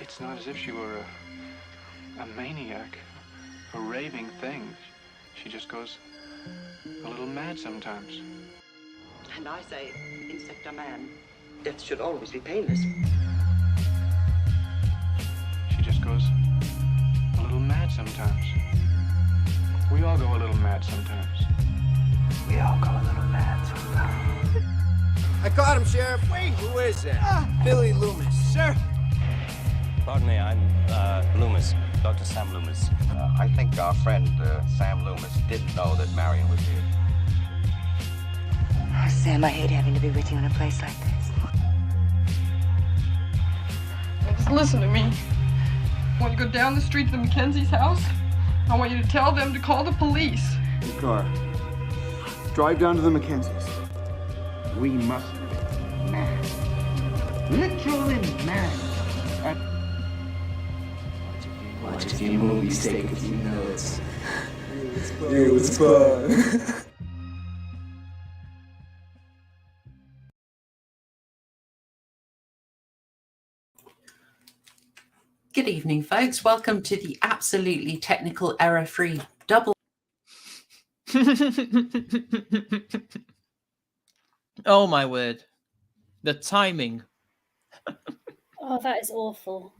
It's not as if she were a maniac, a raving thing. She just goes a little mad sometimes. And I say, insect a man, death should always be painless. She just goes a little mad sometimes. We all go a little mad sometimes. We all go a little mad sometimes. I caught him, Sheriff. Wait, who is that? Billy Loomis. Sir? Pardon me, I'm Loomis, Dr. Sam Loomis. I think our friend Sam Loomis didn't know that Marion was here. Oh, Sam, I hate having to be with you in a place like this. Just listen to me. When you go down the street to the Mackenzie's house, I want you to tell them to call the police. Car. Drive down to the Mackenzies. We must be mad. Literally mad. Watch a few movies, take a few notes. It was fun. Good evening, folks. Welcome to the absolutely technical error-free double. Oh my word. The timing. Oh, that is awful.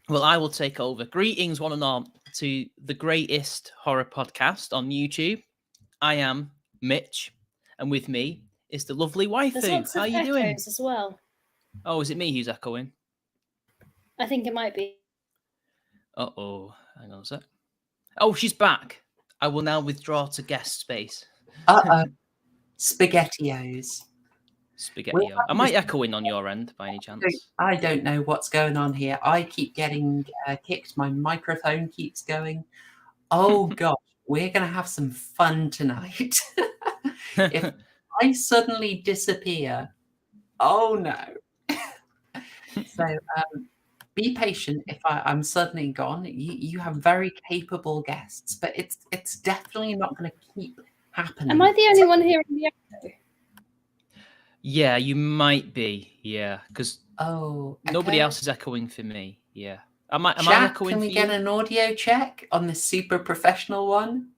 Well, I will take over. Greetings, one and all, to the greatest horror podcast on YouTube. I am Mitch, and with me is the lovely waifu. There's lots How of are you doing? echoes as well. Oh, is it me who's echoing? I think it might be. Uh-oh. Hang on a sec. Oh, she's back. I will now withdraw to guest space. Uh-oh. SpaghettiOs. Spaghetti. Am I echoing on your end by any chance? I don't know what's going on here. I keep getting kicked. My microphone keeps going. Oh, gosh. We're going to have some fun tonight. If I suddenly disappear, oh, no. So, be patient if I'm suddenly gone. You have very capable guests, but it's definitely not going to keep happening. Am I the only one hearing the echo? Yeah, you might be. Yeah, because nobody else is echoing for me. Yeah. Am I echoing can we for get you? an audio check on this super professional one?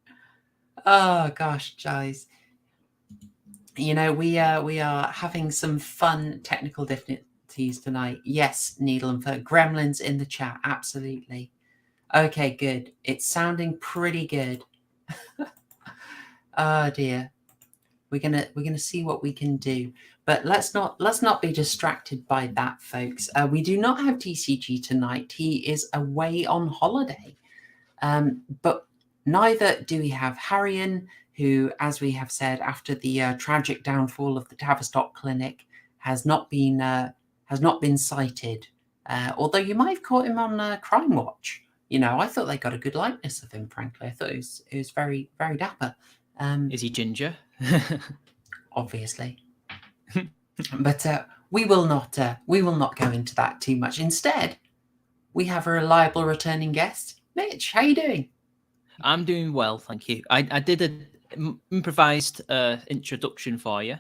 Oh, gosh, guys. You know, we are having some fun technical difficulties tonight. Yes, Needle and Fur. Gremlins in the chat. Absolutely. Okay, good. It's sounding pretty good. Oh dear. We're gonna see what we can do. But let's not be distracted by that, folks. We do not have TCG tonight. He is away on holiday. But neither do we have Harrion, who, as we have said, after the tragic downfall of the Tavistock Clinic, has not been cited. Although you might have caught him on Crime Watch. You know, I thought they got a good likeness of him, frankly. I thought it was very, very dapper. Is he ginger? Obviously. But we will not go into that too much. Instead, we have a reliable returning guest. Mitch, how you doing? I'm doing well, thank you. I did an improvised introduction for you.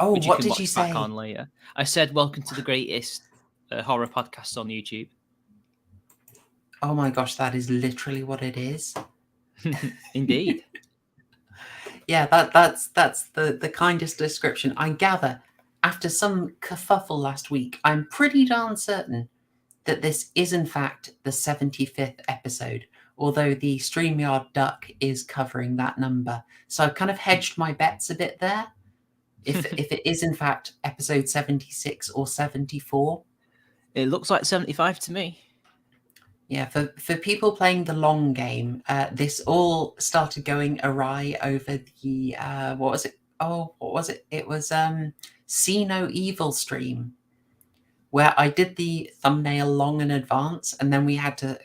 Oh, which what you can did you watch say? back on later. I said, welcome to the greatest horror podcast on YouTube. Oh my gosh, that is literally what it is. Indeed. Yeah, that's the kindest description. I gather, after some kerfuffle last week, I'm pretty darn certain that this is in fact the 75th episode, although the StreamYard duck is covering that number. So I've kind of hedged my bets a bit there. If it is in fact episode 76 or 74. It looks like 75 to me. Yeah, for people playing the long game, this all started going awry over the what was it? Oh, what was it? It was See No Evil stream, where I did the thumbnail long in advance, and then we had to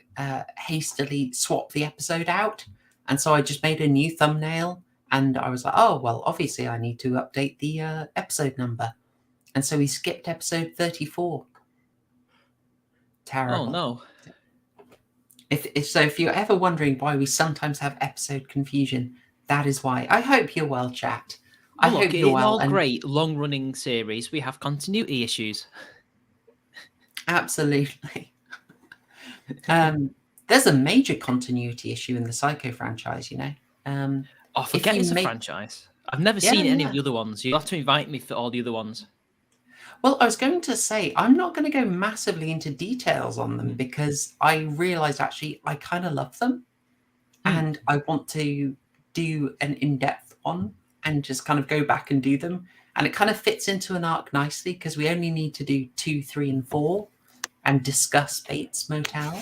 hastily swap the episode out, and so I just made a new thumbnail, and I was like, oh well, obviously I need to update the episode number, and so we skipped episode 34. Terrible. Oh no. If you're ever wondering why we sometimes have episode confusion, that is why. I hope you're well, chat. I hope you're well. In all great long-running series, we have continuity issues. Absolutely. There's a major continuity issue in the Psycho franchise, you know. Oh, forget it's a franchise. I've never seen any of the other ones. You'll have to invite me for all the other ones. Well, I was going to say, I'm not going to go massively into details on them because I realised actually I kind of love them. And I want to do an in-depth one and just kind of go back and do them. And it kind of fits into an arc nicely because we only need to do 2, 3, and 4 and discuss Bates Motel.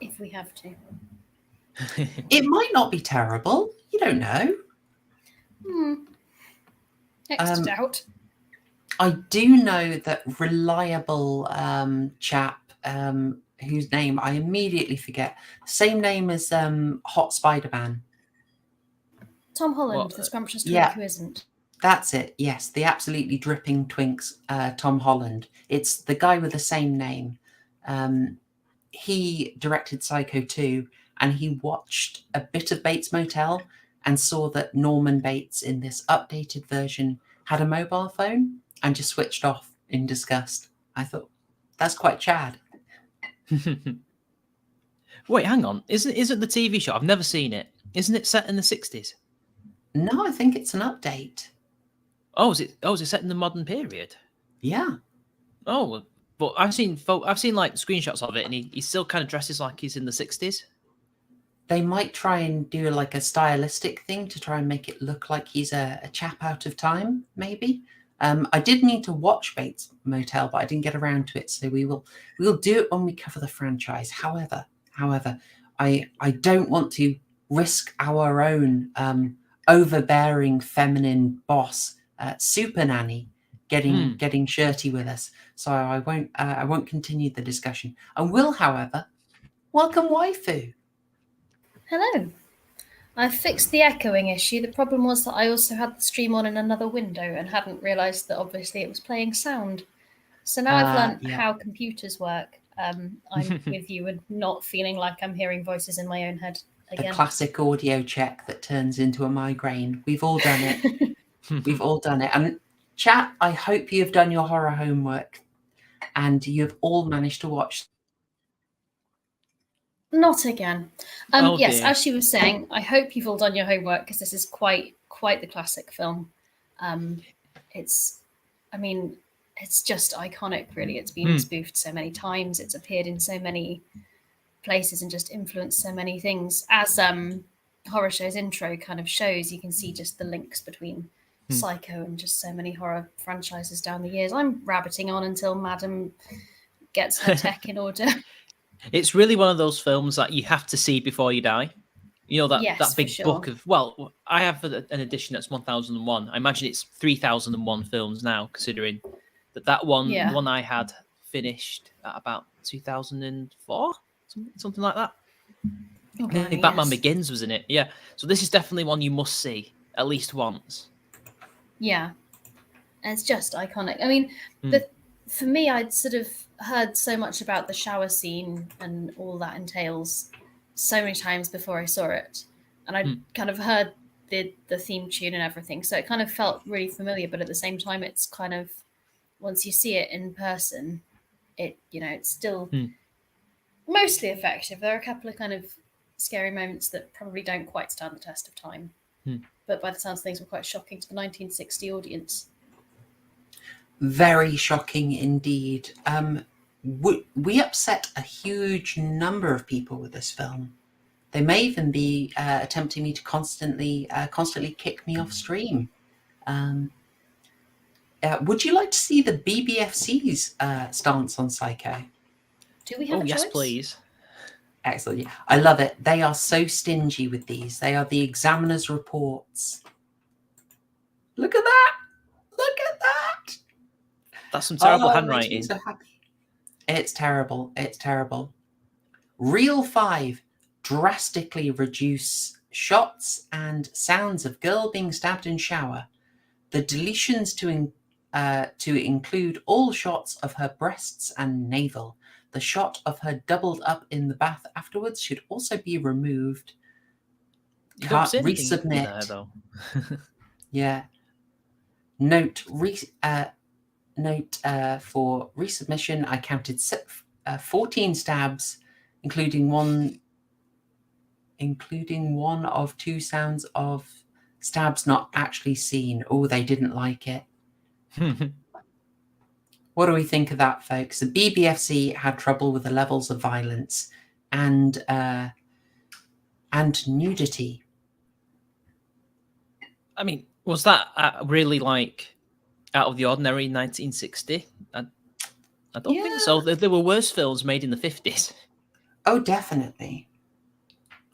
If we have to. It might not be terrible. You don't know. Next doubt. I do know that reliable chap whose name I immediately forget, same name as Hot Spider-Man. Tom Holland, the scrumptious twink who isn't. That's it, yes. The absolutely dripping twinks, Tom Holland. It's the guy with the same name. He directed Psycho 2, and he watched a bit of Bates Motel and saw that Norman Bates in this updated version had a mobile phone and just switched off in disgust. I thought, that's quite Chad. Wait, hang on. Isn't the TV show? I've never seen it. Isn't it set in the 60s? No, I think it's an update. Oh, is it set in the modern period? Yeah. Oh, but I've seen like screenshots of it, and he still kind of dresses like he's in the 60s. They might try and do like a stylistic thing to try and make it look like he's a chap out of time, maybe. I did need to watch Bates Motel, but I didn't get around to it. So we'll do it when we cover the franchise. However, I don't want to risk our own overbearing feminine boss, Super Nanny, getting shirty with us. So I won't continue the discussion. I will, however, welcome Waifu. Hello. I fixed the echoing issue. The problem was that I also had the stream on in another window and hadn't realised that obviously it was playing sound. So now I've learned how computers work. I'm with you and not feeling like I'm hearing voices in my own head again. The classic audio check that turns into a migraine. We've all done it. We've all done it. And chat, I hope you've done your horror homework and you've all managed to watch. Not again. Yes, dear. As she was saying, I hope you've all done your homework because this is quite the classic film. It's just iconic, really. It's been spoofed so many times. It's appeared in so many places and just influenced so many things. As Horrorshow's intro kind of shows, you can see just the links between Psycho and just so many horror franchises down the years. I'm rabbiting on until Madam gets her tech in order. It's really one of those films that you have to see before you die. You know, that big book of, well, I have an edition that's 1001. I imagine it's 3001 films now, considering that one I had finished at about 2004, something like that. Okay, Batman Begins was in it. Yeah. So this is definitely one you must see at least once. Yeah. And it's just iconic. I mean, for me, I'd sort of heard so much about the shower scene and all that entails so many times before I saw it. And I'd kind of heard the theme tune and everything. So it kind of felt really familiar, but at the same time, it's kind of, once you see it in person, it's still mostly effective. There are a couple of kind of scary moments that probably don't quite stand the test of time. But by the sounds of things, were quite shocking to the 1960 audience. Very shocking indeed. We upset a huge number of people with this film. They may even be attempting me to constantly kick me off stream. Would you like to see the BBFC's stance on Psycho? Do we have a choice? Yes, please. Excellent. Yeah, I love it. They are so stingy with these. They are the examiner's reports. Look at that. Look at that. That's some terrible handwriting. It makes me so happy. It's terrible. It's terrible. Reel 5. Drastically reduce shots and sounds of girl being stabbed in shower. The deletions to include all shots of her breasts and navel. The shot of her doubled up in the bath afterwards should also be removed. Can't resubmit. There, though. Yeah. Note, note for resubmission. I counted 14 stabs, including one of 2 sounds of stabs not actually seen. Oh, they didn't like it. What do we think of that, folks? The BBFC had trouble with the levels of violence and nudity. I mean, was that really like out of the ordinary in 1960? I don't think so. There were worse films made in the 50s. Oh, definitely.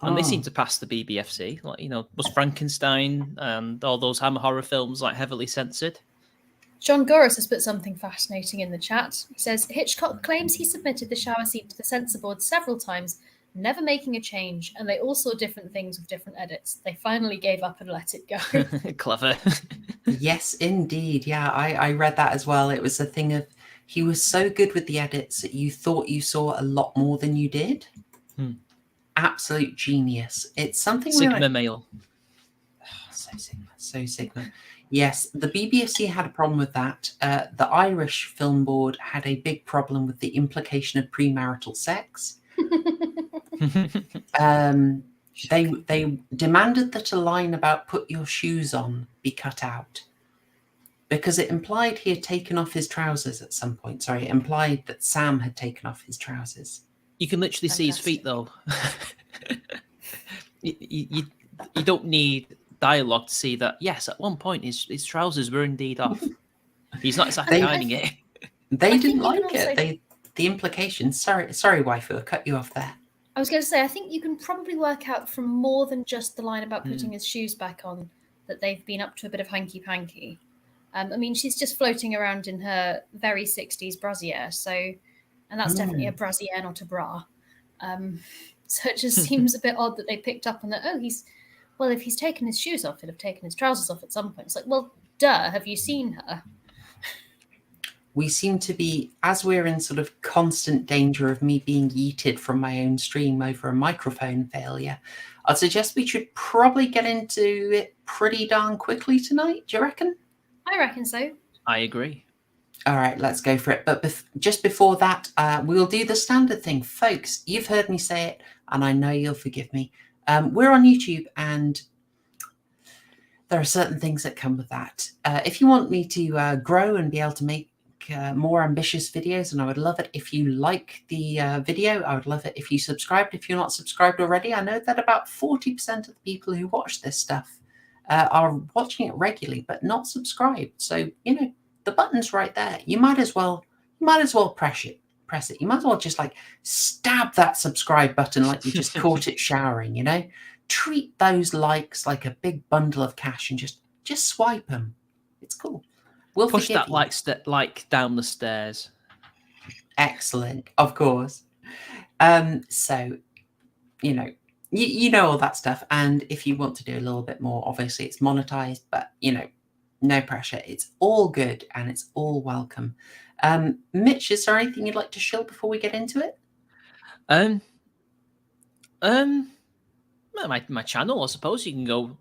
And they seem to pass the BBFC. Like, you know, was Frankenstein and all those Hammer horror films like heavily censored? John Goris has put something fascinating in the chat. He says, Hitchcock claims he submitted the shower scene to the censor board several times, never making a change, and they all saw different things with different edits. They finally gave up and let it go. Clever. Yes, indeed. Yeah, I read that as well. It was a thing of, he was so good with the edits that you thought you saw a lot more than you did. Absolute genius. It's something Sigma male. Oh, so Sigma. Yes, the BBFC had a problem with that. The Irish Film Board had a big problem with the implication of premarital sex. They demanded that a line about "put your shoes on" be cut out because it implied he had taken off his trousers at some point. Sorry, it implied that Sam had taken off his trousers. You can literally see his feet, though. you don't need dialogue to see that, yes, at one point his trousers were indeed off. He's not exactly hiding it. They didn't like it. The implication. Sorry, waifu, I cut you off there. I was going to say, I think you can probably work out from more than just the line about putting his shoes back on that they've been up to a bit of hanky-panky. I mean, she's just floating around in her very 60s brassiere, and that's definitely a brassiere, not a bra. So it just seems a bit odd that they picked up on that. Oh, if he's taken his shoes off, he'd have taken his trousers off at some point. It's like, well, duh, have you seen her? We seem to be, as we're in sort of constant danger of me being yeeted from my own stream over a microphone failure, I'd suggest we should probably get into it pretty darn quickly tonight. Do you reckon? I reckon so. I agree. All right, let's go for it. But just before that, we'll do the standard thing. Folks, you've heard me say it, and I know you'll forgive me. We're on YouTube, and there are certain things that come with that. If you want me to grow and be able to make more ambitious videos, and I would love it if you like the video. I would love it if you subscribed. If you're not subscribed already, I know that about 40% of the people who watch this stuff are watching it regularly, but not subscribed. So, you know, the button's right there. You might as well press it. You might as well just like stab that subscribe button like you just caught it showering, you know? Treat those likes like a big bundle of cash and just swipe them. It's cool. We'll push that like down the stairs. Excellent, of course. So, you know, you know all that stuff. And if you want to do a little bit more, obviously it's monetized, but you know, no pressure. It's all good and it's all welcome. Mitch, is there anything you'd like to shill before we get into it? My channel, I suppose you can go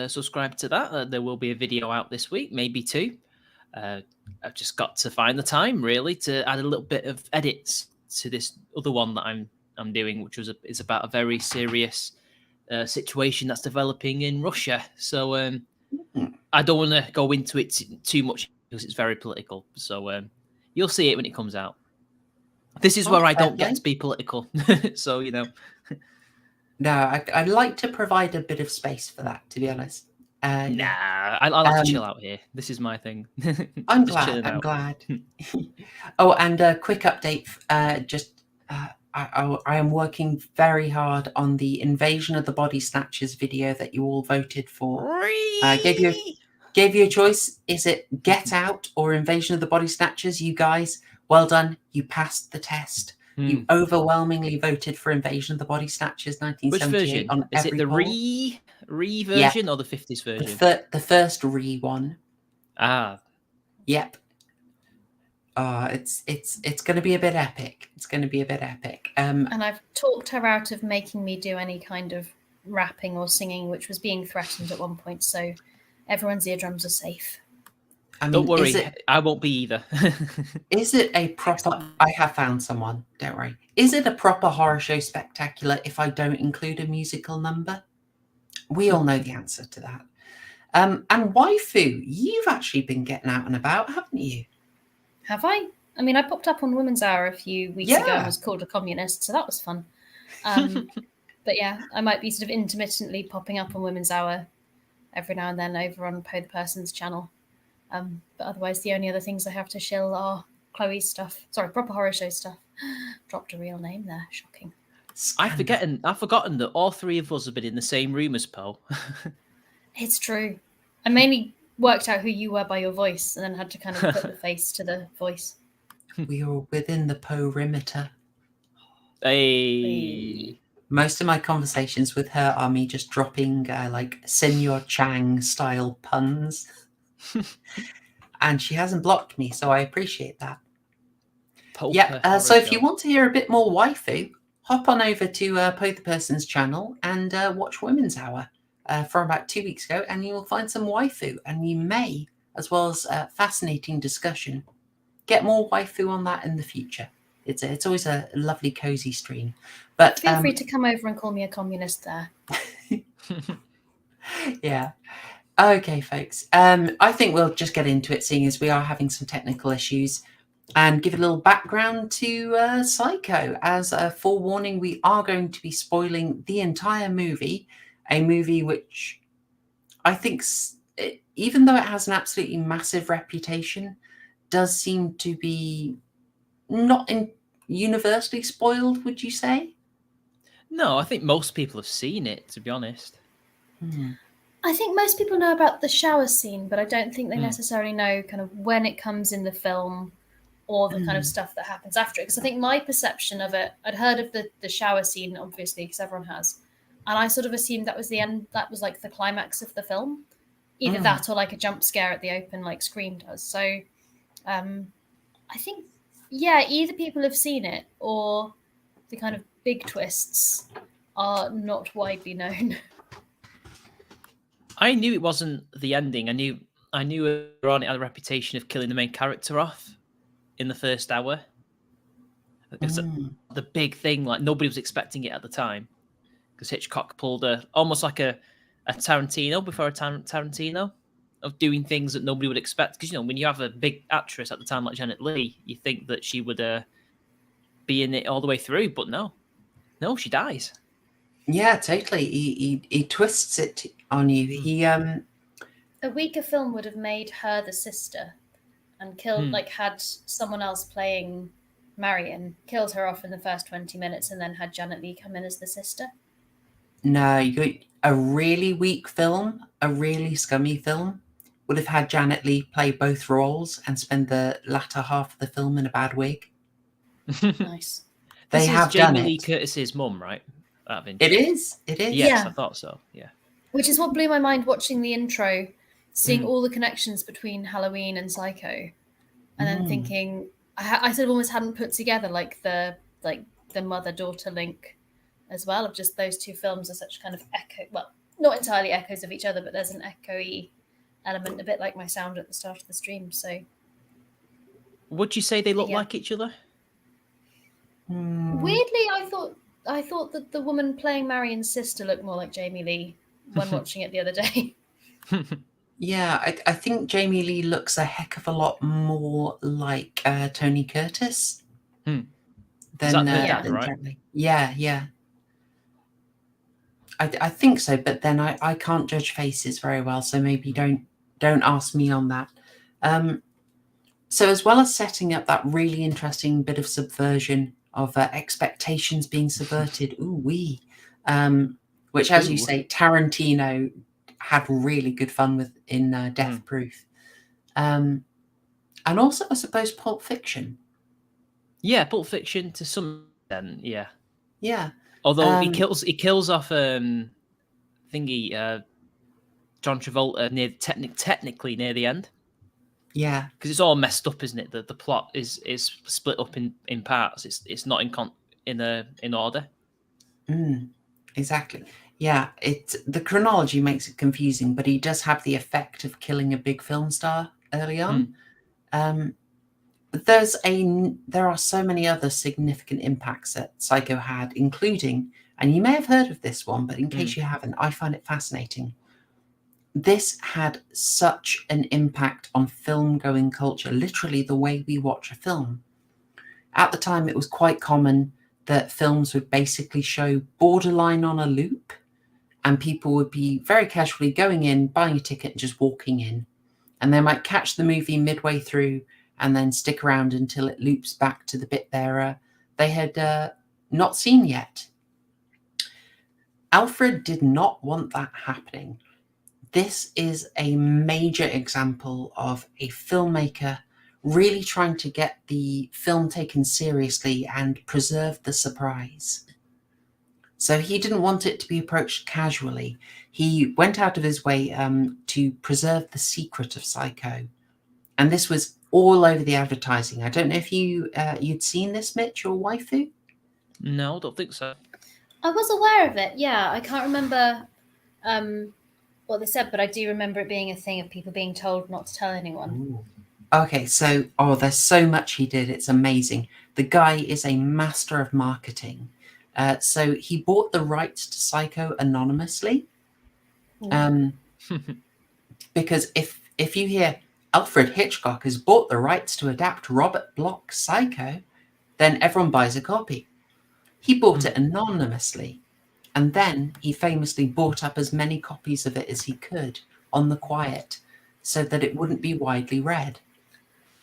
subscribe to that. There will be a video out this week, maybe 2. I've just got to find the time really to add a little bit of edits to this other one that I'm doing, which is about a very serious situation that's developing in Russia. So I don't want to go into it too much because it's very political. So you'll see it when it comes out. This is where I don't get to be political. So, you know. No, I like to provide a bit of space for that, to be honest. I like to chill out here. This is my thing. I'm glad. Oh, and a quick update. I am working very hard on the Invasion of the Body Snatchers video that you all voted for. Gave you a choice. Is it Get Out or Invasion of the Body Snatchers? You guys, well done. You passed the test. You overwhelmingly voted for Invasion of the Body Snatchers 1978. Which version? Is it the re version or the 50s version? The first re one. Ah. Yep. It's going to be a bit epic. It's going to be a bit epic. And I've talked her out of making me do any kind of rapping or singing, which was being threatened at one point. So everyone's eardrums are safe. I mean, Don't worry, I won't be either. Is it a proper... I have found someone, don't worry. Is it a proper horror show spectacular if I don't include a musical number? We all know the answer to that. And waifu, you've actually been getting out and about, haven't you? Have I? I mean, I popped up on Women's Hour a few weeks ago and was called a communist, so that was fun. But yeah, I might be sort of intermittently popping up on Women's Hour every now and then over on Poe the Person's channel. But otherwise, the only other things I have to shill are Chloe's stuff. Sorry, proper horror show stuff. Dropped a real name there. Shocking. I've forgotten that all three of us have been in the same room as Poe. It's true. I mainly worked out who you were by your voice and then had to kind of put the face to the voice. We are within the perimeter. Hey. Most of my conversations with her are me just dropping like Senor Chang style puns. And she hasn't blocked me, so I appreciate that. So if you want to hear a bit more waifu, hop on over to Poe the Person's channel and watch Women's Hour from about 2 weeks ago, and you will find some waifu, and you may, as well as fascinating discussion, get more waifu on that in the future. It's always a lovely, cozy stream. But feel free to come over and call me a communist there. Yeah. Okay, folks. I think we'll just get into it, seeing as we are having some technical issues, and give a little background to Psycho. As a forewarning, we are going to be spoiling the entire movie, a movie which I think, even though it has an absolutely massive reputation, does seem to be not universally spoiled, would you say? No, I think most people have seen it, to be honest. I think most people know about the shower scene, but I don't think they necessarily know kind of when it comes in the film or the kind of stuff that happens after it. Because I think my perception of it, I'd heard of the shower scene, obviously, because everyone has. And I sort of assumed that was the end, that was like the climax of the film. Either that or like a jump scare at the open, like Scream does. So I think, yeah, either people have seen it or the kind of big twists are not widely known. I knew it wasn't the ending. I knew earlier on it had a reputation of killing the main character off in the first hour. It was the big thing, like nobody was expecting it at the time, because Hitchcock pulled almost like a Tarantino before a Tarantino of doing things that nobody would expect. Because, you know, when you have a big actress at the time like Janet Leigh, you think that she would be in it all the way through, but no, she dies. Yeah, totally. He twists it on you. A weaker film would have made her the sister and killed, like, had someone else playing Marion, killed her off in the first 20 minutes and then had Janet Leigh come in as the sister. No, a really weak film, a really scummy film, would have had Janet Leigh play both roles and spend the latter half of the film in a bad wig. Nice. They have done it. Jamie Lee Curtis's mum, right? It is. Yes, yeah. I thought so. Yeah. Which is what blew my mind watching the intro, seeing all the connections between Halloween and Psycho, and then thinking I sort of almost hadn't put together like the mother-daughter link as well, of just those two films are such kind of echo. Well, not entirely echoes of each other, but there's an echoey element, a bit like my sound at the start of the stream. So, would you say they look like each other? Weirdly, I thought that the woman playing Marion's sister looked more like Jamie Lee when watching it the other day. Yeah, I think Jamie Lee looks a heck of a lot more like Tony Curtis than dad, right? Jamie. Yeah. I think so, but then I can't judge faces very well, so maybe don't ask me on that. So as well as setting up that really interesting bit of subversion of expectations being subverted, which, as you say, Tarantino had really good fun with in Death Proof, and also I suppose Pulp Fiction. Yeah, Pulp Fiction to some extent. Yeah. Although he kills off John Travolta technically near the end. Yeah, because it's all messed up, isn't it? The plot is split up in parts. It's not in order. Exactly. Yeah, the chronology makes it confusing, but he does have the effect of killing a big film star early on. There are so many other significant impacts that Psycho had, including, and you may have heard of this one, but in case you haven't, I find it fascinating. This had such an impact on film-going culture, literally the way we watch a film. At the time, it was quite common that films would basically show borderline on a loop, and people would be very casually going in, buying a ticket, and just walking in. And they might catch the movie midway through and then stick around until it loops back to the bit they had not seen yet. Alfred did not want that happening. This is a major example of a filmmaker really trying to get the film taken seriously and preserve the surprise. So he didn't want it to be approached casually. He went out of his way to preserve the secret of Psycho. And this was all over the advertising. I don't know if you'd seen this, Mitch, or waifu? No, I don't think so. I was aware of it, yeah. I can't remember what they said, but I do remember it being a thing of people being told not to tell anyone. Ooh. Okay, so, there's so much he did. It's amazing. The guy is a master of marketing. So he bought the rights to Psycho anonymously. Because if you hear Alfred Hitchcock has bought the rights to adapt Robert Bloch's Psycho, then everyone buys a copy. He bought it anonymously. And then he famously bought up as many copies of it as he could on the quiet so that it wouldn't be widely read.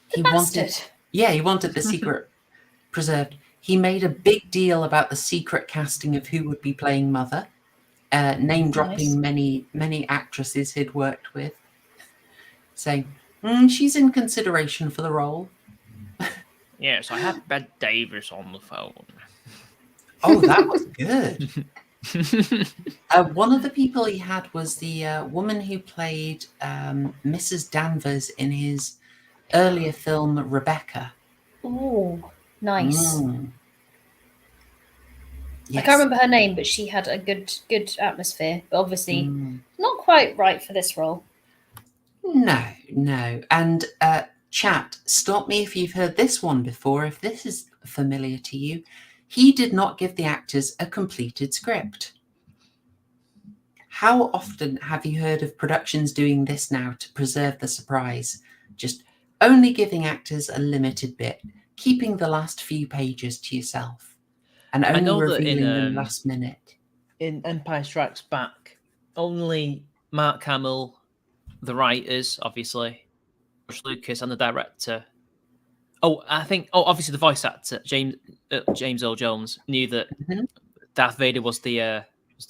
He wanted the secret preserved. He made a big deal about the secret casting of who would be playing Mother, name dropping many actresses he'd worked with, saying, she's in consideration for the role. Yes, I have Bette Davis on the phone. Oh, that was good. One of the people he had was the woman who played Mrs. Danvers in his earlier film Rebecca. Oh, nice. Yes. I can't remember her name, but she had a good atmosphere, but obviously not quite right for this role. No. And chat, stop me if you've heard this one before, if this is familiar to you. He did not give the actors a completed script. How often have you heard of productions doing this now to preserve the surprise? Just only giving actors a limited bit, keeping the last few pages to yourself, and only revealing them last minute. In Empire Strikes Back, only Mark Hamill, the writers, obviously, George Lucas, and the director. Obviously the voice actor James Earl Jones knew that Darth Vader was the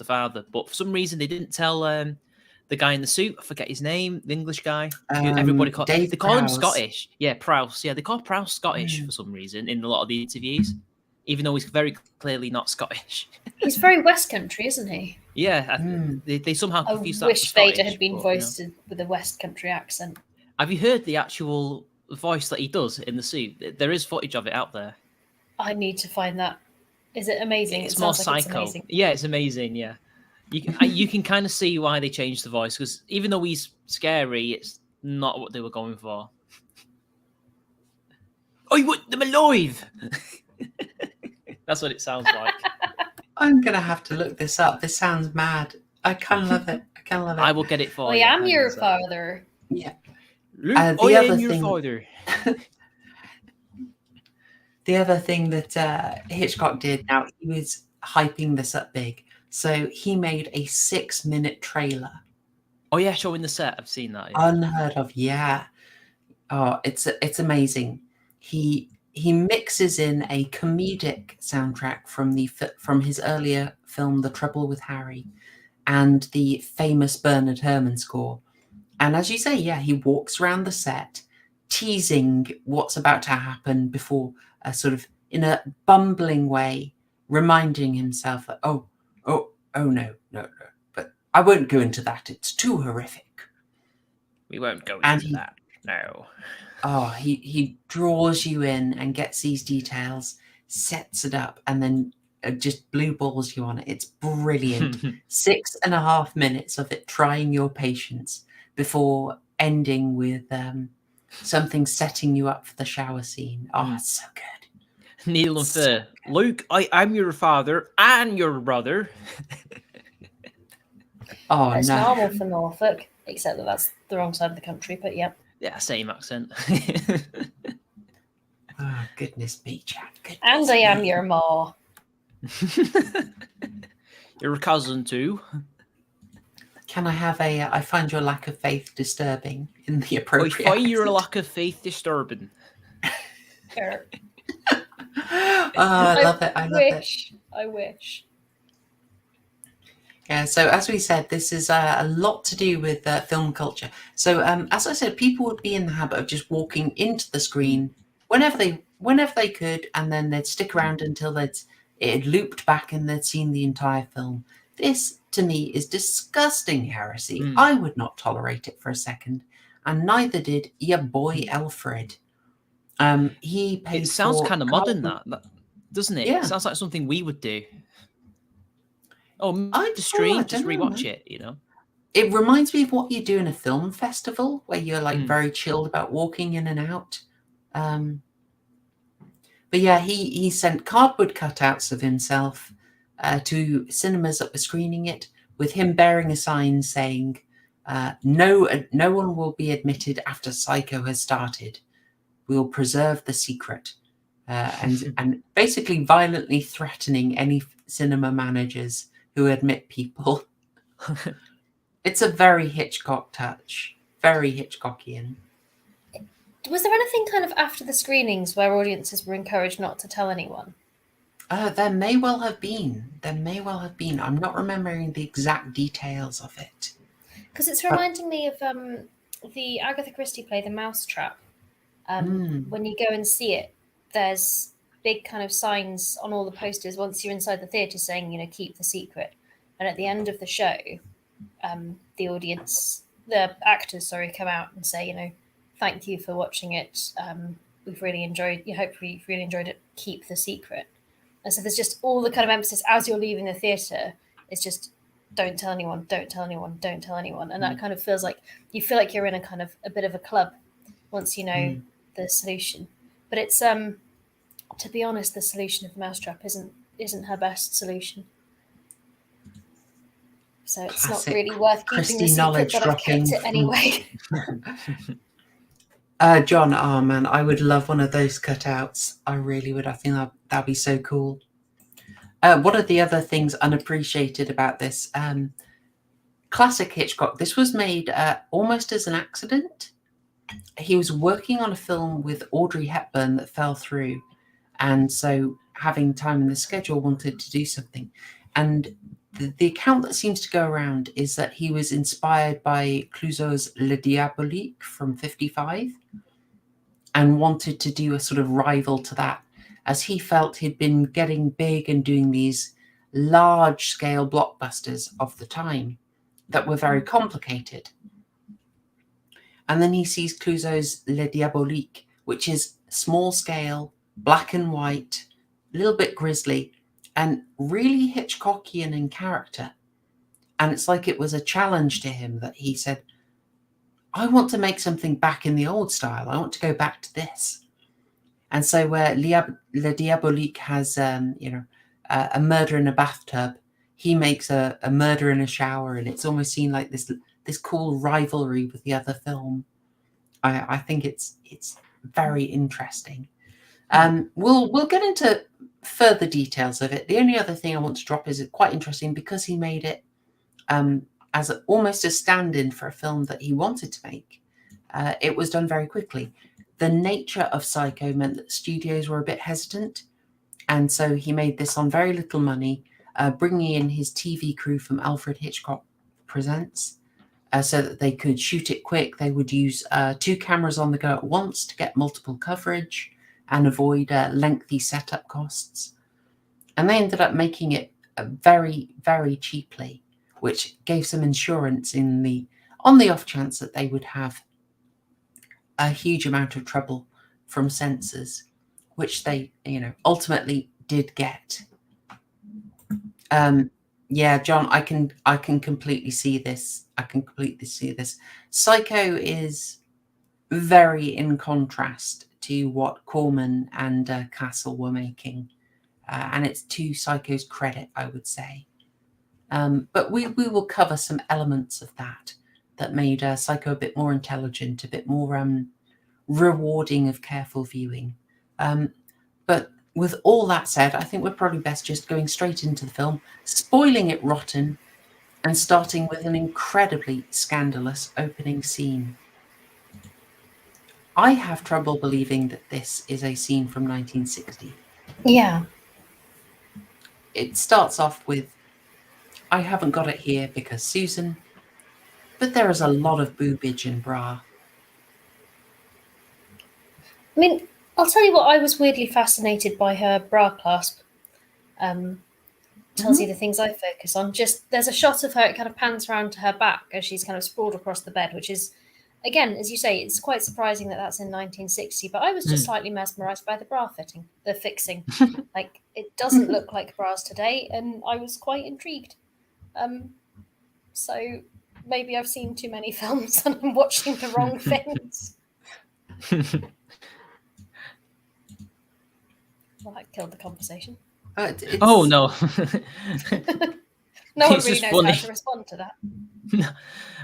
father, but for some reason they didn't tell the guy in the suit. I forget his name, the English guy. Everybody call him Scottish. Yeah, Prowse. Yeah, they call Prowse Scottish for some reason in a lot of the interviews, even though he's very clearly not Scottish. He's very West Country, isn't he? Yeah, they somehow confused that. I wish Vader had been voiced with a West Country accent. Have you heard the actual voice that he does in the suit? There is footage of it out there. I need to find that. Is it amazing? It's more Psycho. Yeah, it's amazing. Yeah, you can kind of see why they changed the voice, because even though he's scary, it's not what they were going for. Oh, you want them alive? That's what it sounds like. I'm gonna have to look this up. This sounds mad. I kind of love it. I will get it for you. I am your father. Yeah. The other thing that Hitchcock did, now he was hyping this up big, so he made a 6-minute trailer. Oh yeah, showing the set. I've seen that. Yeah. Unheard of, yeah. Oh, it's amazing. He mixes in a comedic soundtrack from his earlier film, The Trouble with Harry, and the famous Bernard Herrmann score. And as you say, yeah, he walks around the set, teasing what's about to happen before, sort of in a bumbling way, reminding himself that, oh, no, but I won't go into that. It's too horrific. We won't go into that. No. Oh, he draws you in and gets these details, sets it up, and then just blue balls you on it. It's brilliant. 6.5 minutes of it trying your patience before ending with something setting you up for the shower scene. Oh, it's so good. Neil and Fur. Luke, I'm your father and your brother. Oh, it's no. normal for Norfolk, except that that's the wrong side of the country, but yeah. Yeah, same accent. Oh, goodness me, Jack. And I am your ma. Your cousin too. Can I have I find your lack of faith disturbing in the appropriate I find your lack of faith disturbing. Sure. I love it. I love it. I wish. Yeah, so as we said, this is a lot to do with film culture. So as I said, people would be in the habit of just walking into the screen whenever they could, and then they'd stick around until it had looped back and they'd seen the entire film. This, to me, is disgusting heresy. I would not tolerate it for a second, and neither did your boy Alfred. He paid. It sounds for kind of modern, that doesn't it? Yeah. It sounds like something we would do. Oh, I the stream, don't just know, rewatch man. it, you know? It reminds me of what you do in a film festival, where you're like very chilled about walking in and out. But yeah, he sent cardboard cutouts of himself to cinemas that were screening it, with him bearing a sign saying, no one will be admitted after Psycho has started. We will preserve the secret. And basically violently threatening any cinema managers who admit people. It's a very Hitchcock touch, very Hitchcockian. Was there anything kind of after the screenings where audiences were encouraged not to tell anyone? There may well have been. I'm not remembering the exact details of it. Because it's reminding me of the Agatha Christie play, The Mousetrap. When you go and see it, there's big kind of signs on all the posters once you're inside the theatre saying, you know, keep the secret. And at the end of the show, the actors, come out and say, you know, thank you for watching it. We've really enjoyed, hopefully you've really enjoyed it. Keep the secret. And so there's just all the kind of emphasis as you're leaving the theatre. It's just, don't tell anyone, don't tell anyone, don't tell anyone. And that kind of feels like, you feel like you're in a kind of a bit of a club once you know the solution. But it's, to be honest, the solution of the Mousetrap isn't her best solution. So it's Classic not really worth keeping Christie the secret, knowledge but I've kept it anyway. John, oh man, I would love one of those cutouts. I really would. I think that'd be so cool. One of the other things unappreciated about this, classic Hitchcock, this was made almost as an accident. He was working on a film with Audrey Hepburn that fell through. And so having time in the schedule, wanted to do something. And the account that seems to go around is that he was inspired by Clouseau's Le Diabolique from 1955 and wanted to do a sort of rival to that, as he felt he'd been getting big and doing these large-scale blockbusters of the time that were very complicated. And then he sees Clouseau's Le Diabolique, which is small-scale, black and white, a little bit grisly, and really Hitchcockian in character. And it's like it was a challenge to him that he said, I want to make something back in the old style. I want to go back to this. And so where Le Diabolique has, a murder in a bathtub, he makes a murder in a shower, and it's almost seen like this cool rivalry with the other film. I think it's very interesting. We'll get into further details of it. The only other thing I want to drop is it's quite interesting because he made it as almost a stand-in for a film that he wanted to make. It was done very quickly. The nature of Psycho meant that studios were a bit hesitant, and so he made this on very little money, bringing in his TV crew from Alfred Hitchcock Presents, so that they could shoot it quick. They would use 2 cameras on the go at once to get multiple coverage and avoid lengthy setup costs. And they ended up making it very, very cheaply, which gave some insurance on the off chance that they would have a huge amount of trouble from censors, which they, ultimately did get. Yeah, John, I can completely see this. Psycho is very in contrast to what Corman and Castle were making. And it's to Psycho's credit, I would say. But we will cover some elements of that made Psycho a bit more intelligent, a bit more rewarding of careful viewing. But with all that said, I think we're probably best just going straight into the film, spoiling it rotten, and starting with an incredibly scandalous opening scene. I have trouble believing that this is a scene from 1960. Yeah. It starts off with, I haven't got it here because Susan, but there is a lot of boobage and bra. I mean, I'll tell you what, I was weirdly fascinated by her bra clasp. Tells you the things I focus on. Just, there's a shot of her, it kind of pans around to her back as she's kind of sprawled across the bed, which is, again, as you say, it's quite surprising that that's in 1960, but I was just slightly mesmerised by the fixing. Like, it doesn't look like bras today, and I was quite intrigued. So maybe I've seen too many films and I'm watching the wrong things. Well, that killed the conversation. Oh, no. No one really knows how to respond to that.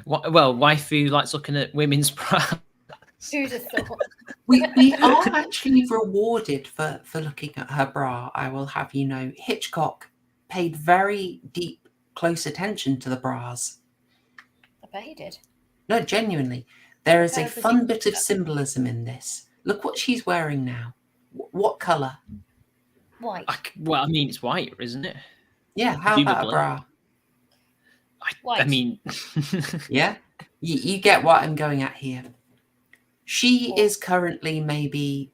Well, waifu likes looking at women's bras. Who'd have thought? We are actually rewarded for looking at her bra, I will have you know. Hitchcock paid very deep, close attention to the bras. I bet he did. No, genuinely. There is a fun bit of symbolism in this. Look what she's wearing now. What colour? White. Well, I mean, it's white, isn't it? Yeah, how about a bra? I mean... Yeah? You get what I'm going at here. She is currently maybe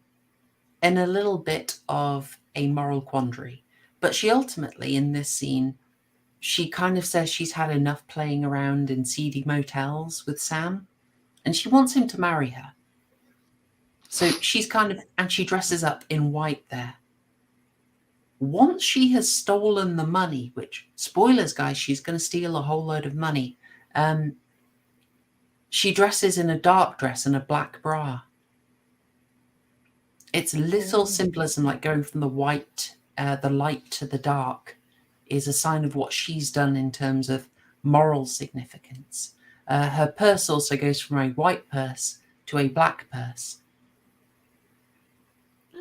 in a little bit of a moral quandary. But she ultimately, in this scene, she kind of says she's had enough playing around in seedy motels with Sam. And she wants him to marry her. So she's and she dresses up in white there. Once she has stolen the money, which, spoilers, guys, she's going to steal a whole load of money. She dresses in a dark dress and a black bra. It's little symbolism, like going from the white, the light to the dark, is a sign of what she's done in terms of moral significance. Her purse also goes from a white purse to a black purse.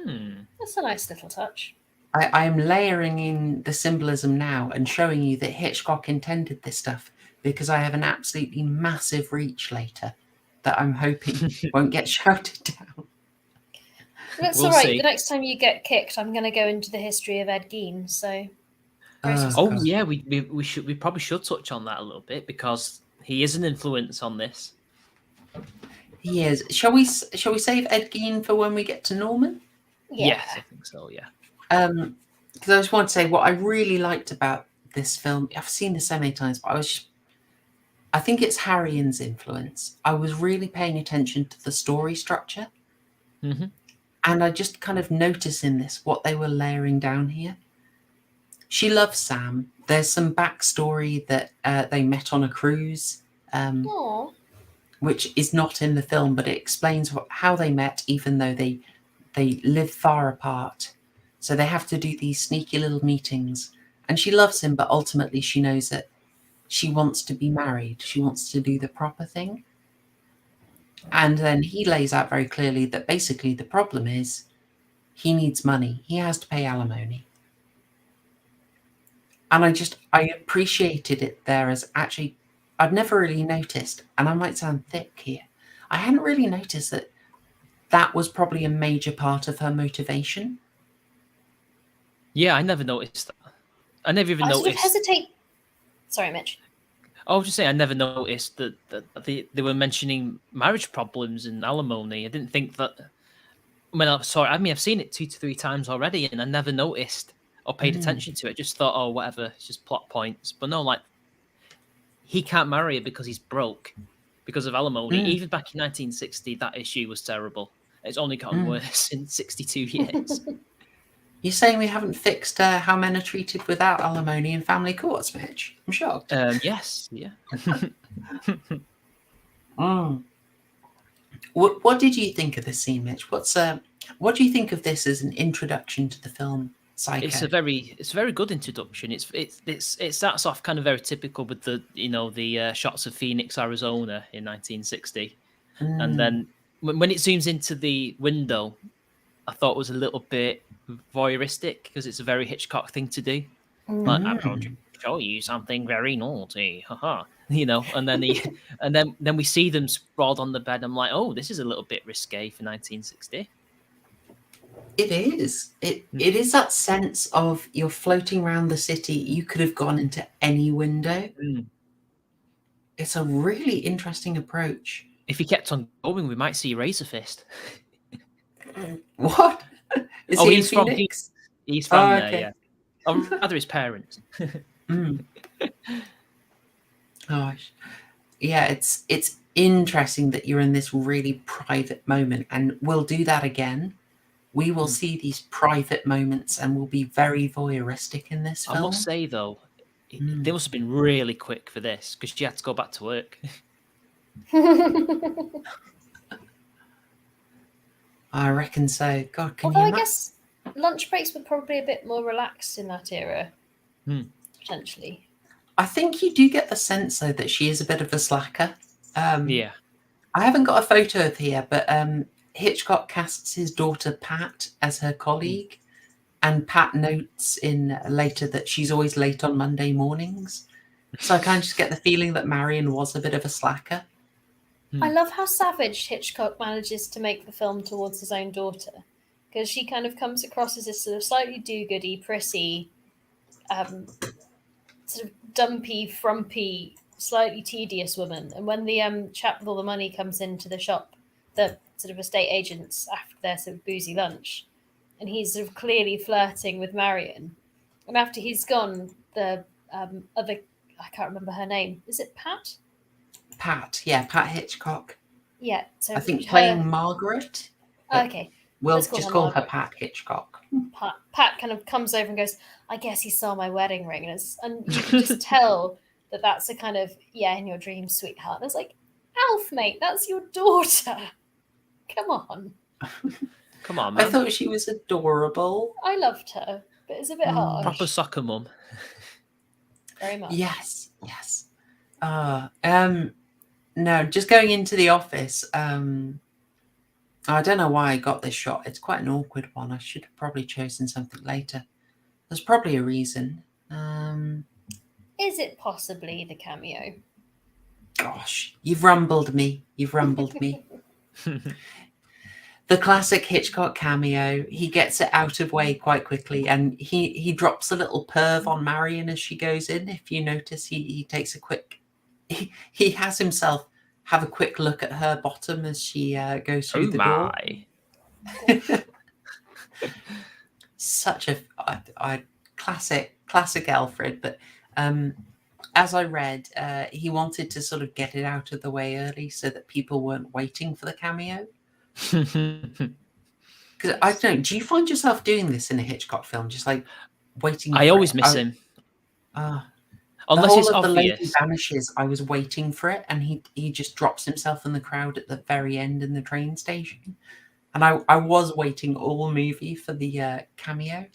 That's a nice little touch. I am layering in the symbolism now and showing you that Hitchcock intended this stuff, because I have an absolutely massive reach later that I'm hoping won't get shouted down. That's all right. See. The next time you get kicked, I'm going to go into the history of Ed Gein. So. Yeah, we probably should touch on that a little bit, because he is an influence on this. He is. Shall we save Ed Gein for when we get to Norman? Yeah. Yes, I think so. Yeah. Because I just want to say what I really liked about this film. I've seen this so many times, but I think it's Harrian's influence. I was really paying attention to the story structure. Mm-hmm. And I just kind of noticed in this what they were layering down here. She loves Sam. There's some backstory that they met on a cruise, which is not in the film, but it explains how they met, even though they live far apart. So they have to do these sneaky little meetings. And she loves him, but ultimately she knows that she wants to be married. She wants to do the proper thing. And then he lays out very clearly that basically the problem is he needs money. He has to pay alimony. And I appreciated it there as actually, I'd never really noticed, and I might sound thick here, I hadn't really noticed that was probably a major part of her motivation. Yeah, I never noticed that. I never even noticed. I sort of hesitate. Sorry, Mitch. I was just saying, I never noticed that they were mentioning marriage problems and alimony. I didn't think that. When I saw it, I mean, I've seen it 2 to 3 times already, and I never noticed or paid attention to it. Just thought, oh, whatever, it's just plot points. But no, like, he can't marry her because he's broke, because of alimony. Even back in 1960, that issue was terrible. It's only gotten worse in 62 years. You're saying we haven't fixed how men are treated without alimony in family courts, Mitch? I'm shocked. Yes, yeah. What did you think of this scene, Mitch? What do you think of this as an introduction to the film Psycho? It's a very good introduction. It starts off kind of very typical with the shots of Phoenix, Arizona in 1960, and then when it zooms into the window, I thought it was a little bit voyeuristic because it's a very Hitchcock thing to do. Like, I'm going to show you something very naughty, haha. And then we see them sprawled on the bed. I'm like, oh, this is a little bit risque for 1960. It is. It is that sense of you're floating around the city. You could have gone into any window. It's a really interesting approach. If he kept on going, we might see Razor Fist. What? Is he in Phoenix? He's from there, okay. Yeah. Or rather, his parents. Gosh. Yeah, it's interesting that you're in this really private moment, and we'll do that again. We will see these private moments, and we'll be very voyeuristic in this film. I must say, though, they must have been really quick for this because she had to go back to work. I reckon so. God, can Although you? I guess lunch breaks were probably a bit more relaxed in that era, potentially. I think you do get the sense, though, that she is a bit of a slacker. Yeah. I haven't got a photo of here, but Hitchcock casts his daughter Pat as her colleague, and Pat notes in later that she's always late on Monday mornings. So I kind of just get the feeling that Marion was a bit of a slacker. I love how savage Hitchcock manages to make the film towards his own daughter, because she kind of comes across as this sort of slightly do-goody, prissy, sort of dumpy, frumpy, slightly tedious woman. And when the chap with all the money comes into the shop, the sort of estate agents after their sort of boozy lunch, and he's sort of clearly flirting with Marion. And after he's gone, the other, I can't remember her name. Is it Pat? Pat Hitchcock. Yeah. So I think playing Margaret. Okay. We'll just call her Pat Hitchcock. Pat kind of comes over and goes, I guess he saw my wedding ring. And you can just tell that that's a kind of, in your dreams, sweetheart. And it's like, Alf, mate, that's your daughter. Come on. Come on, man. I thought she was adorable. I loved her, but it's a bit harsh. Proper soccer mum. Very much. Yes. No, just going into the office. I don't know why I got this shot. It's quite an awkward one. I should have probably chosen something later. There's probably a reason. Is it possibly the cameo? Gosh, you've rumbled me. The classic Hitchcock cameo. He gets it out of way quite quickly, and he drops a little perv on Marion as she goes in. If you notice, he takes a quick. He has himself have a quick look at her bottom as she goes through the door. Such a classic Alfred, but as I read, he wanted to sort of get it out of the way early so that people weren't waiting for the cameo. Because I don't know, do you find yourself doing this in a Hitchcock film, just like waiting? I always miss him. Unless it's obvious. The lady vanishes. I was waiting for it, and he just drops himself in the crowd at the very end in the train station. And I was waiting all movie for the cameo.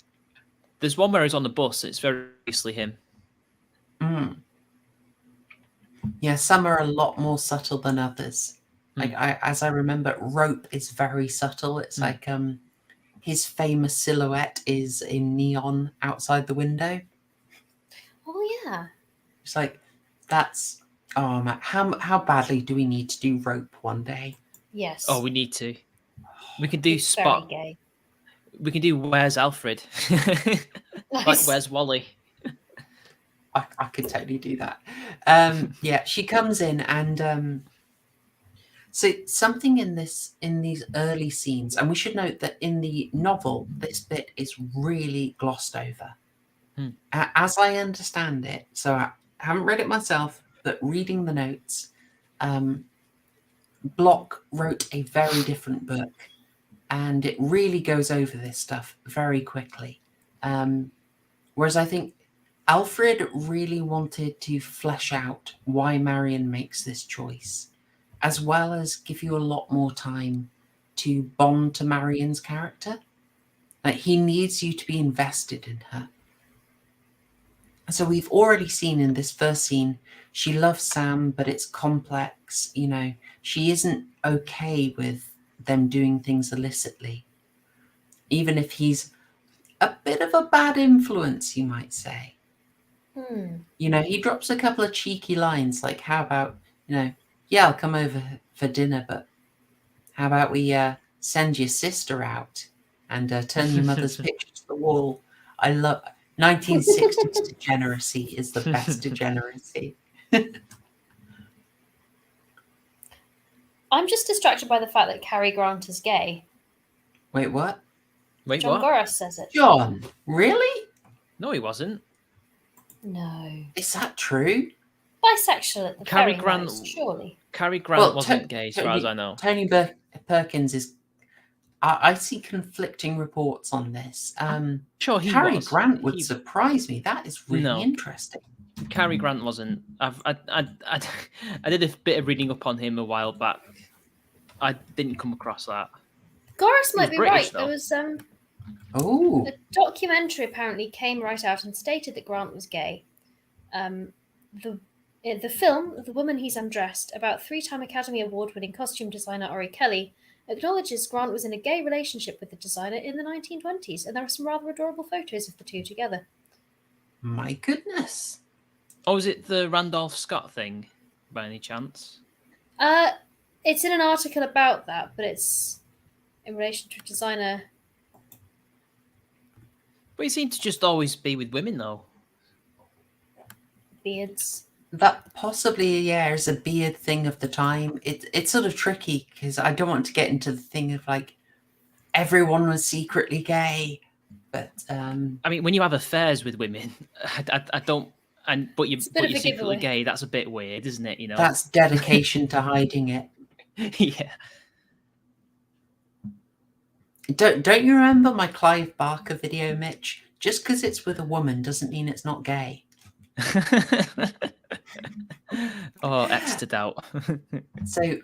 There's one where he's on the bus. It's very obviously him. Yeah, some are a lot more subtle than others. Like as I remember, Rope is very subtle. It's like his famous silhouette is in neon outside the window. Oh yeah. It's like that's man, how badly do we need to do Rope one day? Yes. Oh, we need to. We can do Spot. Very gay. We can do Where's Alfred? Nice. Like Where's Wally? I could totally do that. Yeah, she comes in and so something in these early scenes, and we should note that in the novel, this bit is really glossed over. As I understand it, so I haven't read it myself, but reading the notes, Bloch wrote a very different book, and it really goes over this stuff very quickly. Whereas I think Alfred really wanted to flesh out why Marion makes this choice. as well as give you a lot more time to bond to Marion's character. Like, he needs you to be invested in her. So we've already seen in this first scene, she loves Sam, but it's complex. You know, she isn't okay with them doing things illicitly, even if he's a bit of a bad influence, you might say. You know, he drops a couple of cheeky lines like, how about, you know, yeah, I'll come over for dinner, but how about we send your sister out and turn your mother's picture to the wall? I love 1960s degeneracy is the best degeneracy. I'm just distracted by the fact that Cary Grant is gay. Wait, what? Wait, John what? Goras says it. John, really? No, he wasn't. No. Is that true? Bisexual at the Cary very Grant, most, surely. Cary Grant wasn't gay, as far as I know. Tony Perkins is. I see conflicting reports on this. Sure, he Cary was. Grant would surprise me. That is really interesting. Cary Grant wasn't. I did a bit of reading up on him a while back. I didn't come across that. Goras might be British, right. There was a documentary apparently came right out and stated that Grant was gay. The film, The Woman He's Undressed, about 3-time Academy Award-winning costume designer Ori Kelly, acknowledges Grant was in a gay relationship with the designer in the 1920s, and there are some rather adorable photos of the two together. My goodness. Oh, is it the Randolph Scott thing, by any chance? It's in an article about that, but it's in relation to a designer. But he seemed to just always be with women, though. Beards. That possibly, yeah, is a beard thing of the time. It's sort of tricky because I don't want to get into the thing of like everyone was secretly gay, but I mean, when you have affairs with women, I don't. But you're secretly gay. That's a bit weird, isn't it? You know, that's dedication to hiding it. Yeah. Don't you remember my Clive Barker video, Mitch? Just because it's with a woman doesn't mean it's not gay. Oh, X to doubt. So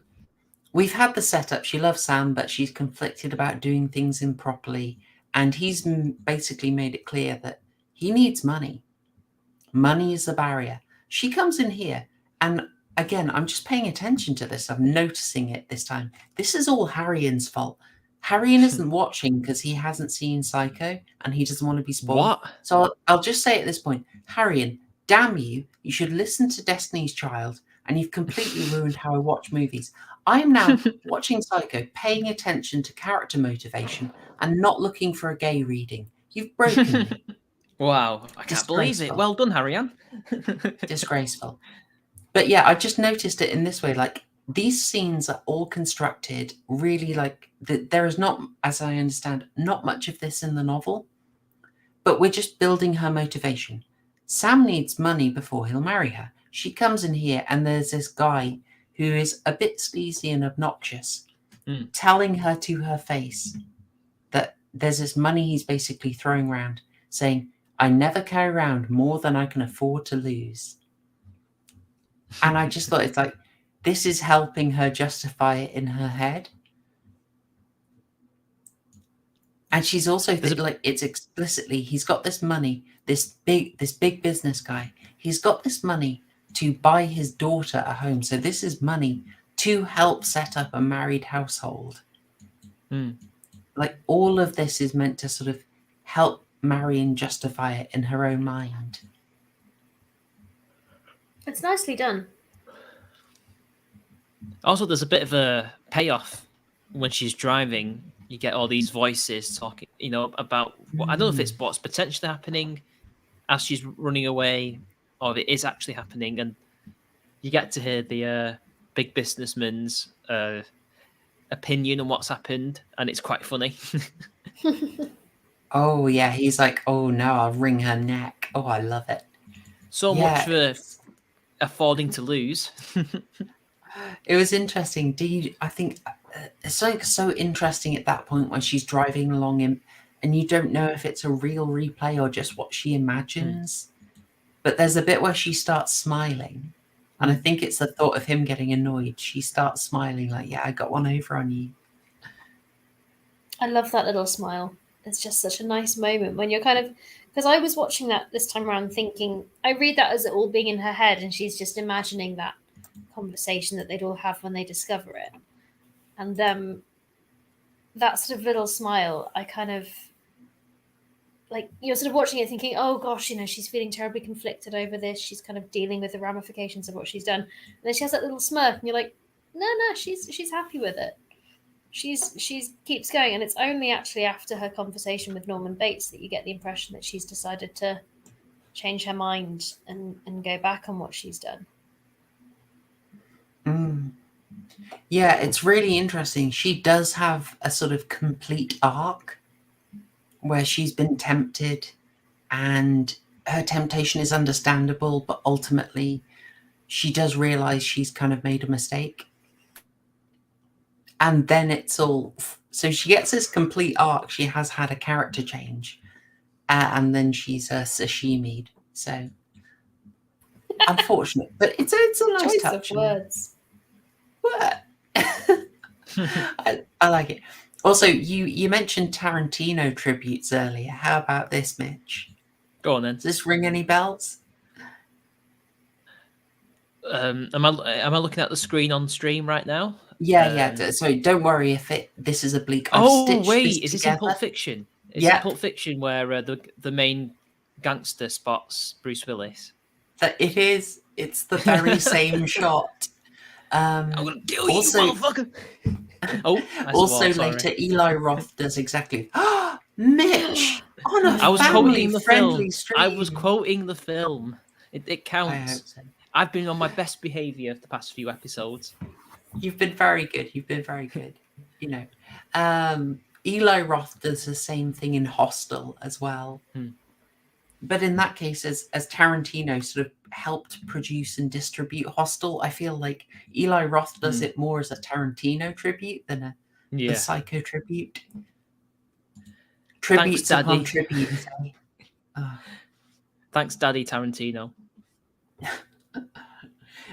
we've had the setup. She loves Sam, but she's conflicted about doing things improperly. And he's basically made it clear that he needs money. Money is the barrier. She comes in here. And again, I'm just paying attention to this. I'm noticing it this time. This is all Harrian's fault. Harrian isn't watching because he hasn't seen Psycho and he doesn't want to be spoiled. What? So I'll just say at this point, Harrian, damn you, you should listen to Destiny's Child and you've completely ruined how I watch movies. I am now watching Psycho, paying attention to character motivation and not looking for a gay reading. You've broken me. Wow, I can't believe it. Well done, Harrian. Disgraceful. But yeah, I just noticed it in this way, like these scenes are all constructed really like there is not, as I understand, not much of this in the novel, but we're just building her motivation. Sam needs money before he'll marry her. She comes in here and there's this guy who is a bit sleazy and obnoxious, telling her to her face that there's this money he's basically throwing around, saying, I never carry around more than I can afford to lose. And I just thought it's like, this is helping her justify it in her head. And she's also like, it's explicitly, he's got this money, this big business guy. He's got this money to buy his daughter a home. So this is money to help set up a married household. Like all of this is meant to sort of help Marion justify it in her own mind. It's nicely done. Also, there's a bit of a payoff when she's driving. You get all these voices talking, you know, about I don't know if it's what's potentially happening as she's running away, or if it is actually happening, and you get to hear the big businessman's opinion on what's happened, and it's quite funny. Oh yeah, he's like, oh no, I'll wring her neck. Oh, I love it. So much for affording to lose. It was interesting. I think it's like so interesting at that point when she's driving along him and you don't know if it's a real replay or just what she imagines. But there's a bit where she starts smiling And I think it's the thought of him getting annoyed. She starts smiling like, yeah, I got one over on you. I love that little smile. It's just such a nice moment when you're kind of, because I was watching that this time around thinking, I read that as it all being in her head and she's just imagining that conversation that they'd all have when they discover it. And that sort of little smile, I kind of, like, you're sort of watching it thinking, oh gosh, you know, she's feeling terribly conflicted over this. She's kind of dealing with the ramifications of what she's done. And then she has that little smirk and you're like, no, she's happy with it. She's keeps going. And it's only actually after her conversation with Norman Bates that you get the impression that she's decided to change her mind and go back on what she's done. Yeah, it's really interesting. She does have a sort of complete arc where she's been tempted and her temptation is understandable, but ultimately she does realize she's kind of made a mistake. And then it's all, so she gets this complete arc. She has had a character change, and then she's sashimi'd. So unfortunate, but it's a nice Choice touch. Of words. What? I like it. Also, you mentioned Tarantino tributes earlier. How about this, Mitch? Go on then. Does this ring any bells? Am I looking at the screen on stream right now? Yeah. So don't worry if this is oblique. Is this in Pulp Fiction? Is it Pulp Fiction where the main gangster spots Bruce Willis? It is. It's the very same shot. I'm gonna kill you, motherfucker. Also later, Eli Roth does exactly. Mitch on a family-friendly stream. I was quoting the film. It counts. I hope so. I've been on my best behaviour the past few episodes. You've been very good. You know, Eli Roth does the same thing in Hostel as well. But in that case, as Tarantino sort of helped produce and distribute Hostel, I feel like Eli Roth does it more as a Tarantino tribute than a Psycho tribute. Tributes upon tributes. Thanks, Daddy Tarantino.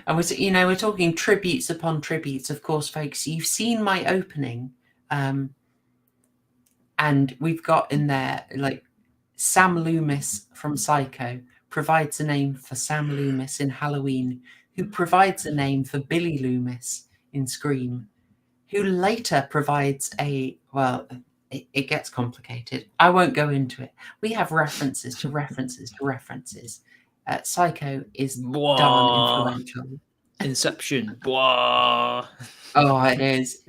And we're talking tributes upon tributes, of course, folks. You've seen my opening, and we've got in there like Sam Loomis from Psycho provides a name for Sam Loomis in Halloween, who provides a name for Billy Loomis in Scream, who later provides it gets complicated. I won't go into it. We have references to references to references. Psycho is darn influential. Inception. Blah. Oh, it is.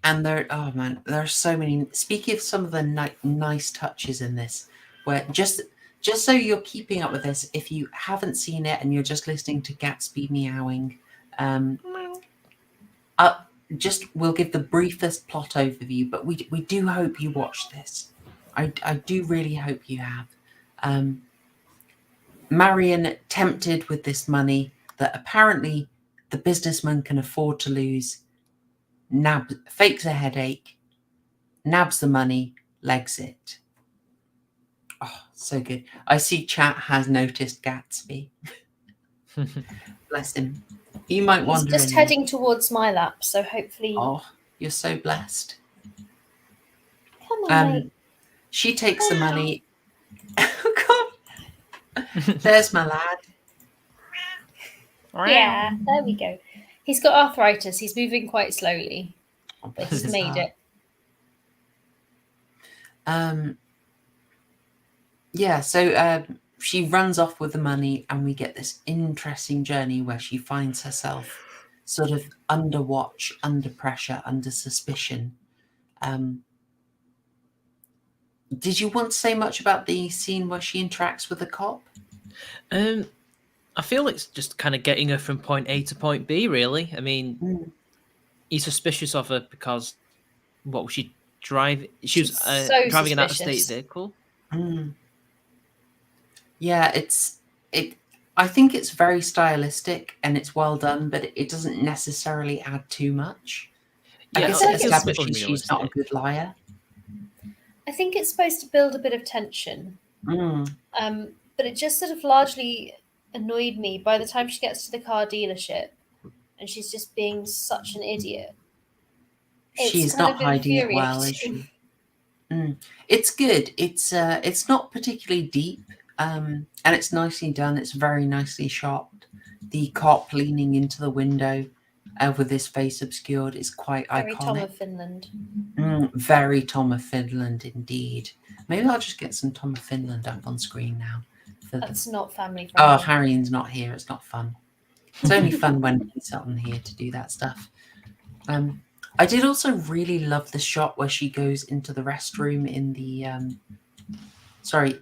And there are so many. Speaking of some of the nice touches in this, where just so you're keeping up with this, if you haven't seen it and you're just listening to Gatsby meowing, we'll give the briefest plot overview, but we do hope you watch this. I do really hope you have. Marion, tempted with this money that apparently the businessman can afford to lose, fakes a headache, nabs the money, legs it. Oh, so good. I see chat has noticed Gatsby. Bless him. He might wander. He's just heading towards my lap, so hopefully. Oh, you're so blessed. Come on, mate. She takes the money. Oh, God. There's my lad. Yeah, there we go. He's got arthritis. He's moving quite slowly, but he's made it. So she runs off with the money, and we get this interesting journey where she finds herself sort of under watch, under pressure, under suspicion. Did you want to say much about the scene where she interacts with the cop? I feel it's just kind of getting her from point A to point B, really. I mean, he's suspicious of her because what was she driving? She was driving an out-of-state vehicle. Yeah, I think it's very stylistic and it's well done, but it doesn't necessarily add too much. I guess it establishes she's not a good liar. I think it's supposed to build a bit of tension. but it just sort of largely annoyed me by the time she gets to the car dealership and she's just being such an idiot. She's not hiding it well, is she? It's good. It's not particularly deep, and it's nicely done. It's very nicely shot. The cop leaning into the window with his face obscured is quite very iconic. Tom of Finland. Very Tom of Finland indeed. Maybe I'll just get some Tom of Finland up on screen now. That's not family friendly. Oh, Harrian's not here. It's not fun. It's only fun when he's on here to do that stuff. I did also really love the shot where she goes into the restroom in the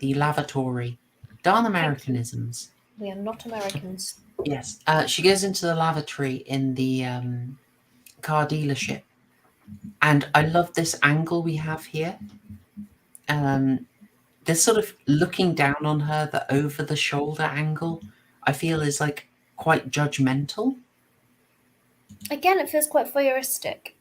the lavatory. Darn Americanisms. We are not Americans. Yes. She goes into the lavatory in the car dealership. And I love this angle we have here. This sort of looking down on her, the over the shoulder angle, I feel is like quite judgmental. Again, it feels quite voyeuristic.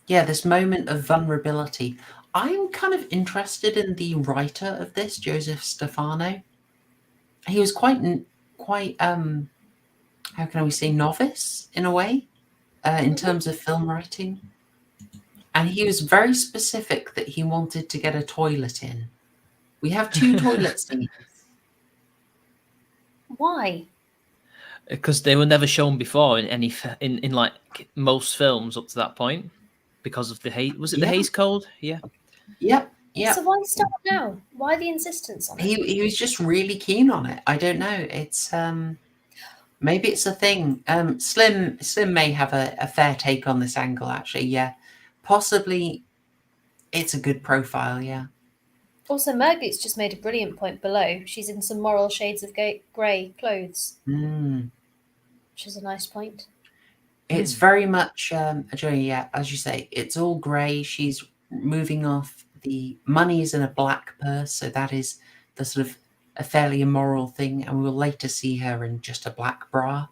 Yeah, this moment of vulnerability. I'm kind of interested in the writer of this, Joseph Stefano. He was quite how can we say, novice in a way, in terms of film writing. And he was very specific that he wanted to get a toilet in. We have 2 toilet scenes. Why? Because they were never shown before in any in like most films up to that point, because of the Hays. Was it the Hays Code? Yeah. Yep. So why start now? Why the insistence on it? He was just really keen on it. I don't know. It's maybe it's a thing. Slim may have a fair take on this angle. Actually, yeah, possibly. It's a good profile. Yeah. Also, Margaret's just made a brilliant point below. She's in some moral shades of grey clothes, which is a nice point. It's very much a journey. Yeah, as you say, it's all grey. She's moving off. The money is in a black purse, so that is the sort of a fairly immoral thing. And we'll later see her in just a black bra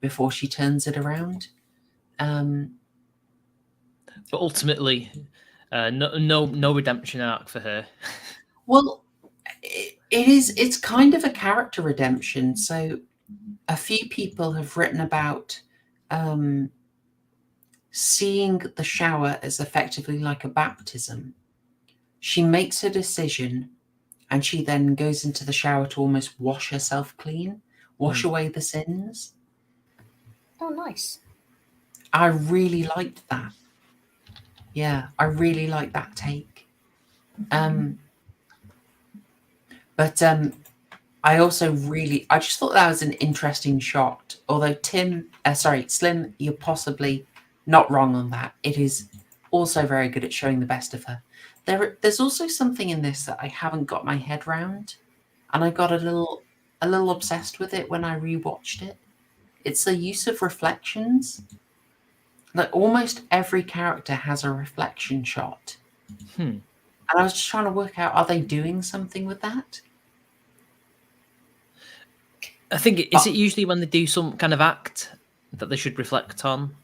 before she turns it around. But ultimately, no redemption arc for her. Well, it's kind of a character redemption. So a few people have written about seeing the shower as effectively like a baptism. She makes her decision and she then goes into the shower to almost wash herself clean, wash away the sins. Oh, nice. I really liked that. Yeah, I really like that take. But I also I just thought that was an interesting shot. Although Slim, you're possibly not wrong on that. It is also very good at showing the best of her. There's also something in this that I haven't got my head round, and I got a little obsessed with it when I rewatched it. It's the use of reflections. Like almost every character has a reflection shot. And I was just trying to work out, are they doing something with that? I think, is it usually when they do some kind of act that they should reflect on?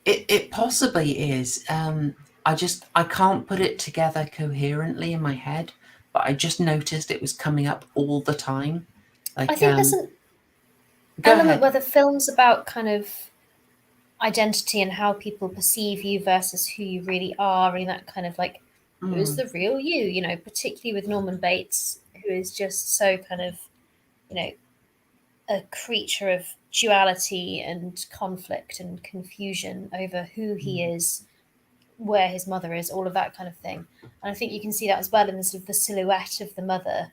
It possibly is. I can't put it together coherently in my head, but I just noticed it was coming up all the time. Like, I think there's an element where the film's about kind of identity and how people perceive you versus who you really are, and that kind of like, who's the real you, particularly with Norman Bates, who is just so kind of, a creature of duality and conflict and confusion over who he is, where his mother is, all of that kind of thing. And I think you can see that as well in the sort of the silhouette of the mother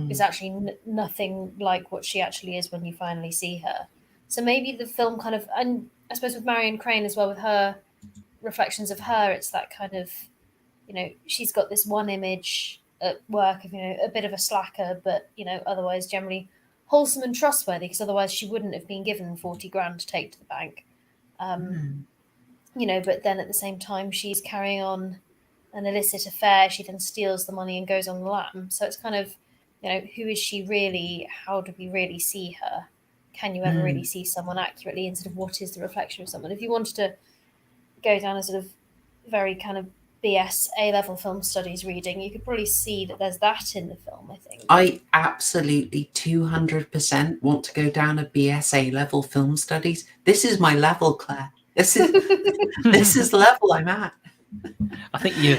is actually nothing like what she actually is when you finally see her. So maybe the film kind of, and I suppose with Marion Crane as well, with her reflections of her, it's that kind of, she's got this one image at work of, a bit of a slacker, but, otherwise generally wholesome and trustworthy, because otherwise she wouldn't have been given 40 grand to take to the bank. But then at the same time, she's carrying on an illicit affair. She then steals the money and goes on the lam. So it's kind of, who is she really? How do we really see her? Can you ever really see someone accurately? And sort of what is the reflection of someone? If you wanted to go down a sort of very kind of BS A-level film studies reading, you could probably see that there's that in the film, I think. I absolutely 200% want to go down a BS A-level film studies. This is my level, Claire. This is the level I'm at. I think you're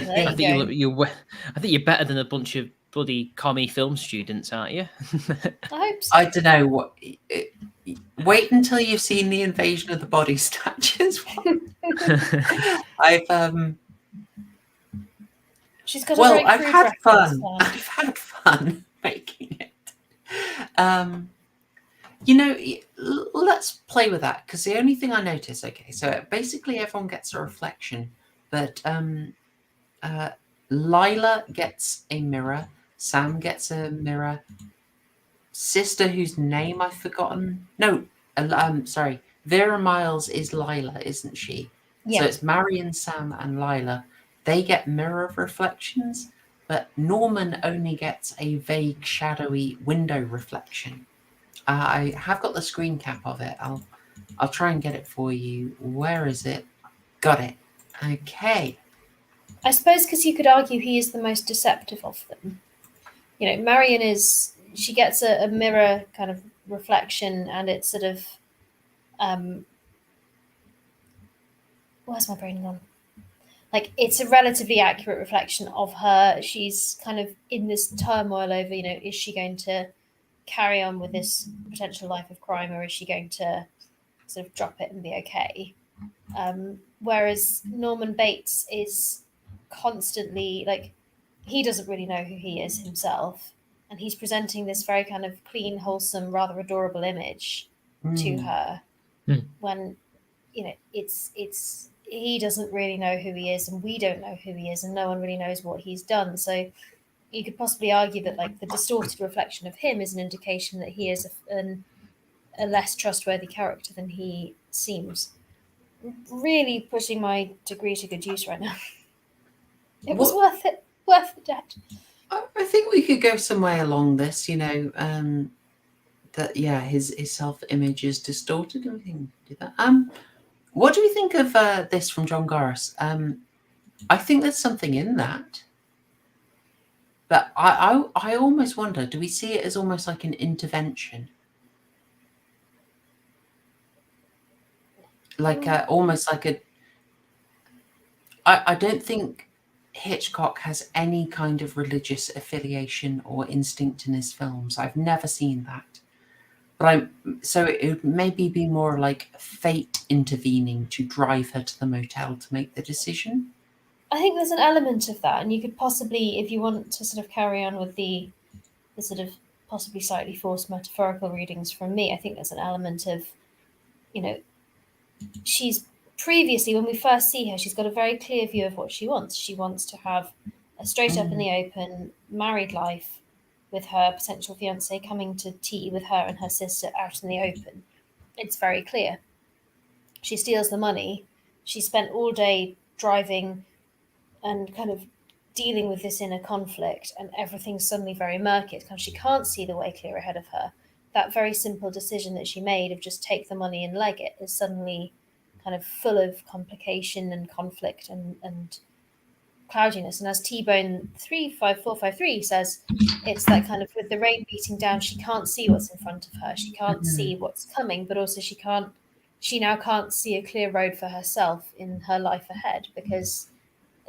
better than a bunch of bloody commie film students, aren't you? I hope so. I don't know what. Wait until you've seen the Invasion of the Body Snatchers one. She's got a very I've crude had fun. reference there. I've had fun making it. Let's play with that, because the only thing I notice, okay, so basically everyone gets a reflection, but Lila gets a mirror, Sam gets a mirror, sister whose name I've forgotten. No, sorry, Vera Miles is Lila, isn't she? Yeah. So it's Marion, Sam, and Lila. They get mirror reflections, but Norman only gets a vague, shadowy window reflection. I have got the screen cap of it. I'll try and get it for you. Where is it? Got it. Okay. I suppose because you could argue he is the most deceptive of them. Marion she gets a mirror kind of reflection, and it's sort of, where's my brain gone? Like, it's a relatively accurate reflection of her. She's kind of in this turmoil over, is she going to carry on with this potential life of crime, or is she going to sort of drop it and be okay? Whereas Norman Bates is constantly, like, he doesn't really know who he is himself, and he's presenting this very kind of clean, wholesome, rather adorable image to her when, it's he doesn't really know who he is, and we don't know who he is, and no one really knows what he's done. So you could possibly argue that, like, the distorted reflection of him is an indication that he is a less trustworthy character than he seems. Really pushing my degree to good use right now. It was worth it. Worth the debt. I think we could go somewhere along this, that, yeah, his self-image is distorted, and we can do that. What do we think of this from John Garris? I think there's something in that. But I almost wonder, do we see it as almost like an intervention? Like almost like I don't think Hitchcock has any kind of religious affiliation or instinct in his films. I've never seen that. But so it would maybe be more like fate intervening to drive her to the motel to make the decision. I think there's an element of that, and you could possibly, if you want to sort of carry on with the sort of possibly slightly forced metaphorical readings from me, I think there's an element of, she's previously, when we first see her, she's got a very clear view of what she wants. She wants to have a straight up in the open married life with her potential fiance coming to tea with her and her sister out in the open. It's very clear. She steals the money. She spent all day driving and kind of dealing with this inner conflict, and everything's suddenly very murky. It's kind of, she can't see the way clear ahead of her. That very simple decision that she made of just take the money and leg it is suddenly kind of full of complication and conflict and cloudiness. And as T-Bone 35453 says, it's that kind of, with the rain beating down, she can't see what's in front of her. She can't see what's coming, but also she now can't see a clear road for herself in her life ahead, because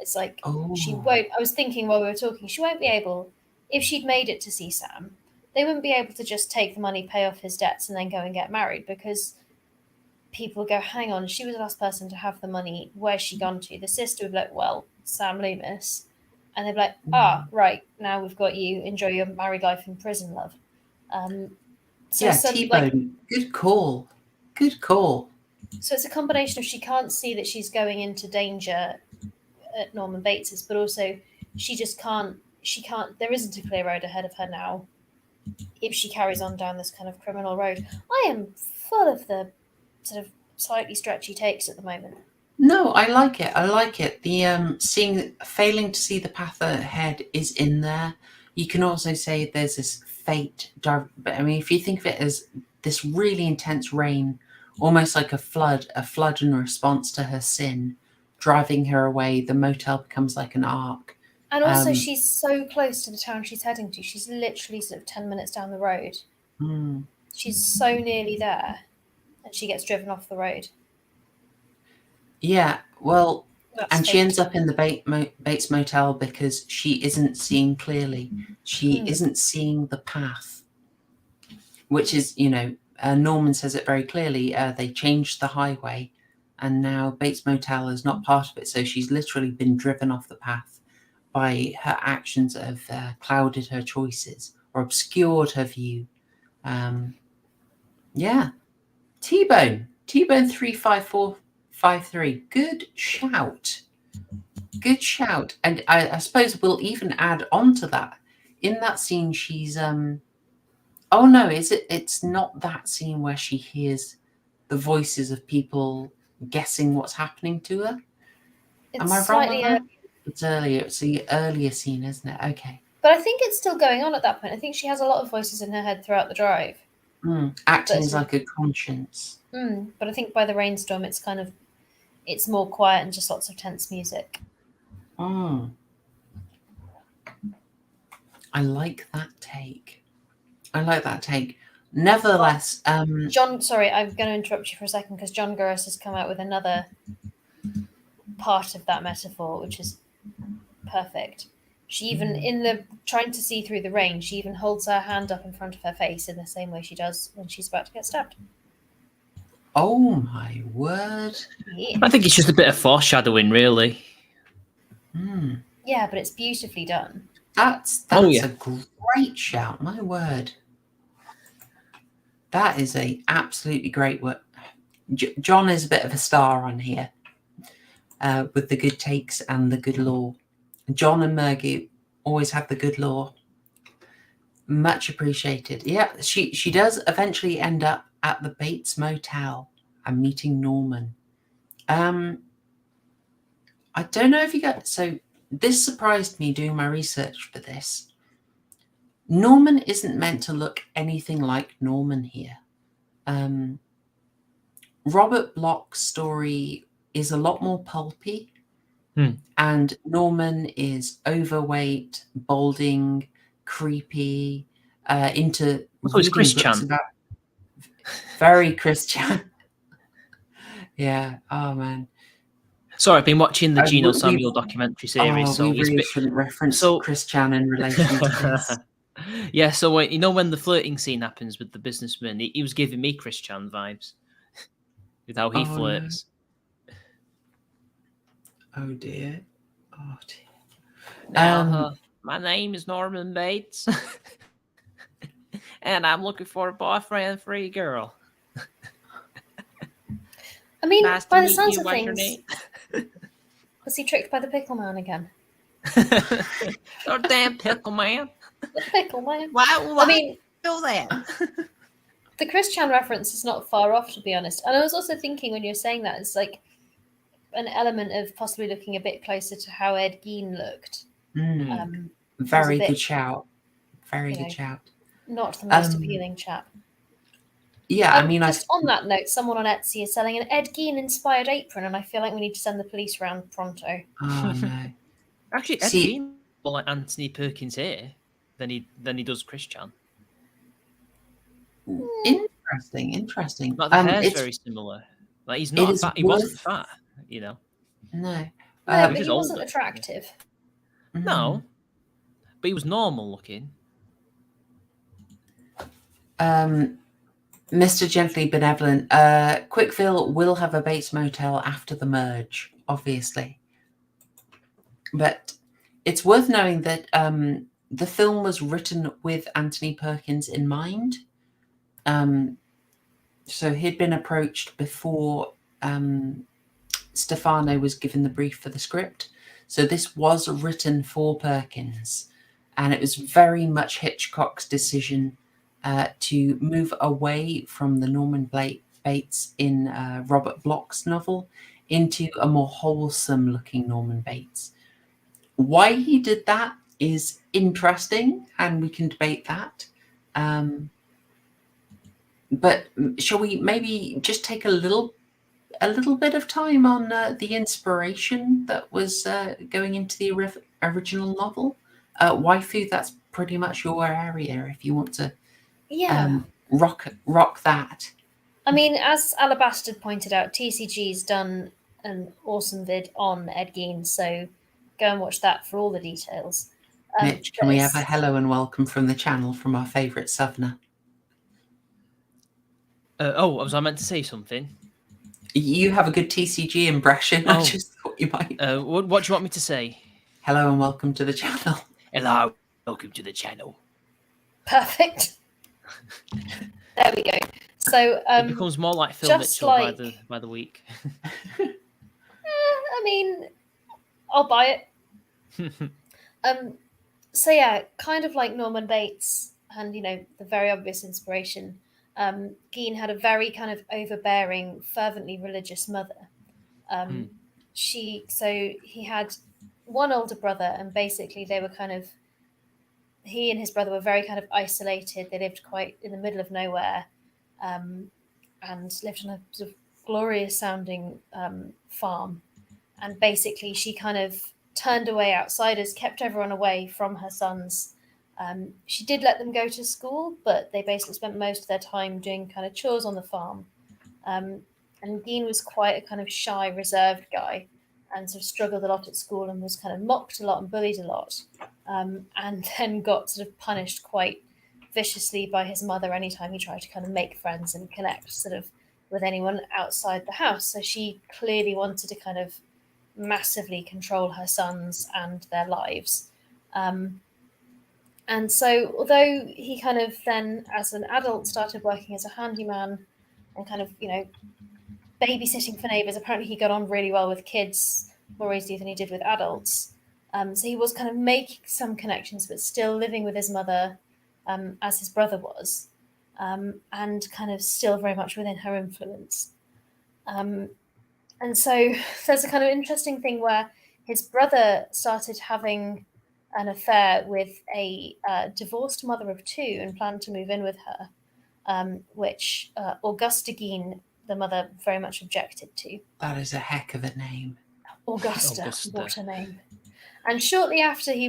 it's like she won't. I was thinking while we were talking, she won't be able, if she'd made it to see Sam, they wouldn't be able to just take the money, pay off his debts, and then go and get married, because people go, hang on, she was the last person to have the money. Where's she gone to? The sister would be like, well, Sam Loomis. And they'd be like, right, now we've got you. Enjoy your married life in prison, love. So T-Bone, good call. Good call. So it's a combination of, she can't see that she's going into danger at Norman Bates's, but also she can't, there isn't a clear road ahead of her now if she carries on down this kind of criminal road. I am full of the sort of slightly stretchy takes at the moment. No, I like it. I like it. The failing to see the path ahead is in there. You can also say there's this fate. But I mean, if you think of it as this really intense rain, almost like a flood in response to her sin, driving her away. The motel becomes like an arc. And also, she's so close to the town she's heading to. She's literally sort of 10 minutes down the road. She's so nearly there, and she gets driven off the road. Yeah, well, That's she ends up in the Bates Motel because she isn't seeing clearly. She isn't seeing the path, which is, Norman says it very clearly. They changed the highway, and now Bates Motel is not part of it. So she's literally been driven off the path by her actions that have clouded her choices or obscured her view. T-Bone 35453. Good shout. And I suppose we'll even add on to that. In that scene, she's oh no, it's not that scene where she hears the voices of people guessing what's happening to her. Am I wrong on that? It's earlier. It's the earlier scene, isn't it? Okay. But I think it's still going on at that point. I think she has a lot of voices in her head throughout the drive. Acting as like a conscience. But I think by the rainstorm, it's more quiet and just lots of tense music. I like that take. Nevertheless, John, sorry, I'm going to interrupt you for a second because John Gurris has come out with another part of that metaphor, which is perfect. She even, in the trying to see through the rain, she even holds her hand up in front of her face in the same way she does when she's about to get stabbed. Oh my word! Yeah. I think it's just a bit of foreshadowing, really. Yeah, but it's beautifully done. That's a great shout. My word, that is a absolutely great work. John is a bit of a star on here with the good takes and the good lore. John and Margie always have the good lore. Much appreciated. Yeah, she does eventually end up at the Bates Motel and meeting Norman. I don't know if you got... So this surprised me doing my research for this. Norman isn't meant to look anything like Norman here. Robert Bloch's story is a lot more pulpy. And Norman is overweight, balding, creepy, into it's Christian. Very Christian. Yeah. Oh man. Sorry, I've been watching the Gino Samuel documentary series. So we really shouldn't reference Christian in relation to this. Yeah. So when the flirting scene happens with the businessman, he was giving me Christian vibes with how he flirts. Oh dear. Oh dear. Now, my name is Norman Bates, and I'm looking for a boyfriend for a girl. I mean, nice by the meet sounds you. of What's your things, name? was he tricked by the pickle man again? Oh, damn pickle man. The pickle man. Why I mean, do that? The Christian reference is not far off, to be honest. And I was also thinking when you're saying that, it's like an element of possibly looking a bit closer to how Ed Gein looked. Very good shout. Very good shout. Not the most appealing chap. Yeah, I mean, just on that note, someone on Etsy is selling an Ed Gein inspired apron, and I feel like we need to send the police round pronto. Oh no! Actually, Ed Gein more like Anthony Perkins here than he does Christian. Interesting. Like the hair's very similar. Like he's not fat. He wasn't fat, No. No, but he wasn't attractive. No, but he was normal looking. Mr. Gently Benevolent, Quickville will have a Bates Motel after the merge, obviously. But it's worth knowing that the film was written with Anthony Perkins in mind. So he'd been approached before Stefano was given the brief for the script. So this was written for Perkins. And it was very much Hitchcock's decision to move away from the Norman Bates in Robert Bloch's novel into a more wholesome looking Norman Bates. Why he did that is interesting, and we can debate that. But shall we maybe just take a little a little bit of time on the inspiration that was going into the original novel? Waifu, that's pretty much your area if you want to rock that. I mean, as Alabaster pointed out, TCG's done an awesome vid on Ed Gein, so go and watch that for all the details. Mitch, can we have a hello and welcome from the channel from our favourite Southerner? Was I meant to say something? You have a good TCG impression. I just thought you might. What do you want me to say? Hello and welcome to the channel. Hello, welcome to the channel. Perfect. There we go. So it becomes more like Phil Mitchell by the week. I mean, I'll buy it. So yeah, kind of like Norman Bates and, the very obvious inspiration. Gein had a very kind of overbearing, fervently religious mother. He had one older brother, and basically they were he and his brother were very kind of isolated. They lived quite in the middle of nowhere, and lived on a sort of glorious sounding farm. And basically she kind of turned away outsiders, kept everyone away from her sons. She did let them go to school, but they basically spent most of their time doing kind of chores on the farm. And Gein was quite a kind of shy, reserved guy, and sort of struggled a lot at school and was kind of mocked a lot and bullied a lot, and then got sort of punished quite viciously by his mother anytime he tried to kind of make friends and connect sort of with anyone outside the house. So she clearly wanted to kind of massively control her sons and their lives. And so although he kind of then, as an adult, started working as a handyman and kind of, babysitting for neighbours, apparently he got on really well with kids more easily than he did with adults. So he was kind of making some connections, but still living with his mother, as his brother was, and kind of still very much within her influence. And so there's a kind of interesting thing where his brother started having an affair with a divorced mother of two and planned to move in with her, which Augusta Gein, the mother, very much objected to. That is a heck of a name. Augusta. What a name. And shortly after Henry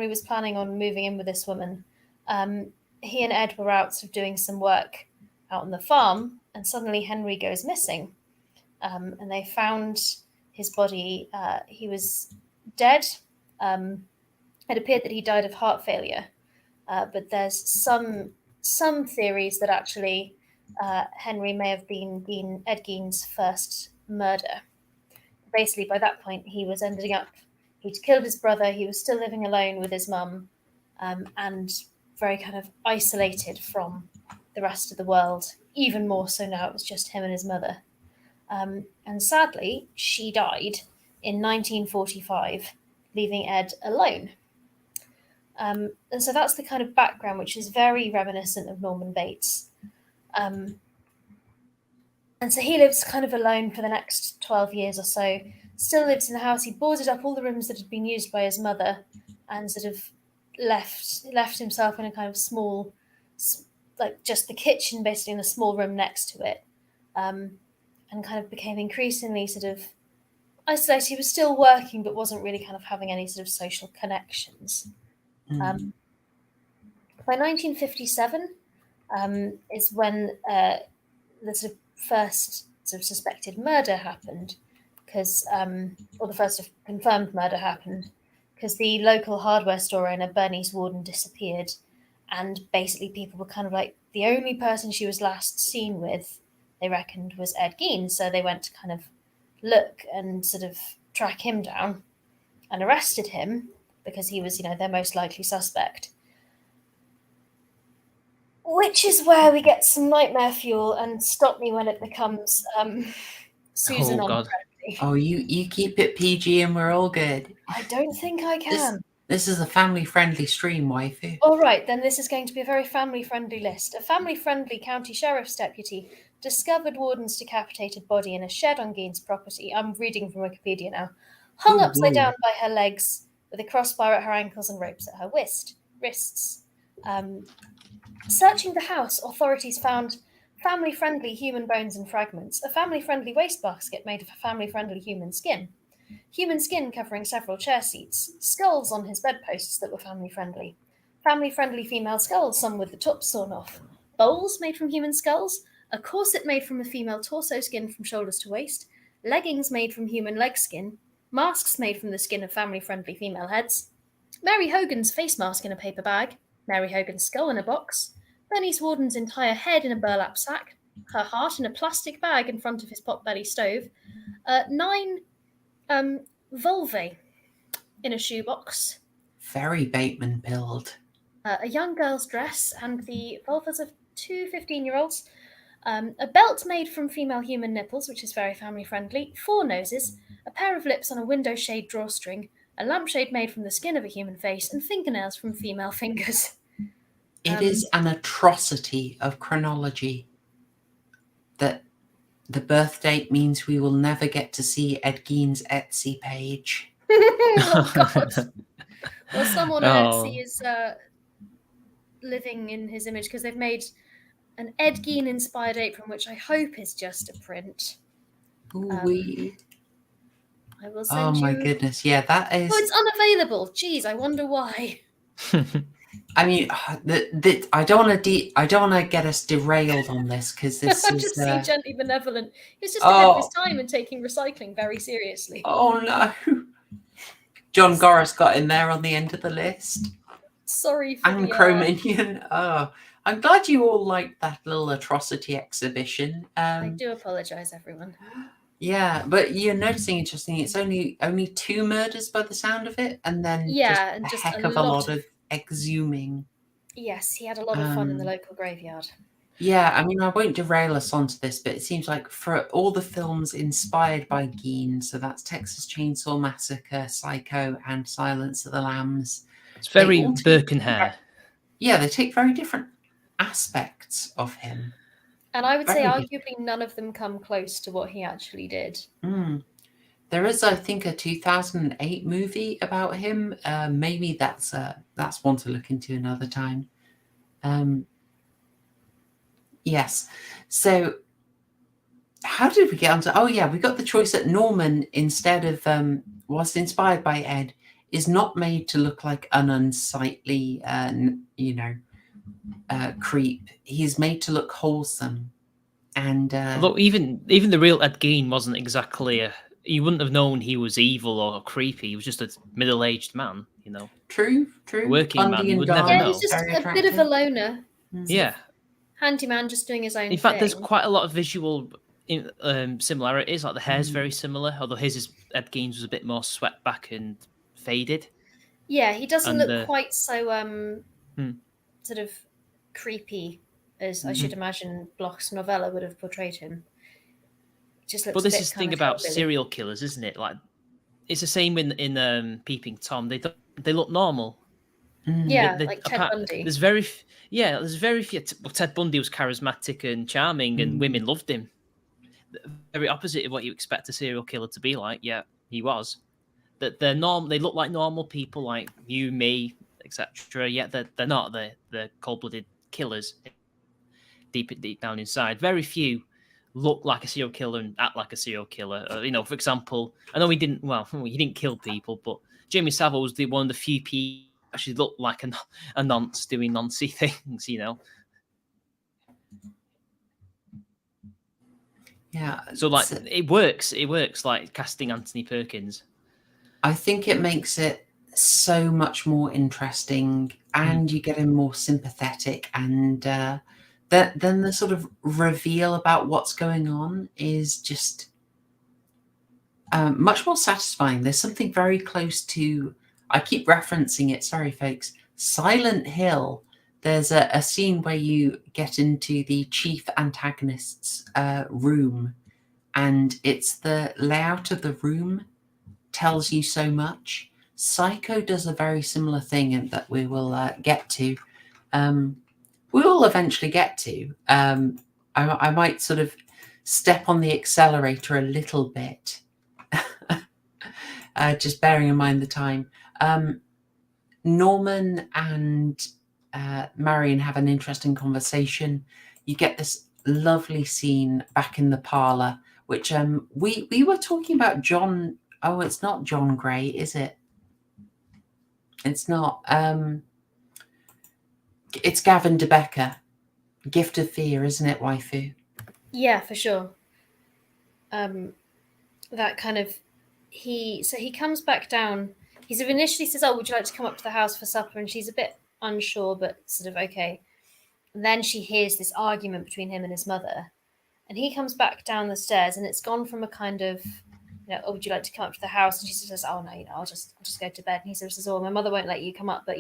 was planning on moving in with this woman, he and Ed were out sort of doing some work out on the farm, and suddenly Henry goes missing. And they found his body. He was dead. It appeared that he died of heart failure, but there's some theories that actually Henry may have been Ed Gein's first murder. Basically, by that point, he'd killed his brother. He was still living alone with his mum, and very kind of isolated from the rest of the world. Even more so now, it was just him and his mother. And sadly, she died in 1945, leaving Ed alone. And so that's the kind of background, which is very reminiscent of Norman Bates. And so he lives kind of alone for the next 12 years or so, still lives in the house. He boarded up all the rooms that had been used by his mother and sort of left himself in a kind of small, like just the kitchen, basically, in a small room next to it. And kind of became increasingly sort of isolated. He was still working, but wasn't really kind of having any sort of social connections. By 1957 is when the sort of first sort of suspected murder happened, or the first confirmed murder happened, because the local hardware store owner, Bernice Warden, disappeared. And basically people were kind of like, the only person she was last seen with, they reckoned, was Ed Gein. So they went to kind of look and sort of track him down and arrested him because he was, their most likely suspect. Which is where we get some nightmare fuel, and stop me when it becomes Susan on Friendly. Oh, you keep it PG and we're all good. I don't think I can. This is a family-friendly stream, waifu. All right, then this is going to be a very family-friendly list. A family-friendly county sheriff's deputy discovered Warden's decapitated body in a shed on Gein's property. I'm reading from Wikipedia now. Hung upside down by her legs, with a crossbar at her ankles and ropes at her wrists. Searching the house, authorities found family-friendly human bones and fragments, a family-friendly wastebasket made of a family-friendly human skin covering several chair seats, skulls on his bedposts that were family-friendly female skulls, some with the tops sawn off, bowls made from human skulls, a corset made from a female torso skin from shoulders to waist, leggings made from human leg skin, masks made from the skin of family-friendly female heads, Mary Hogan's face mask in a paper bag, Mary Hogan's skull in a box, Bernice Warden's entire head in a burlap sack, her heart in a plastic bag in front of his potbelly stove, 9 vulvae in a shoebox. Very Bateman pilled. A young girl's dress and the vulvas of 2 15-year-olds. A belt made from female human nipples, which is very family-friendly. 4 noses. A pair of lips on a window shade drawstring. A lampshade made from the skin of a human face. And fingernails from female fingers. It is an atrocity of chronology that the birth date means we will never get to see Ed Gein's Etsy page. Oh, God. Well, someone on Etsy is living in his image because they've made an Ed Gein-inspired apron, which I hope is just a print. Ooh-wee. I will send you... my goodness. Yeah, that is... Oh, it's unavailable. Jeez, I wonder why. I mean, I don't want to get us derailed on this because this I'm is just being gently benevolent. He's just ahead of his time and taking recycling very seriously. Oh no, John Gorris got in there on the end of the list. Sorry for and Cro-Minion. Oh, I'm glad you all liked that little atrocity exhibition. I do apologise, everyone. Yeah, but you're noticing interesting. It's only 2 murders by the sound of it, and then just a heck of a lot of exhuming. Yes, he had a lot of fun in the local graveyard. Yeah, I mean, I won't derail us onto this, but it seems like for all the films inspired by Gein, so that's Texas Chainsaw Massacre, Psycho, and Silence of the Lambs. It's very Birkenhair. Yeah, they take very different aspects of him. And I would say arguably none of them come close to what he actually did. There is, I think, a 2008 movie about him. Maybe that's one to look into another time. Yes. So how did we get onto... Oh, yeah, we got the choice that Norman, instead of was inspired by Ed, is not made to look like an unsightly, creep. He's made to look wholesome. And although even the real Ed Gein wasn't exactly you wouldn't have known he was evil or creepy. He was just a middle-aged man, you know. True. Working Bundy man, you would and never yeah, know. he's just a bit of a loner. Yeah. Handyman just doing his own thing. In fact, there's quite a lot of visual similarities. Like the hair's very similar, although Ed Gein's was a bit more swept back and faded. Yeah, he doesn't look quite so sort of creepy as I should imagine Bloch's novella would have portrayed him. Just looks. But this is the thing about serial killers, isn't it? Like it's the same in Peeping Tom. They look normal. Yeah, like Ted Bundy. There's very few. Ted Bundy was charismatic and charming, and women loved him. Very opposite of what you expect a serial killer to be like. Yeah, he was. That they're normal. They look like normal people, like you, me, etc. Yet they're not. They're cold-blooded killers. Deep down inside, very few look like a serial killer and act like a serial killer. For example, I know he didn't kill people, but Jimmy Savile was one of the few people who actually looked like a nonce doing noncy things, you know. Yeah. So like it works. It works like casting Anthony Perkins. I think it makes it so much more interesting, and you get him more sympathetic, and then the sort of reveal about what's going on is just much more satisfying. There's something very close to, I keep referencing it, sorry folks, Silent Hill. There's a scene where you get into the chief antagonist's room, and it's the layout of the room tells you so much. Psycho does a very similar thing, and that we will get to. We will eventually get to. I might sort of step on the accelerator a little bit, just bearing in mind the time. Norman and Marion have an interesting conversation. You get this lovely scene back in the parlor, which we were talking about John. Oh, it's not John Gray, is it? It's not. It's Gavin DeBecker. Gift of Fear, isn't it, waifu? Yeah, for sure. That kind of he comes back down. He sort of initially says, "Oh, would you like to come up to the house for supper?" And she's a bit unsure, but sort of okay. And then she hears this argument between him and his mother, and he comes back down the stairs, and it's gone from a kind of, "Oh, would you like to come up to the house?" And she says, "Oh no, I'll just go to bed." And he sort of says, "Oh, my mother won't let you come up, but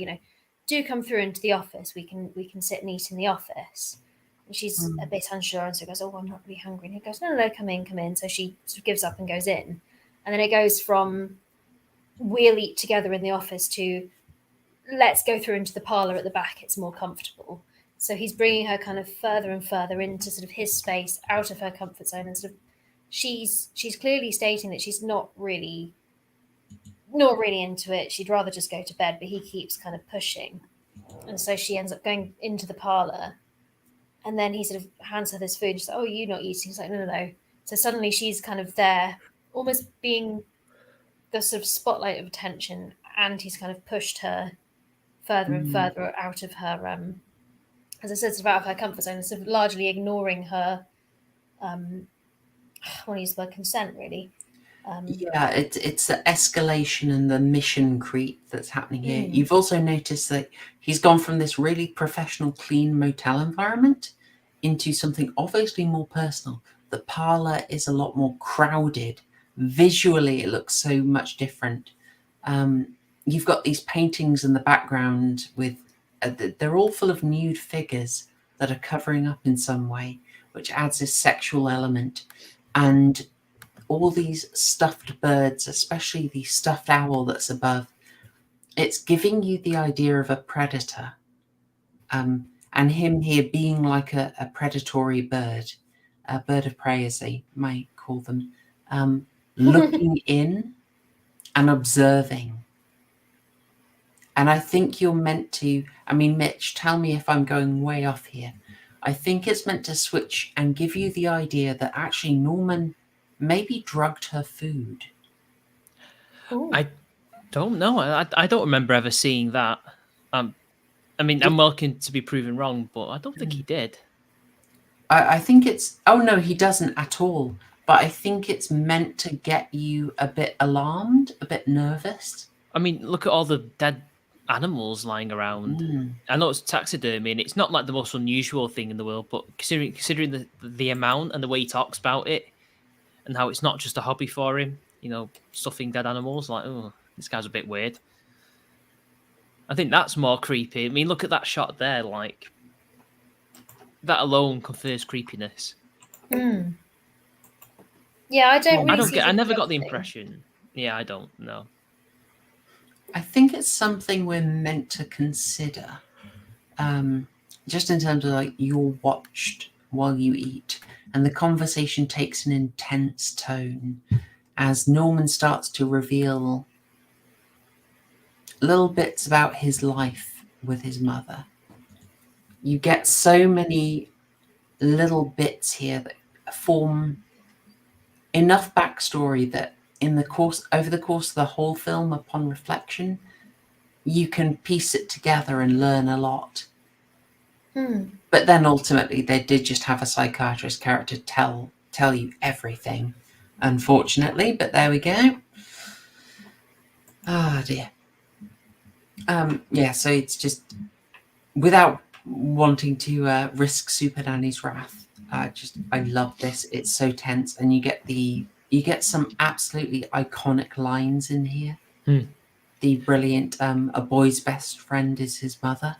do come through into the office. We can sit and eat in the office." And she's a bit unsure, and so goes, "Oh, I'm not really hungry." And he goes, No, come in. So she sort of gives up and goes in. And then it goes from, "We'll eat together in the office," to, "Let's go through into the parlor at the back. It's more comfortable." So he's bringing her kind of further and further into sort of his space, out of her comfort zone. And sort of she's clearly stating that she's not really into it. She'd rather just go to bed, but he keeps kind of pushing. And so she ends up going into the parlor. And then he sort of hands her this food. She's like, "Oh, you're not eating." He's like, No. So suddenly she's kind of there, almost being the sort of spotlight of attention. And he's kind of pushed her further and further out of her, as I said, sort of out of her comfort zone, sort of largely ignoring her, I want to use the word consent, really. Yeah, it's the escalation and the mission creep that's happening here. You've also noticed that he's gone from this really professional, clean motel environment into something obviously more personal. The parlor is a lot more crowded. Visually, it looks so much different. You've got these paintings in the background with, they're all full of nude figures that are covering up in some way, which adds this sexual element. And all these stuffed birds, especially the stuffed owl that's above, it's giving you the idea of a predator. And him here being like a predatory bird, a bird of prey, as they might call them, looking in and observing. And I think you're meant to, Mitch, tell me if I'm going way off here. I think it's meant to switch and give you the idea that actually Norman maybe drugged her food. Ooh. I don't know. I don't remember ever seeing that. I'm welcome to be proven wrong, but I don't think he did. I think it's... Oh, no, he doesn't at all. But I think it's meant to get you a bit alarmed, a bit nervous. Look at all the dead animals lying around. I know it's taxidermy, and it's not like the most unusual thing in the world, but considering the amount and the way he talks about it, and how it's not just a hobby for him, stuffing dead animals, like, oh, this guy's a bit weird. I think that's more creepy. Look at that shot there, like, that alone confers creepiness. Yeah, I don't really I never got the impression. Yeah, I don't know. I think it's something we're meant to consider. Just in terms of like you're watched while you eat, and the conversation takes an intense tone as Norman starts to reveal little bits about his life with his mother. You get so many little bits here that form enough backstory that over the course of the whole film, upon reflection, you can piece it together and learn a lot. But then ultimately, they did just have a psychiatrist character tell you everything, unfortunately. But there we go. Oh dear. So it's just, without wanting to risk Super Nanny's wrath, I love this. It's so tense, and you get some absolutely iconic lines in here. The brilliant, a boy's best friend is his mother.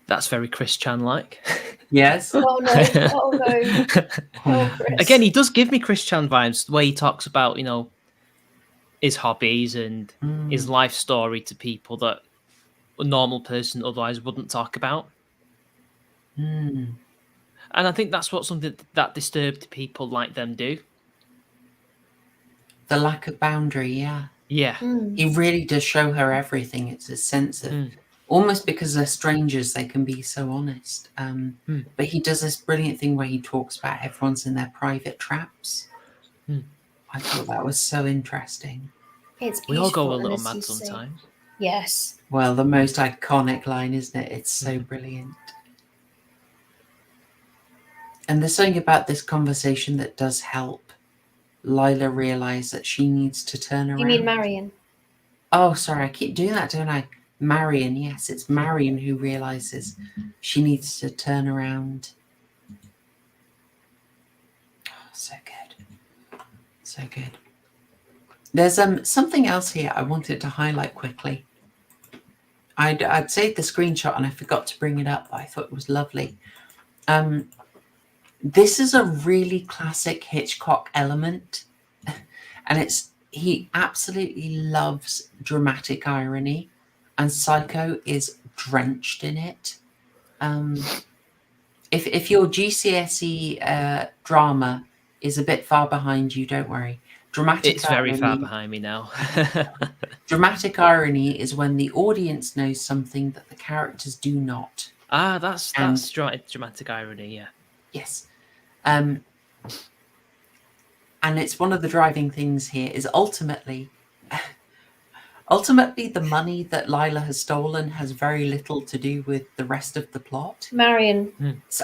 That's very Chris Chan-like. Yes. Oh no! Oh no! Oh, Chris. Again, he does give me Chris Chan vibes. The way he talks about, his hobbies and his life story to people that a normal person otherwise wouldn't talk about. And I think that's something that disturbed people like them do. The lack of boundary, yeah. Yeah. He really does show her everything. It's a sense of almost because they're strangers, they can be so honest. But he does this brilliant thing where he talks about everyone's in their private traps. I thought that was so interesting. It's we all go a beautiful, little and as mad you say- sometimes. Yes. Well, the most iconic line, isn't it? It's so brilliant. And there's something about this conversation that does help Lila realize that she needs to turn around. You mean Marion? Oh, sorry, I keep doing that, don't I? Marion, yes, it's Marion who realizes she needs to turn around. Oh, so good. So good. There's something else here I wanted to highlight quickly. I'd saved the screenshot and I forgot to bring it up, but I thought it was lovely. This is a really classic Hitchcock element, and he absolutely loves dramatic irony, and Psycho is drenched in it. If your GCSE drama is a bit far behind you, don't worry. It's very far behind me now. Dramatic irony is when the audience knows something that the characters do not. That's dramatic irony, yeah. Yes. And it's one of the driving things here is ultimately the money that Lila has stolen has very little to do with the rest of the plot. Marion.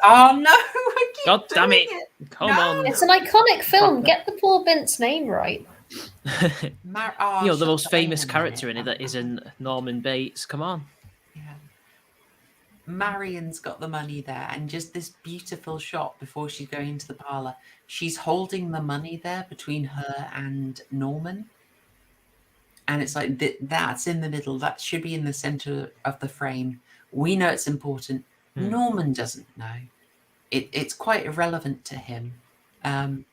Oh no! I keep God damn it! doing Come on! It's an iconic film. Get the poor Bint's name right. The most famous character in it that isn't Norman Bates. Come on. Marion's got the money there, and just this beautiful shot before she's going into the parlor. She's holding the money there between her and Norman. And it's like, that's in the middle. That should be in the center of the frame. We know it's important. Norman doesn't know. It's quite irrelevant to him. And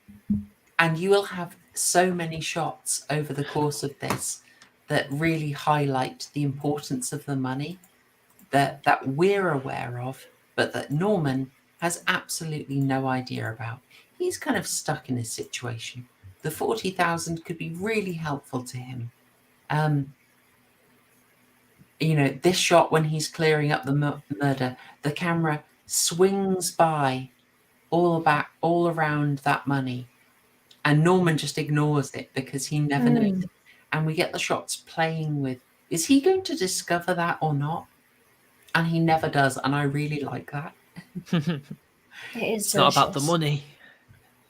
you will have so many shots over the course of this that really highlight the importance of the money that we're aware of, but that Norman has absolutely no idea about. He's kind of stuck in his situation. The 40,000 could be really helpful to him. This shot when he's clearing up the murder, the camera swings by all around that money, and Norman just ignores it because he never knows it. And we get the shots playing with, is he going to discover that or not? And he never does, and I really like that. It's not about the money.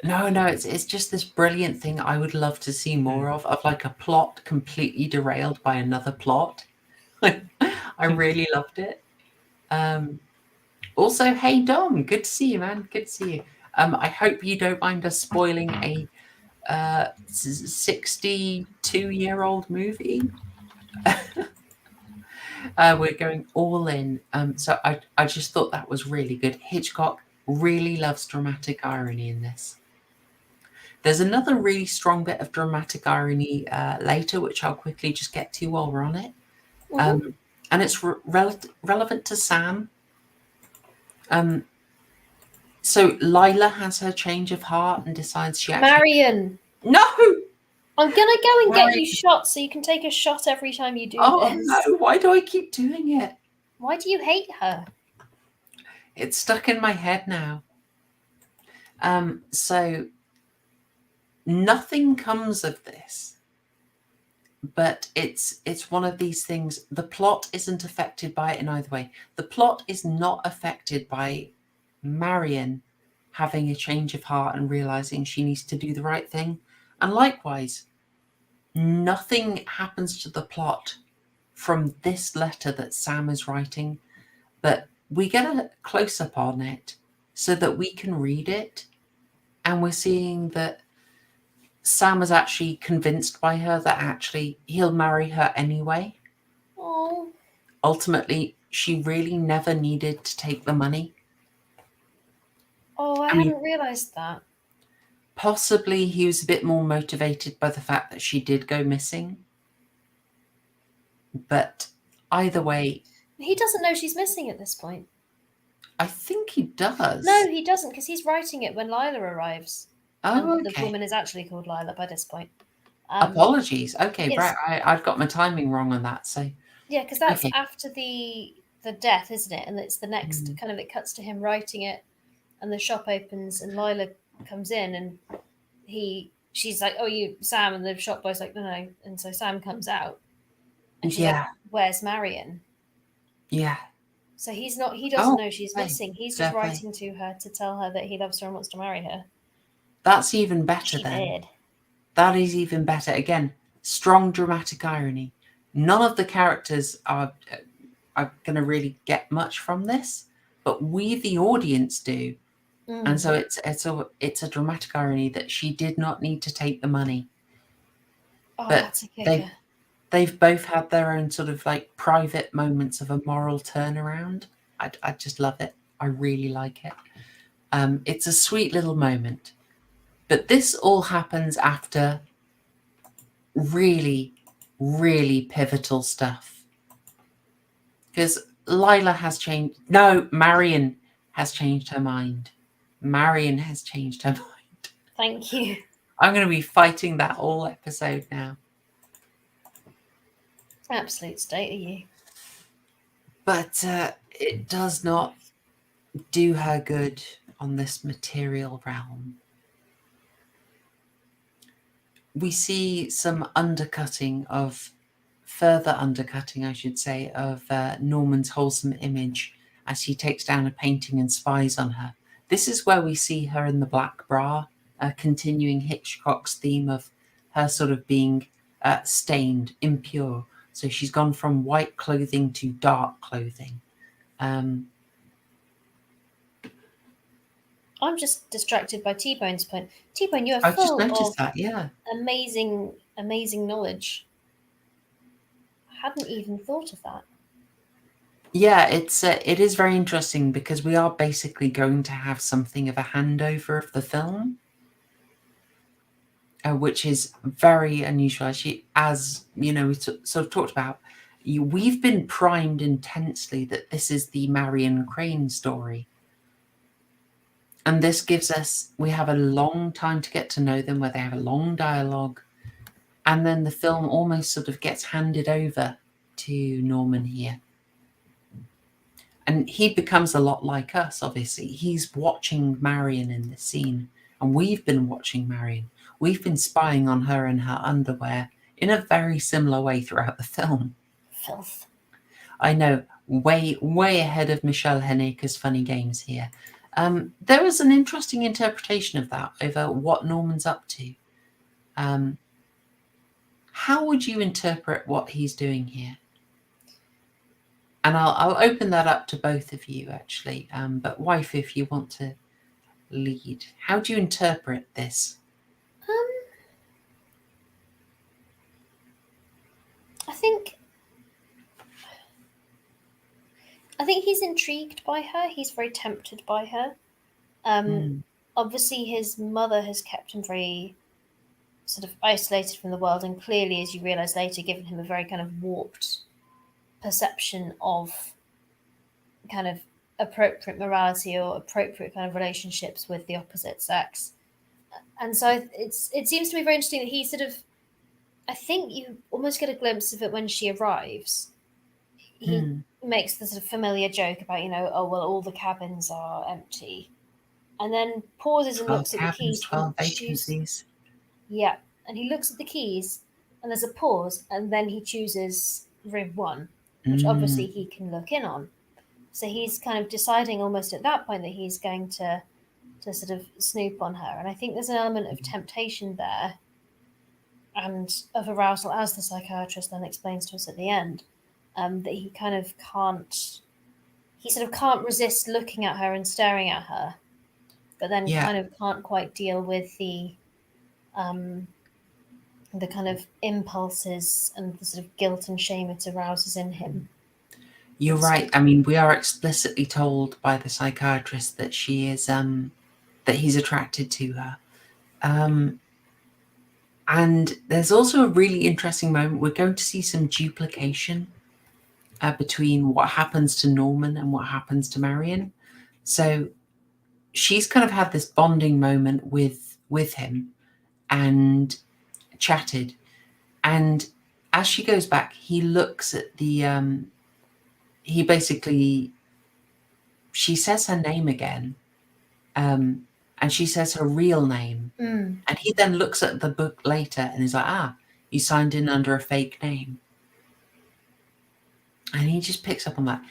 No, it's just this brilliant thing I would love to see more of like a plot completely derailed by another plot. I really loved it. Also, hey Dom, good to see you, man. Good to see you. I hope you don't mind us spoiling a 62-year-old movie. We're going all in. So I just thought that was really good. Hitchcock really loves dramatic irony in this. There's another really strong bit of dramatic irony later, which I'll quickly just get to while we're on it. And it's relevant to Sam. So Lila has her change of heart and decides she actually... Marion! No! I'm gonna go and get you shots so you can take a shot every time you do this. Oh no, why do I keep doing it? Why do you hate her? It's stuck in my head now. So nothing comes of this, but it's one of these things. The plot isn't affected by it in either way. The plot is not affected by Marion having a change of heart and realizing she needs to do the right thing. And likewise, nothing happens to the plot from this letter that Sam is writing, but we get a close-up on it so that we can read it, and we're seeing that Sam is actually convinced by her that actually he'll marry her anyway. Oh. Ultimately, she really never needed to take the money. Oh, I hadn't realised that. Possibly he was a bit more motivated by the fact that she did go missing. But either way... He doesn't know she's missing at this point. I think he does. No, he doesn't, because he's writing it when Lila arrives. Oh, and okay. The woman is actually called Lila by this point. Apologies. Okay, yes. right. I've got my timing wrong on that. So Yeah, because that's Okay. after the death, isn't it? And it's the next kind of, it cuts to him writing it, and the shop opens, and Lila comes in, and she's like, "Oh, you, Sam," and the shop boy's like, "No, no," and so Sam comes out, and she's like, "Where's Marion?" Yeah. So he doesn't know she's fair missing. He's play. just writing to her to tell her that he loves her and wants to marry her. That's even better then. That is even better. Again, strong dramatic irony. None of the characters are going to really get much from this, but we, the audience, do. And so it's a dramatic irony that she did not need to take the money. Oh, but that's a kicker. They've both had their own sort of like private moments of a moral turnaround. I just love it. I really like it. It's a sweet little moment. But this all happens after really, really pivotal stuff. Because Lila has changed. No, Marion has changed her mind. Marion has changed her mind. Thank you. I'm going to be fighting that all episode now. Absolute state of you. But it does not do her good on this material realm. We see some further undercutting, I should say, of Norman's wholesome image as he takes down a painting and spies on her. This is where we see her in the black bra, continuing Hitchcock's theme of her sort of being stained, impure. So she's gone from white clothing to dark clothing. I'm just distracted by T-Bone's point. T-Bone, you are full of amazing, amazing knowledge. I hadn't even thought of that. Yeah, it is very interesting because we are basically going to have something of a handover of the film, which is very unusual. Actually, as you know, we sort of talked about, we've been primed intensely that this is the Marion Crane story. And this gives us, we have a long time to get to know them, where they have a long dialogue. And then the film almost sort of gets handed over to Norman here. And he becomes a lot like us, obviously. He's watching Marion in this scene. And we've been watching Marion. We've been spying on her in her underwear in a very similar way throughout the film. Filth. I know, way, way ahead of Michelle Haneke's funny games here. There was an interesting interpretation of that over what Norman's up to. How would you interpret what he's doing here? And I'll open that up to both of you, actually. But wife, if you want to lead, how do you interpret this? I think he's intrigued by her. He's very tempted by her. Obviously, his mother has kept him very sort of isolated from the world, and clearly, as you realise later, given him a very kind of warped perception of kind of appropriate morality or appropriate kind of relationships with the opposite sex. And so it seems to me very interesting that he sort of, I think you almost get a glimpse of it when she arrives. He makes the sort of familiar joke about, oh, well, all the cabins are empty. And then pauses and looks at the keys. 12 vacancies. Yeah. And he looks at the keys and there's a pause, and then he chooses room 1, which obviously he can look in on. So he's kind of deciding almost at that point that he's going to sort of snoop on her. And I think there's an element of temptation there and of arousal, as the psychiatrist then explains to us at the end, that he kind of can't resist looking at her and staring at her, but then kind of can't quite deal with the kind of impulses and the sort of guilt and shame it arouses in him. You're right. I mean, we are explicitly told by the psychiatrist that she is, that he's attracted to her. And there's also a really interesting moment. We're going to see some duplication between what happens to Norman and what happens to Marion. So she's kind of had this bonding moment with him and chatted. And as she goes back, he looks at the she says her name again, and she says her real name, and he then looks at the book later and is like, you signed in under a fake name, and he just picks up on that.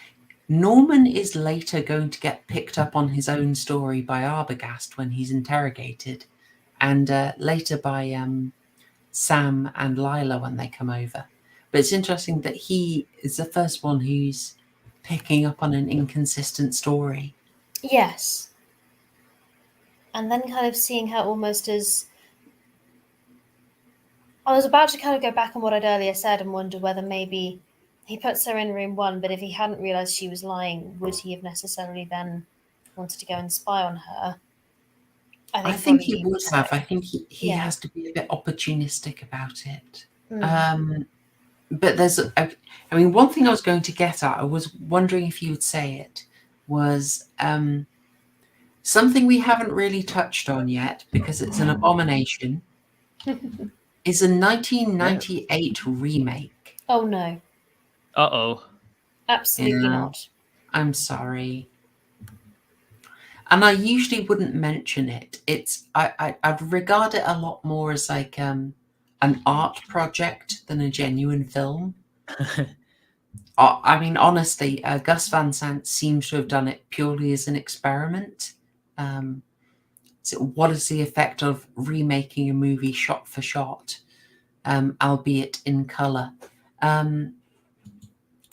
Norman is later going to get picked up on his own story by Arbogast when he's interrogated, and later by Sam and Lila when they come over. But it's interesting that he is the first one who's picking up on an inconsistent story. Yes. And then kind of seeing her almost as... I was about to kind of go back on what I'd earlier said and wonder whether maybe he puts her in room 1, but if he hadn't realised she was lying, would he have necessarily then wanted to go and spy on her? I think he would have. I think he has to be a bit opportunistic about it. But there's, one thing I was going to get at, I was wondering if you would say it, was something we haven't really touched on yet, because it's an abomination, is a 1998 remake. Oh, no. Uh-oh. Absolutely not. I'm sorry. And I usually wouldn't mention it. I'd regard it a lot more as like an art project than a genuine film. I mean, honestly, Gus Van Sant seems to have done it purely as an experiment. So what is the effect of remaking a movie shot for shot, albeit in color?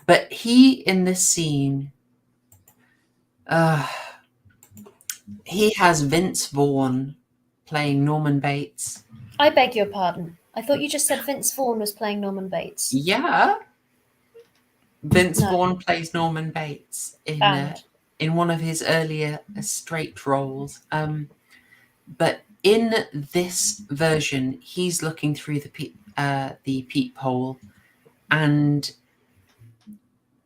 But he, in this scene, he has Vince Vaughn playing Norman Bates. I beg your pardon. I thought you just said Vince Vaughn was playing Norman Bates. Yeah. Vince Vaughn plays Norman Bates in one of his earlier straight roles. But in this version, he's looking through the peephole, and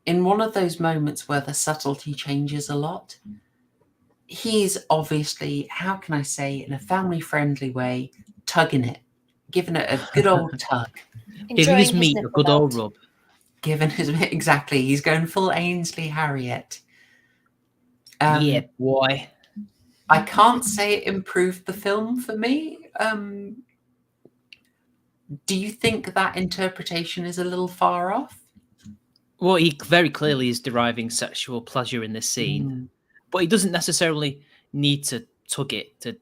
in one of those moments where the subtlety changes a lot, he's obviously, how can I say, in a family-friendly way, tugging it, giving it a good old tug. Giving his meat a good old rub. Exactly. He's going full Ainsley Harriet. Yeah, boy. I can't say it improved the film for me. Do you think that interpretation is a little far off? Well, he very clearly is deriving sexual pleasure in this scene, but he doesn't necessarily need to tug it to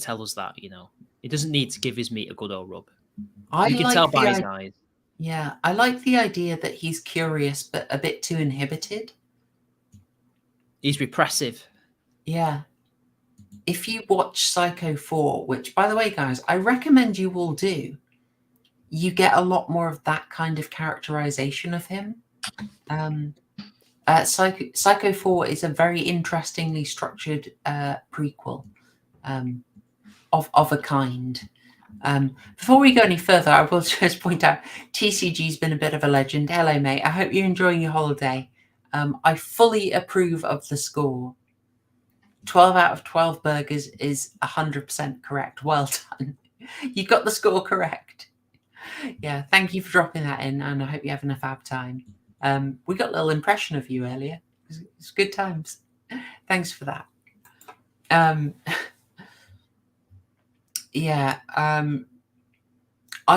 tell us that, you know. He doesn't need to give his meat a good old rub. You can tell by his eyes. Yeah, I like the idea that he's curious, but a bit too inhibited. He's repressive. Yeah. If you watch Psycho 4, which, by the way, guys, I recommend you all do, you get a lot more of that kind of characterization of him. Psycho 4 is a very interestingly structured prequel of a kind. Before we go any further, I will just point out TCG's been a bit of a legend. Hello, mate. I hope you're enjoying your holiday. I fully approve of the score. 12 out of 12 burgers is 100% correct. Well done. You got the score correct. Yeah, thank you for dropping that in, and I hope you're having a fab time. We got a little impression of you earlier. It's good times. Thanks for that. I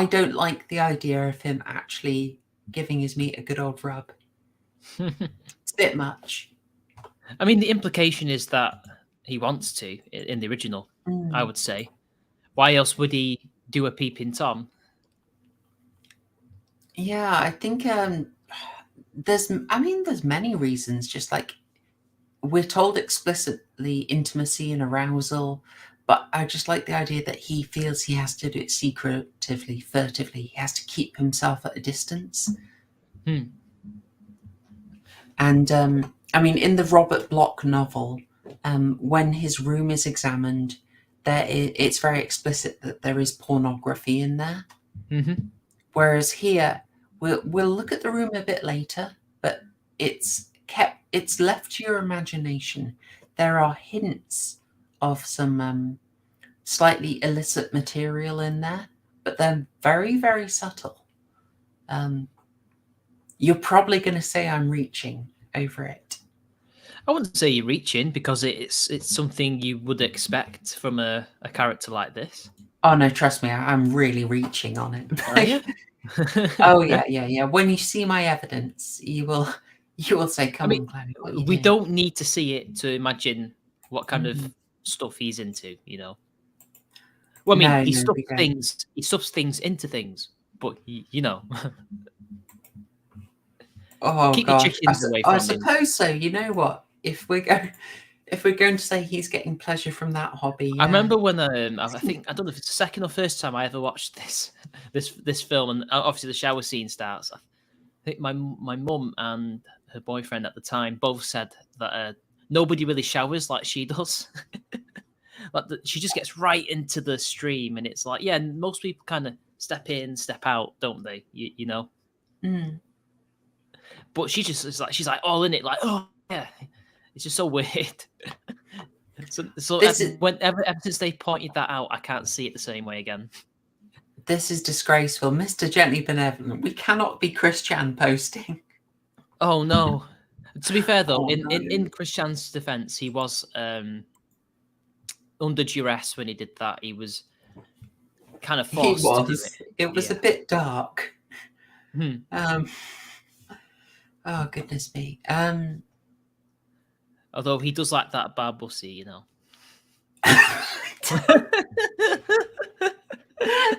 don't like the idea of him actually giving his meat a good old rub. It's a bit much. I mean, the implication is that he wants to in the original, I would say. Why else would he do a peeping Tom? Yeah, I think there's many reasons. Just like we're told explicitly intimacy and arousal, but I just like the idea that he feels he has to do it secretively, furtively. He has to keep himself at a distance. And in the Robert Bloch novel, when his room is examined, it's very explicit that there is pornography in there. Whereas here, we'll look at the room a bit later, but it's left to your imagination. There are hints of some slightly illicit material in there, but they're very, very subtle. You're probably going to say I'm reaching over it. I wouldn't say you're reaching, because it's something you would expect from a character like this. Oh no, trust me, I'm really reaching on it. Are you? Oh yeah. When you see my evidence, you will say, "Come on, Chloe, what are you we doing?" don't need to see it to imagine what kind of stuff he's into, you know. Well, I mean, he stuffs things into things, but you know. Oh Keep gosh, your chickens away from I him. suppose so. You know what? If we're going to say he's getting pleasure from that hobby, I remember when I think, I don't know if it's the second or first time I ever watched this film, and obviously the shower scene starts. I think my mum and her boyfriend at the time both said that nobody really showers like she does. Like she just gets right into the stream, and it's like, yeah, most people kind of step in, step out, don't they? You know. Mm. But she just is like, she's like all in it, like, oh yeah, it's just so weird. so ever since they pointed that out, I can't see it the same way again. This is disgraceful, Mr. Gently Benevolent. We cannot be Chris Chan posting. Oh no. To be fair though, in Chris Chan's defense, he was under duress when he did that. He was kind of forced to do it. It was a bit dark. Oh goodness me. Although he does like that bar bussy, you know.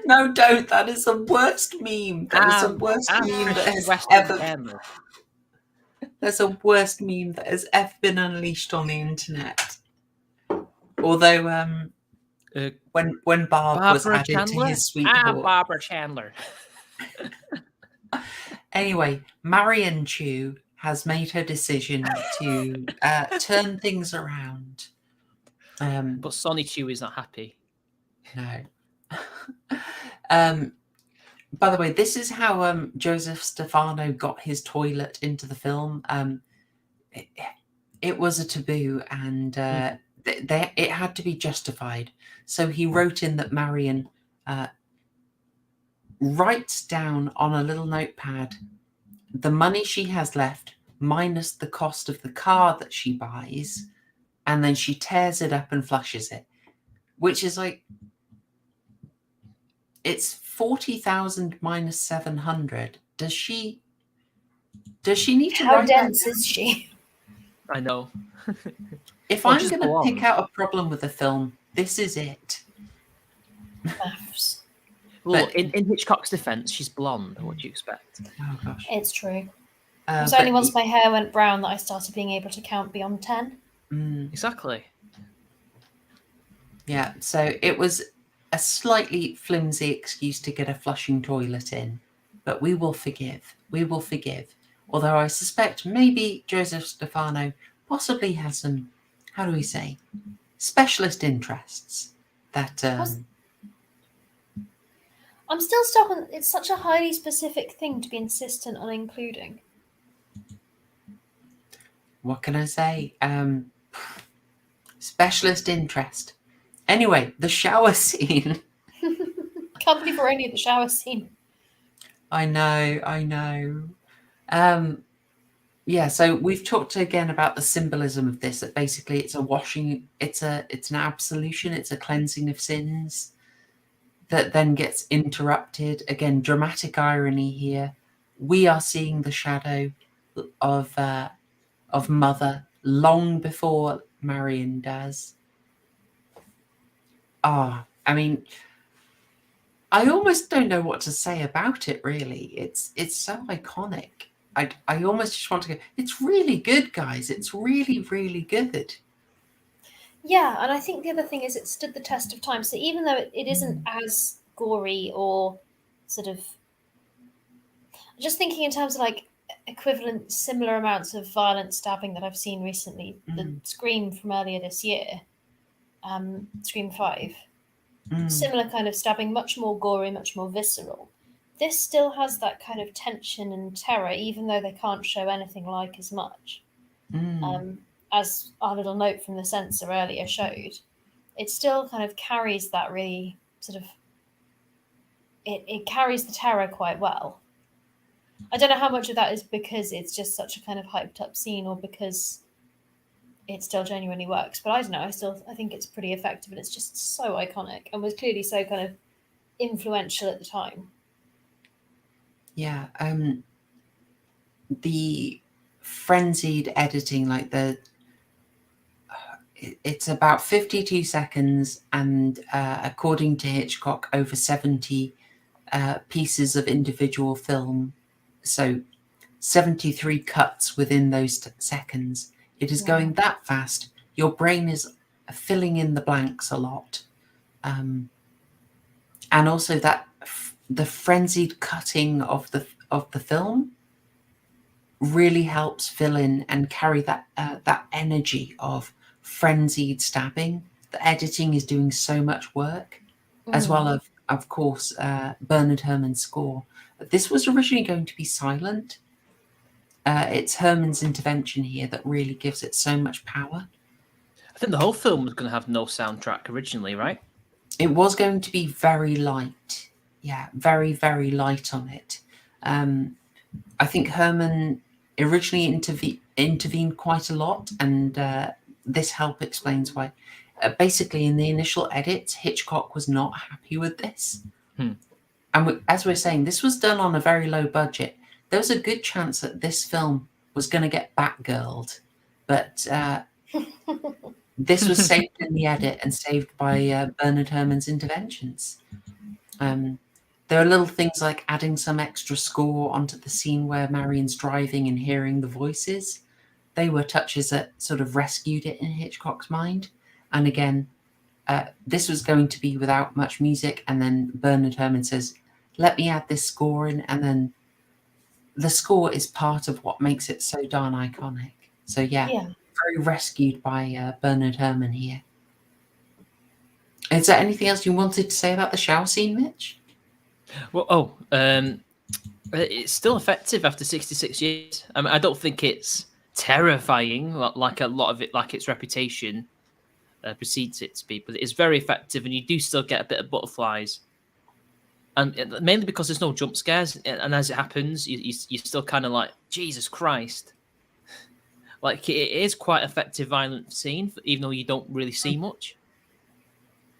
No, don't. That is the worst meme. That is the worst meme that has ever. That's the worst meme that has ever been unleashed on the internet. Although, when Barb was added Chandler? to his sweetheart, Barbara Chandler. Anyway, Marion Chu has made her decision to turn things around. But Sonny Chu is not happy. No. By the way, this is how Joseph Stefano got his toilet into the film. It was a taboo, and it had to be justified. So he wrote in that Marion writes down on a little notepad the money she has left minus the cost of the car that she buys, and then she tears it up and flushes it, which is like, it's 40,000 minus 700. Does she need to How write dense that? is she? I know. If I'm going to pick out a problem with the film, this is it. Maths. Well, in Hitchcock's defense, she's blonde. What do you expect? Oh gosh, it's true. It was only once my hair went brown that I started being able to count beyond 10. Exactly. Yeah, so it was a slightly flimsy excuse to get a flushing toilet in, but we will forgive. We will forgive. Although I suspect maybe Joseph Stefano possibly has some, how do we say, specialist interests that. I'm still stuck on. It's such a highly specific thing to be insistent on including. What can I say? Specialist interest. Anyway, the shower scene. Can't believe we're only at the shower scene. I know. Yeah, so we've talked again about the symbolism of this, that basically it's a washing, it's an absolution, it's a cleansing of sins that then gets interrupted. Again, dramatic irony here. We are seeing the shadow of Mother long before Marion does. I mean, I almost don't know what to say about it, really. It's so iconic. I almost just want to go, it's really good, guys. It's really, really good. Yeah, and I think the other thing is it stood the test of time. So even though it isn't as gory or sort of... Just thinking in terms of like equivalent, similar amounts of violent stabbing that I've seen recently. The Scream from earlier this year, Scream 5. Similar kind of stabbing, much more gory, much more visceral. This still has that kind of tension and terror, even though they can't show anything like as much. As our little note from the censor earlier showed, it still kind of carries that really sort of... It carries the terror quite well. I don't know how much of that is because it's just such a kind of hyped up scene, or because it still genuinely works. But I don't know. I think it's pretty effective, and it's just so iconic, and was clearly so kind of influential at the time. Yeah. The frenzied editing, like it's about 52 seconds, and according to Hitchcock, over 70 pieces of individual film. So 73 cuts within those seconds. It is going that fast. Your brain is filling in the blanks a lot. And also that the frenzied cutting of the film really helps fill in and carry that energy of frenzied stabbing. The editing is doing so much work, as well of course, Bernard Herrmann's score. This was originally going to be silent. It's Herrmann's intervention here that really gives it so much power. I think the whole film was going to have no soundtrack originally, right? It was going to be very light. Yeah, very, very light on it. I think Herrmann originally intervened quite a lot, and this help explains why. Basically, in the initial edits, Hitchcock was not happy with this. And as we're saying, this was done on a very low budget. There was a good chance that this film was going to get Batgirled, but this was saved in the edit and saved by Bernard Herrmann's interventions. There are little things like adding some extra score onto the scene where Marion's driving and hearing the voices. They were touches that sort of rescued it in Hitchcock's mind. And again, this was going to be without much music. And then Bernard Herrmann says, let me add this score in. And then the score is part of what makes it so darn iconic. So yeah. Very rescued by Bernard Herrmann here. Is there anything else you wanted to say about the shower scene, Mitch? Well, it's still effective after 66 years. I mean, I don't think it's terrifying like a lot of it, like its reputation precedes it to be, but it is very effective, and you do still get a bit of butterflies. And mainly because there's no jump scares, and as it happens, you're still kind of like, Jesus Christ. Like, it is quite effective, violent scene, even though you don't really see much.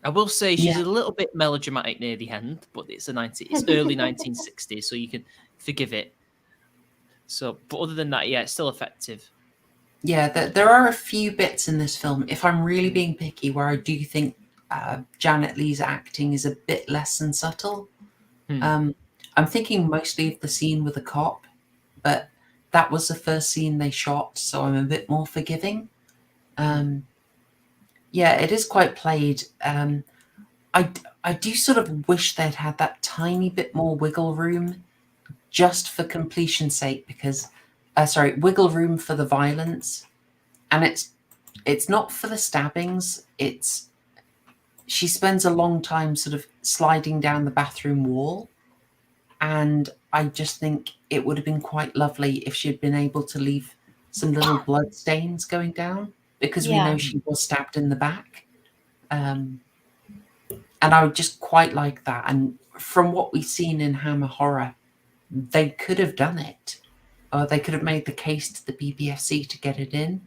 I will say she's a little bit melodramatic near the end, but it's early 1960s, so you can forgive it. So, but other than that, it's still effective. Yeah, there are a few bits in this film, if I'm really being picky, where I do think Janet Leigh's acting is a bit less than subtle. I'm thinking mostly of the scene with the cop, but that was the first scene they shot, so I'm a bit more forgiving. Yeah, it is quite played. I do sort of wish they'd had that tiny bit more wiggle room just for completion's sake, because, wiggle room for the violence. And it's not for the stabbings. She spends a long time sort of sliding down the bathroom wall. And I just think it would have been quite lovely if she had been able to leave some little blood stains going down, because we know she was stabbed in the back. And I would just quite like that. And from what we've seen in Hammer Horror, they could have done it. Or they could have made the case to the BBFC to get it in.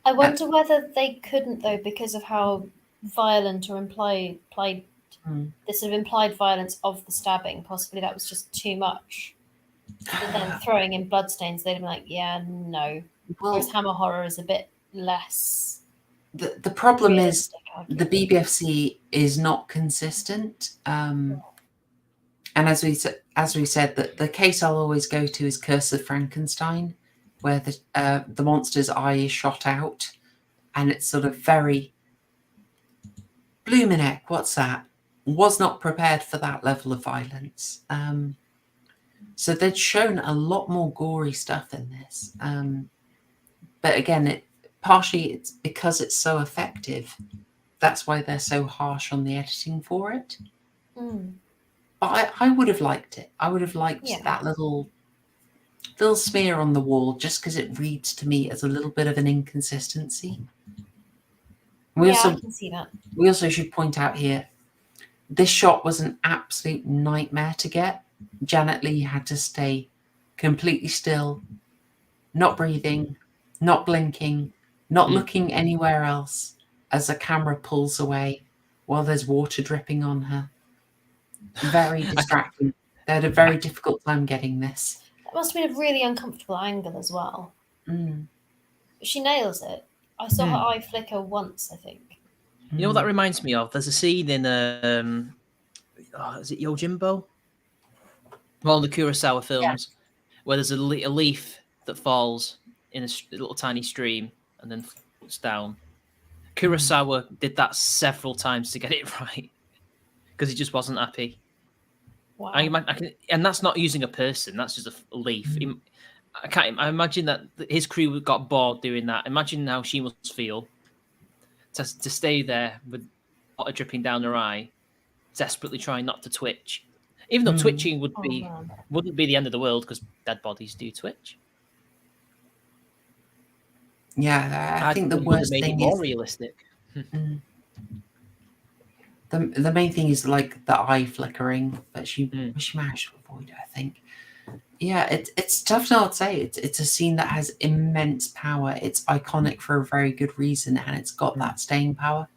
I wonder whether they couldn't, though, because of how violent or implied the sort of implied violence of the stabbing. Possibly that was just too much. But then throwing in bloodstains, they'd be like, yeah, no. Whereas Hammer Horror is a bit less. The problem is the BBFC is not consistent. And as we said, the case I'll always go to is Curse of Frankenstein, where the monster's eye is shot out, and it's sort of very blooming heck, what's that? Was not prepared for that level of violence. So they'd shown a lot more gory stuff in this. But again, partially it's because it's so effective. That's why they're so harsh on the editing for it. But I would have liked it. I would have liked that little smear on the wall, just because it reads to me as a little bit of an inconsistency. I can see that. We also should point out here, this shot was an absolute nightmare to get. Janet Leigh had to stay completely still, not breathing, not blinking, not looking anywhere else as the camera pulls away while there's water dripping on her. Very distracting. They had a very difficult time getting this. That must have been a really uncomfortable angle as well. Mm. She nails it. I saw her eye flicker once, I think. You know what that reminds me of? There's a scene in is it Yojimbo? One of the Kurosawa films, where there's a leaf that falls in a little tiny stream and then falls down. Kurosawa did that several times to get it right because he just wasn't happy. Wow. And that's not using a person; that's just a leaf. I imagine that his crew got bored doing that. Imagine how she must feel to stay there with water dripping down her eye, desperately trying not to twitch. Even though twitching wouldn't be the end of the world because dead bodies do twitch. Yeah, I think the worst thing more is realistic. The main thing is like the eye flickering, but she managed to avoid it, I think. Yeah, it's tough to not say. It's a scene that has immense power. It's iconic for a very good reason, and it's got that staying power,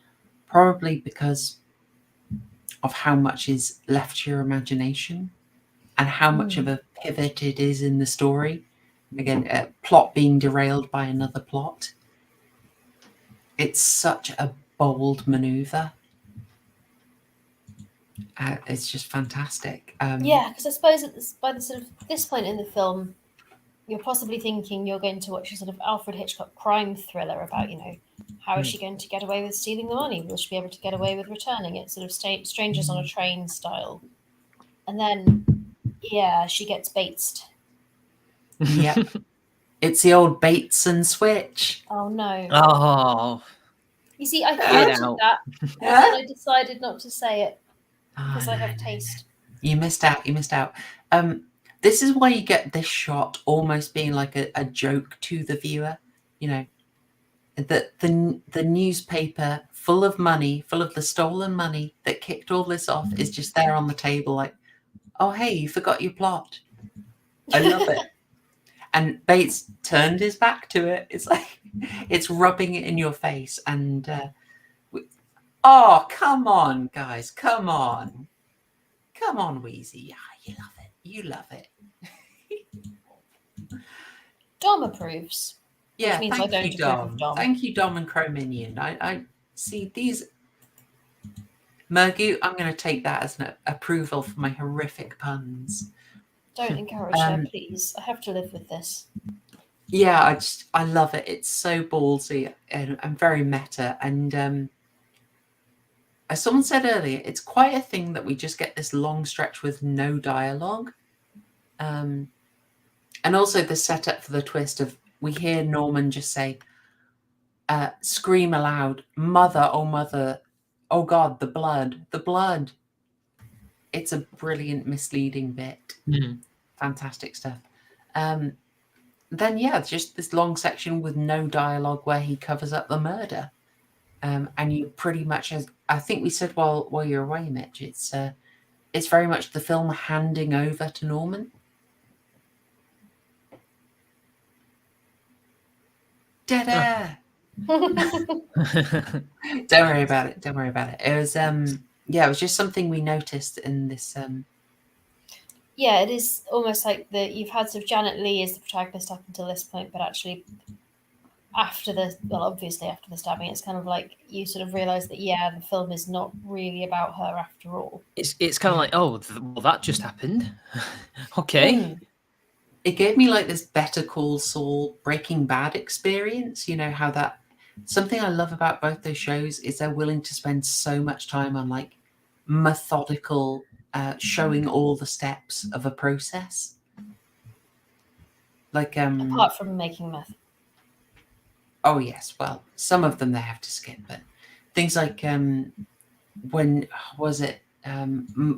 probably because of how much is left to your imagination and how much of a pivot it is in the story. Again, a plot being derailed by another plot. It's such a bold maneuver. It's just fantastic. Yeah, because I suppose by this point in the film, you're possibly thinking you're going to watch a sort of Alfred Hitchcock crime thriller about, how is she going to get away with stealing the money? Will she be able to get away with returning it? Sort of strangers on a train style. And then, she gets batesed. Yep. It's the old Bates and switch. Oh, no. Oh. You see, I thought that, and then I decided not to say it. Because I have taste. You missed out. This is why you get this shot almost being like a joke to the viewer. That the newspaper full of money, full of the stolen money that kicked all this off is just there on the table like, oh, hey, you forgot your plot. I love it. And Bates turned his back to it. It's like, it's rubbing it in your face. And, oh, come on, guys. Come on. Come on, Wheezy. Yeah, you love it. Dom approves. Yeah, which means thank I don't you, Dom. Dom. Thank you, Dom and Crow Minion. I see these. Mergu, I'm going to take that as an approval for my horrific puns. Don't encourage her, please. I have to live with this. Yeah, I love it. It's so ballsy and very meta. And as someone said earlier, it's quite a thing that we just get this long stretch with no dialogue. And also the setup for the twist of we hear Norman just say, scream aloud, mother, oh God, the blood. It's a brilliant, misleading bit. Fantastic stuff. Then, just this long section with no dialogue where he covers up the murder. And you pretty much, as I think we said while you're away, Mitch, it's very much the film handing over to Norman. Dead air. Don't worry about it. It was it was just something we noticed in this. Yeah, it is almost like you've had sort of Janet Leigh as the protagonist up until this point, but actually obviously after the stabbing, it's kind of like you sort of realise that the film is not really about her after all. It's kind of like, well, that just happened. Okay. It gave me like this Better Call Saul Breaking Bad experience. How that something I love about both those shows is they're willing to spend so much time on like methodical showing all the steps of a process. Like apart from making meth. Oh yes, well, some of them they have to skip, but things like when was it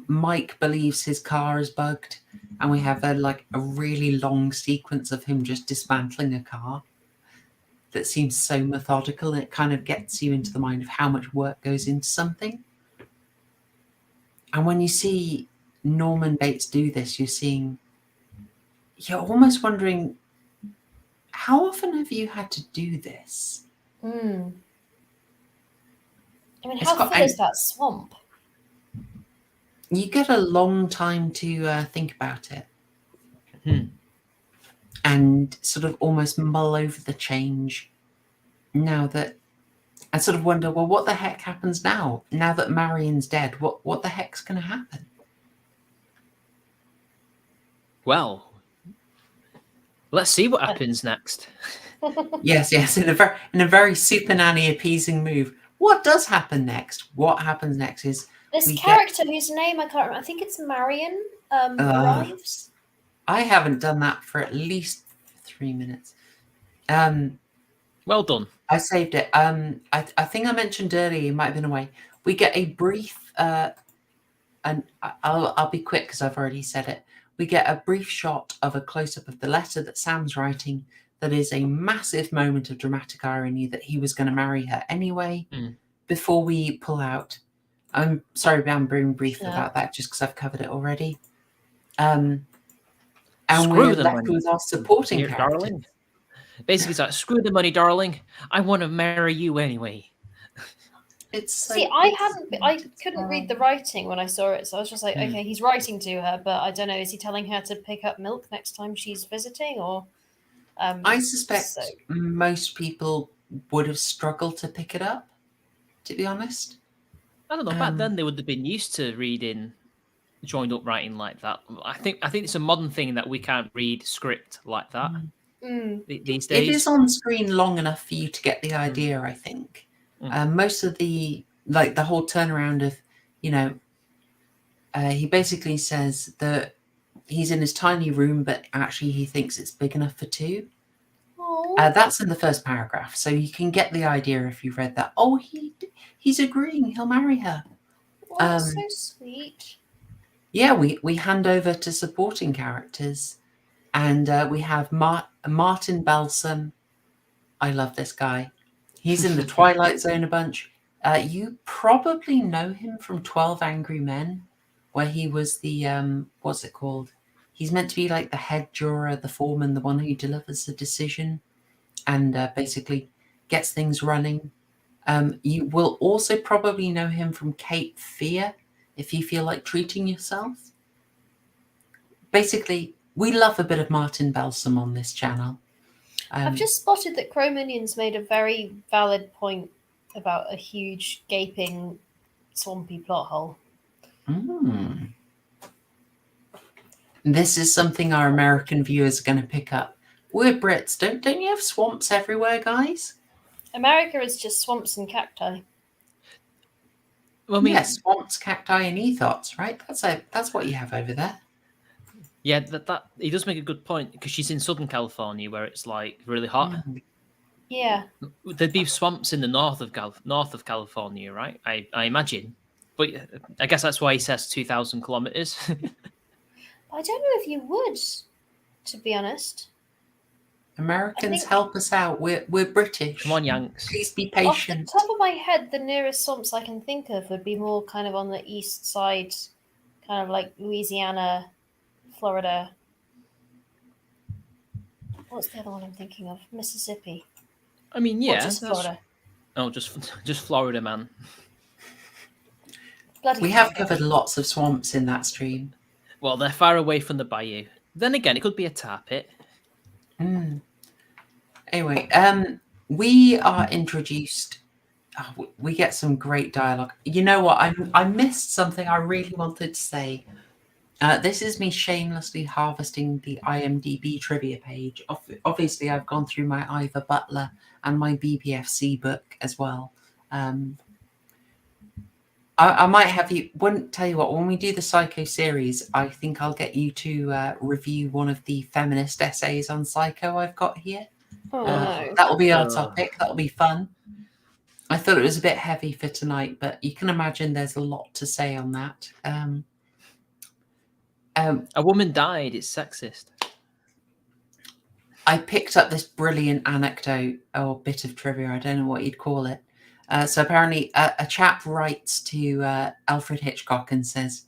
Mike believes his car is bugged, and we have a really long sequence of him just dismantling a car that seems so methodical, and it kind of gets you into the mind of how much work goes into something. And when you see Norman Bates do this, you're seeing you're almost wondering, how often have you had to do this? I mean, how full is that swamp? You get a long time to think about it. And sort of almost mull over the change now that, and sort of wonder, well, what the heck happens now? Now that Marion's dead, what the heck's going to happen? Well, let's see what happens next. Yes, in a very super nanny appeasing move. What does happen next? What happens next is this character whose name I can't remember. I think it's Marion. Arrives. I haven't done that for at least 3 minutes. Well done. I saved it. I think I mentioned earlier, you might have been away. We get a brief, and I'll be quick because I've already said it. We get a brief shot of a close-up of the letter that Sam's writing. That is a massive moment of dramatic irony that he was going to marry her anyway. Before we pull out, I'm sorry, I'm being brief about that just because I've covered it already. And we're left with our supporting character. Darling. Basically, it's like, screw the money, darling. I want to marry you anyway. I couldn't read the writing when I saw it, so I was just like, okay, he's writing to her, but I don't know, is he telling her to pick up milk next time she's visiting, or? I suspect most people would have struggled to pick it up, to be honest. I don't know. Back then, they would have been used to reading joined up writing like that. I think it's a modern thing that we can't read script like that these days. It is on screen long enough for you to get the idea, I think. Most of the whole turnaround of, he basically says that he's in his tiny room, but actually he thinks it's big enough for two. That's in the first paragraph, so you can get the idea if you read that. Oh, he's agreeing, he'll marry her. So sweet. Yeah, we hand over to supporting characters, and we have Martin Balsam. I love this guy. He's in the Twilight Zone a bunch. You probably know him from 12 Angry Men, where he was the what's it called? He's meant to be like the head juror, the foreman, the one who delivers the decision and basically gets things running. You will also probably know him from Cape Fear, if you feel like treating yourself. Basically, we love a bit of Martin Balsam on this channel. I've just spotted that Chrome Onions made a very valid point about a huge, gaping, swampy plot hole. This is something our American viewers are going to pick up. We're Brits. Don't you have swamps everywhere, guys? America is just swamps and cacti. Well, I mean, yes, swamps, cacti, and ethos, right? That's what you have over there. Yeah, that he does make a good point, because she's in Southern California where it's like really hot. Yeah, there'd be swamps in the north of California, right? I imagine, but I guess that's why he says 2,000 kilometers. I don't know if you would, to be honest. Americans, help us out. We're British. Come on, Yanks. Please be patient. Off the top of my head, the nearest swamps I can think of would be more kind of on the east side, kind of like Louisiana, Florida. What's the other one I'm thinking of? Mississippi. I mean, yeah. Or just Florida. Oh, just Florida, man. We have covered lots of swamps in that stream. Well, they're far away from the bayou. Then again, it could be a tar pit. Anyway, we are introduced. We get some great dialogue. You know what? I missed something I really wanted to say. This is me shamelessly harvesting the IMDb trivia page. Obviously, I've gone through my Ivor Butler and my BBFC book as well. I might have you. Wouldn't tell you what. When we do the Psycho series, I think I'll get you to review one of the feminist essays on Psycho I've got here. Oh, no. That'll be our topic. That'll be fun. I thought it was a bit heavy for tonight, but you can imagine there's a lot to say on that. A woman died. It's sexist. I picked up this brilliant anecdote or bit of trivia. I don't know what you'd call it. So apparently a chap writes to Alfred Hitchcock and says,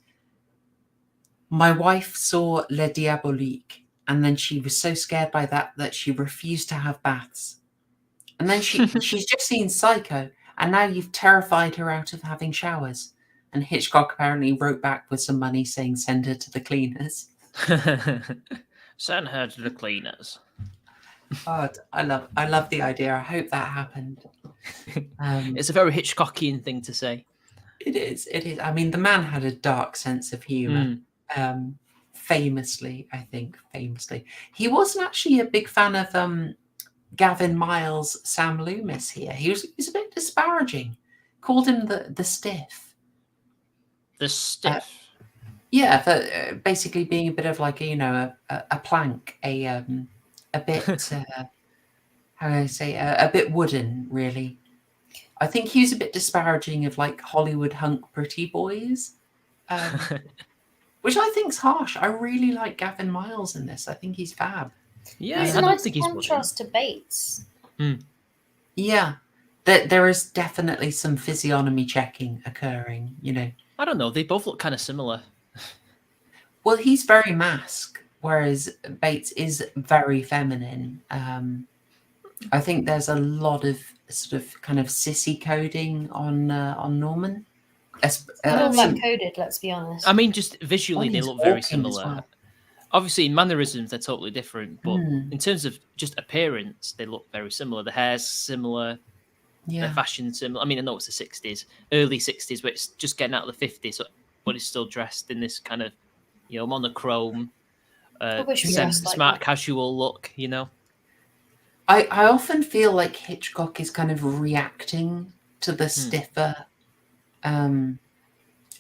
"My wife saw Le Diabolique and then she was so scared by that she refused to have baths. And then she's just seen Psycho, and now you've terrified her out of having showers. And Hitchcock apparently wrote back with some money saying, "Send her to the cleaners." Send her to the cleaners. God, I love the idea. I hope that happened. It's a very Hitchcockian thing to say. It is. I mean, the man had a dark sense of humor. Famously. He wasn't actually a big fan of Gavin Miles, Sam Loomis here. He was a bit disparaging. Called him the stiff. The stiff. For basically being a bit of like a plank, a bit how do I say, a bit wooden, really. I think he was a bit disparaging of like Hollywood hunk pretty boys, which I think's harsh. I really like Gavin Miles in this. I think he's fab. Yeah, it's a nice contrast to Bates. Yeah, there is definitely some physiognomy checking occurring. I don't know. They both look kind of similar. Well, he's very mask, whereas Bates is very feminine. I think there's a lot of sort of kind of sissy coding on Norman. Not black coded, let's be honest. I mean, just visually, they look very similar. Well. Obviously, in mannerisms, they're totally different, but in terms of just appearance, they look very similar. The hair's similar, the fashion's similar. I mean, I know it's the 60s, early 60s, but it's just getting out of the 50s, but it's still dressed in this kind of, monochrome, smart casual look, I often feel like Hitchcock is kind of reacting to the stiffer,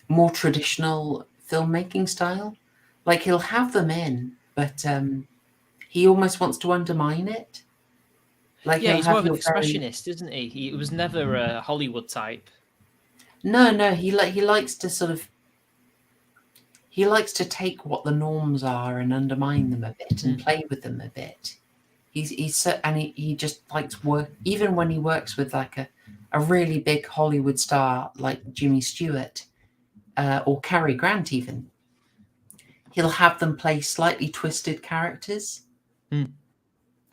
more traditional filmmaking style. Like he'll have them in, but he almost wants to undermine it. Like he's more of an expressionist, isn't he? He was never a Hollywood type. No, he likes to sort of. He likes to take what the norms are and undermine them a bit and play with them a bit. He just likes work, even when he works with like a really big Hollywood star like Jimmy Stewart or Cary Grant even. He'll have them play slightly twisted characters.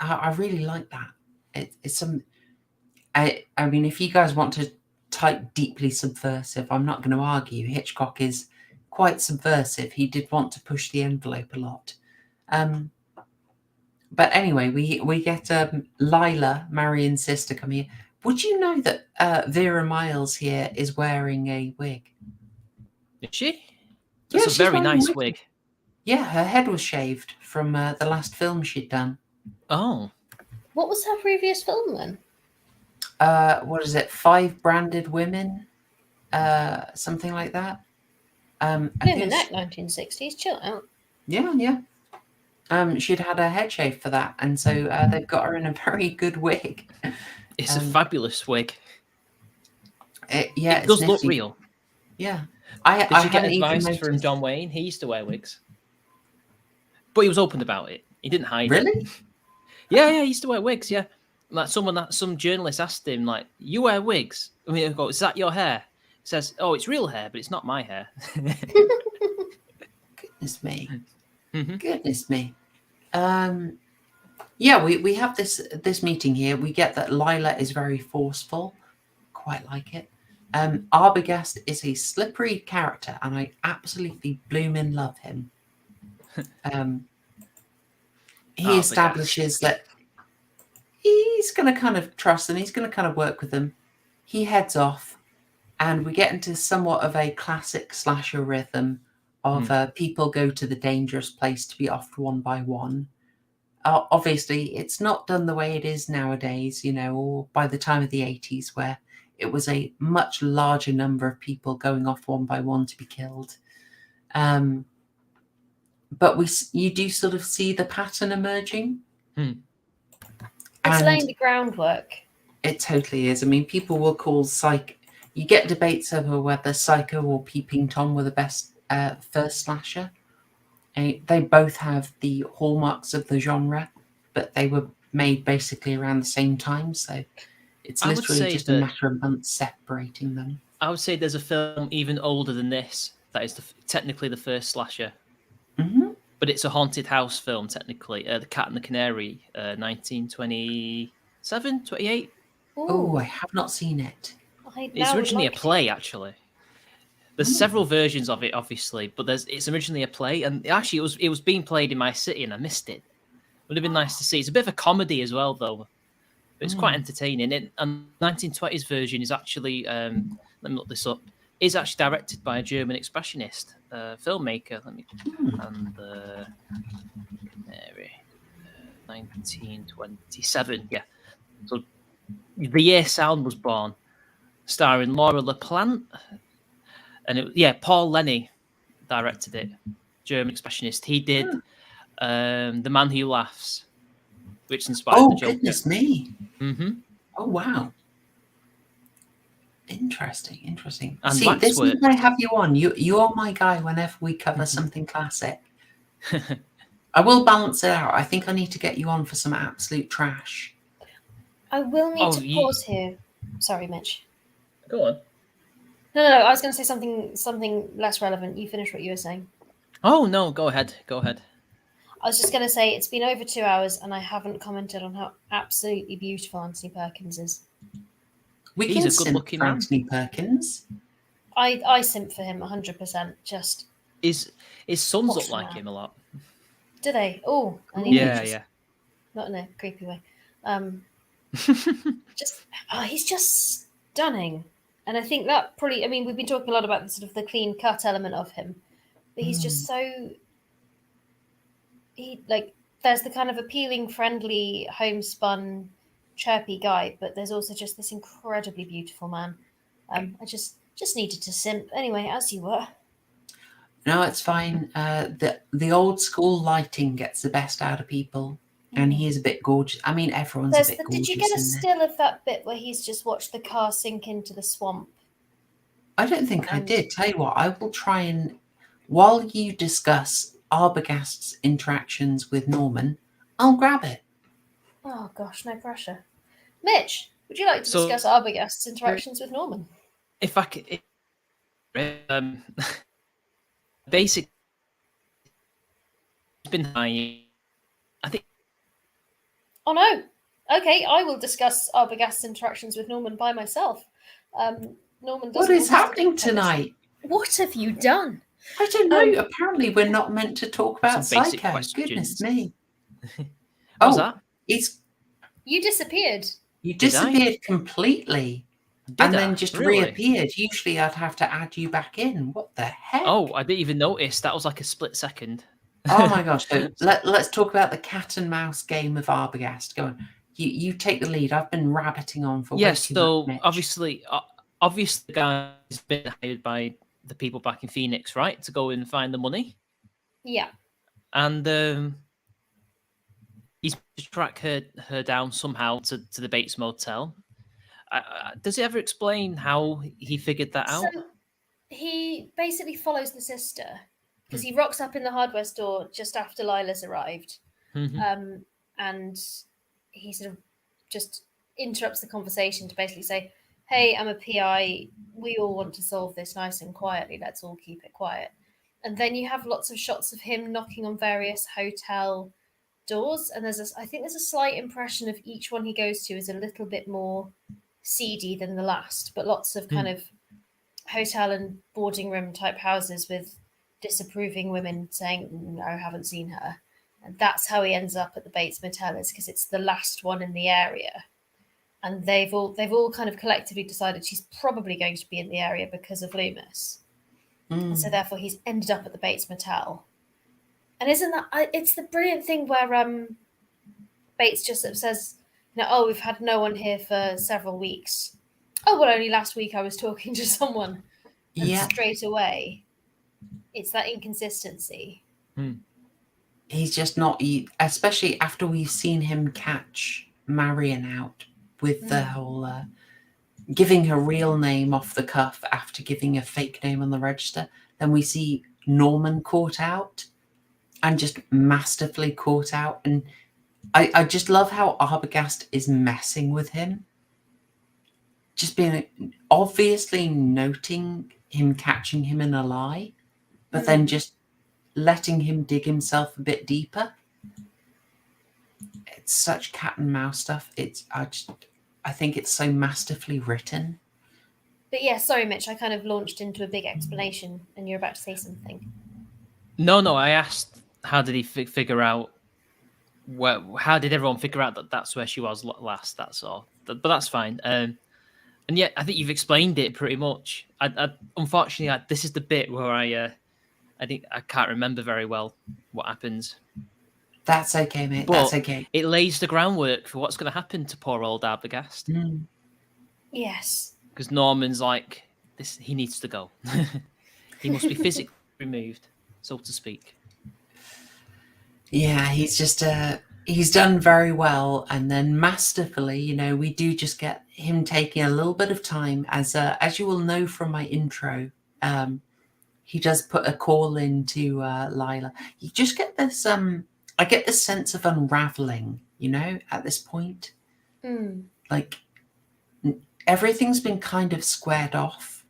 I really like that. I mean, if you guys want to type deeply subversive, I'm not going to argue. Hitchcock is quite subversive. He did want to push the envelope a lot. But anyway, we get Lila, Marion's sister, come here. Would you know that Vera Miles here is wearing a wig? Is she? That's a very nice wig. Yeah, her head was shaved from the last film she'd done. Oh. What was her previous film then? What is it? 5 Branded Women? Something like that. Even that 1960s, chill out. Yeah. She'd had her head shaved for that, and so they've got her in a very good wig. It's a fabulous wig. It does look real. Yeah. Did you get advice from John Wayne? He used to wear wigs. But he was open about it. He didn't hide it. Really? Yeah, he used to wear wigs, yeah. Like some journalist asked him, like, you wear wigs? I mean, I go, is that your hair? He says, oh, it's real hair, but it's not my hair. Goodness me. Goodness me. Yeah, we have this meeting here. We get that Lila is very forceful. Quite like it. Arbogast is a slippery character, and I absolutely bloomin' love him. He establishes that he's going to kind of trust them. He's going to kind of work with them. He heads off, and we get into somewhat of a classic slasher rhythm of people go to the dangerous place to be offed one by one. Obviously, it's not done the way it is nowadays, or by the time of the 80s, where it was a much larger number of people going off one by one to be killed. But you do sort of see the pattern emerging. It's laying the groundwork. It totally is. I mean, people will call Psycho. You get debates over whether Psycho or Peeping Tom were the best first slasher. They both have the hallmarks of the genre, but they were made basically around the same time. So it's literally just a matter of months separating them. I would say there's a film even older than this that is technically the first slasher. but it's a haunted house film technically. The Cat and the Canary, 1927, 28. Oh, I have not seen it. It's originally a play, actually. There's several versions of it, obviously, but it's originally a play, and actually it was being played in my city, and I missed it. Would have been nice to see. It's a bit of a comedy as well, though. It's quite entertaining. And 1920s version is actually, let me look this up, is actually directed by a German expressionist filmmaker. Let me, and Canary, 1927. Yeah. So the year Sound was born, starring Laura LaPlante. And Paul Lenny directed it, German expressionist. He did The Man Who Laughs, which inspired the Joker. Oh, goodness me. Mm-hmm. Oh, wow. Interesting. And See, this is why I have you on. You're my guy whenever we cover something classic. I will balance it out. I think I need to get you on for some absolute trash. I will need to pause here. Sorry, Mitch. Go on. No. I was going to say something less relevant. You finish what you were saying. Oh, no. Go ahead. I was just going to say it's been over 2 hours and I haven't commented on how absolutely beautiful Anthony Perkins is. He's a good-looking man. Anthony Perkins. I simp for him 100%. Just his sons look like him a lot. Do they? Oh, yeah. Not in a creepy way. He's just stunning. And I think that probably, I mean, we've been talking a lot about the sort of the clean cut element of him, but he's just so, there's the kind of appealing, friendly, homespun, chirpy guy, but there's also just this incredibly beautiful man. I just needed to simp. Anyway, as you were. No, it's fine. The old school lighting gets the best out of people. And he is a bit gorgeous. I mean, everyone's a bit gorgeous. Did you get a still of that bit where he's just watched the car sink into the swamp? I don't think I did. Tell you what, I will try and, while you discuss Arbogast's interactions with Norman, I'll grab it. Oh, gosh, no pressure. Mitch, would you like to discuss Arbogast's interactions with Norman? If I could... basic... been high... I think... Oh no! Okay, I will discuss Arbogast's interactions with Norman by myself. Norman. What is happening tonight? What have you done? I don't know. Apparently, we're not meant to talk about Psycho. Goodness me! What was that? You disappeared. You disappeared completely, and then just reappeared. Usually, I'd have to add you back in. What the heck? Oh, I didn't even notice. That was like a split second. Oh my gosh! So let's talk about the cat and mouse game of Arbogast. Go on, you take the lead. I've been rabbiting on for yes. So obviously, the guy's been hired by the people back in Phoenix, right, to go and find the money. Yeah. And he's to track her down somehow to the Bates Motel. Does he ever explain how he figured that out? So he basically follows the sister. Because he rocks up in the hardware store just after Lila's arrived. Mm-hmm. And he sort of just interrupts the conversation to basically say, hey, I'm a PI. We all want to solve this nice and quietly. Let's all keep it quiet. And then you have lots of shots of him knocking on various hotel doors. And I think there's a slight impression of each one he goes to is a little bit more seedy than the last. But lots of kind of hotel and boarding room type houses with disapproving women saying, no, I haven't seen her. And that's how he ends up at the Bates Motel, is because it's the last one in the area. And they've all kind of collectively decided she's probably going to be in the area because of Loomis. And so therefore he's ended up at the Bates Motel. And isn't that, it's the brilliant thing where Bates just sort of says, we've had no one here for several weeks. Oh, well, only last week I was talking to someone. And straight away, it's that inconsistency. He's just not, especially after we've seen him catch Marion out with the whole giving her real name off the cuff after giving a fake name on the register. Then we see Norman caught out and just masterfully caught out. And I just love how Arbogast is messing with him. Just being obviously noting him catching him in a lie, but then just letting him dig himself a bit deeper. It's such cat and mouse stuff. I think it's so masterfully written. But yeah, sorry, Mitch, I kind of launched into a big explanation and you're about to say something. No, I asked, how did he figure out, how did everyone figure out that that's where she was last? That's all. But that's fine. And yet, I think you've explained it pretty much. Unfortunately, this is the bit where I think I can't remember very well what happens. That's okay, mate. But that's okay. It lays the groundwork for what's going to happen to poor old Arbogast. Yes. Because Norman's like, he needs to go. He must be physically removed, so to speak. Yeah, he's just he's done very well, and then masterfully, we do just get him taking a little bit of time, as you will know from my intro. He does put a call into Lila. You just get this. I get this sense of unraveling, at this point. Like everything's been kind of squared off,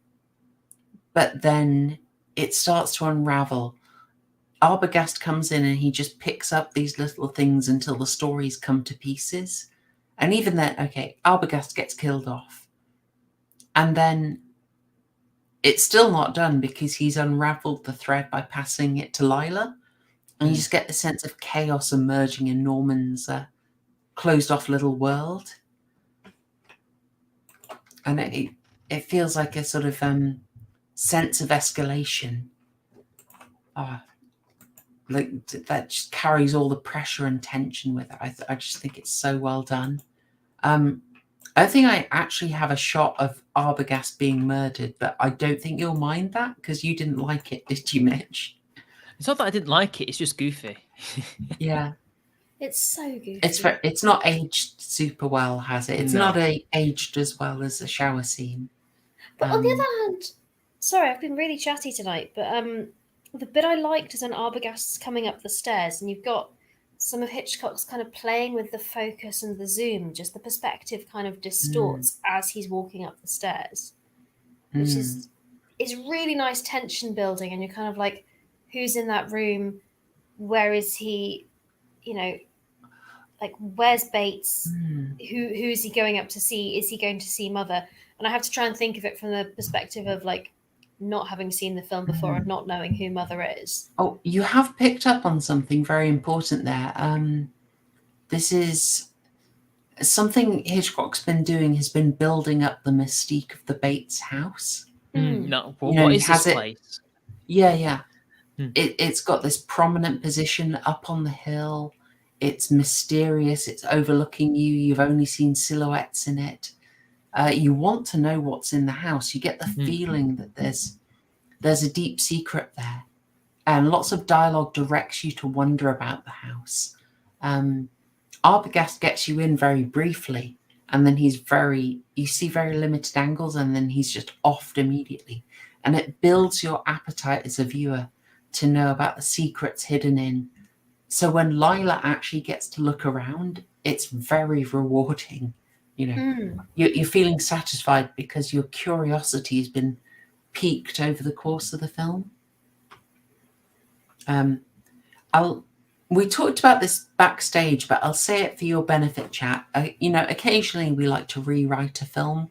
but then it starts to unravel. Arbogast comes in and he just picks up these little things until the stories come to pieces. And even then, okay, Arbogast gets killed off. And then it's still not done because he's unraveled the thread by passing it to Lila. And you just get the sense of chaos emerging in Norman's closed off little world. And it feels like a sort of sense of escalation. Like that just carries all the pressure and tension with it. I just think it's so well done. I think I actually have a shot of Arbogast being murdered, but I don't think you'll mind that because you didn't like it, did you, Mitch? It's not that I didn't like it, it's just goofy. Yeah. It's so goofy. It's not aged super well, has it? It's not aged as well as the shower scene. But on the other hand, sorry, I've been really chatty tonight, but the bit I liked is when Arbogast's coming up the stairs and you've got some of Hitchcock's kind of playing with the focus and the zoom, just the perspective kind of distorts as he's walking up the stairs, which is really nice tension building. And you're kind of like, who's in that room? Where is he? Like, where's Bates? Who's he going up to see? Is he going to see Mother? And I have to try and think of it from the perspective of like not having seen the film before and not knowing who Mother is. Oh, you have picked up on something very important there. This is something Hitchcock's been doing, has been building up the mystique of the Bates house. No, what is this place? Yeah. It's got this prominent position up on the hill. It's mysterious. It's overlooking you. You've only seen silhouettes in it. You want to know what's in the house. You get the feeling that there's a deep secret there. And lots of dialogue directs you to wonder about the house. Arbogast gets you in very briefly, and then you see very limited angles, and then he's just offed immediately. And it builds your appetite as a viewer to know about the secrets hidden in. So when Lila actually gets to look around, it's very rewarding. You're feeling satisfied because your curiosity has been piqued over the course of the film. We talked about this backstage, but I'll say it for your benefit, chat. Occasionally we like to rewrite a film.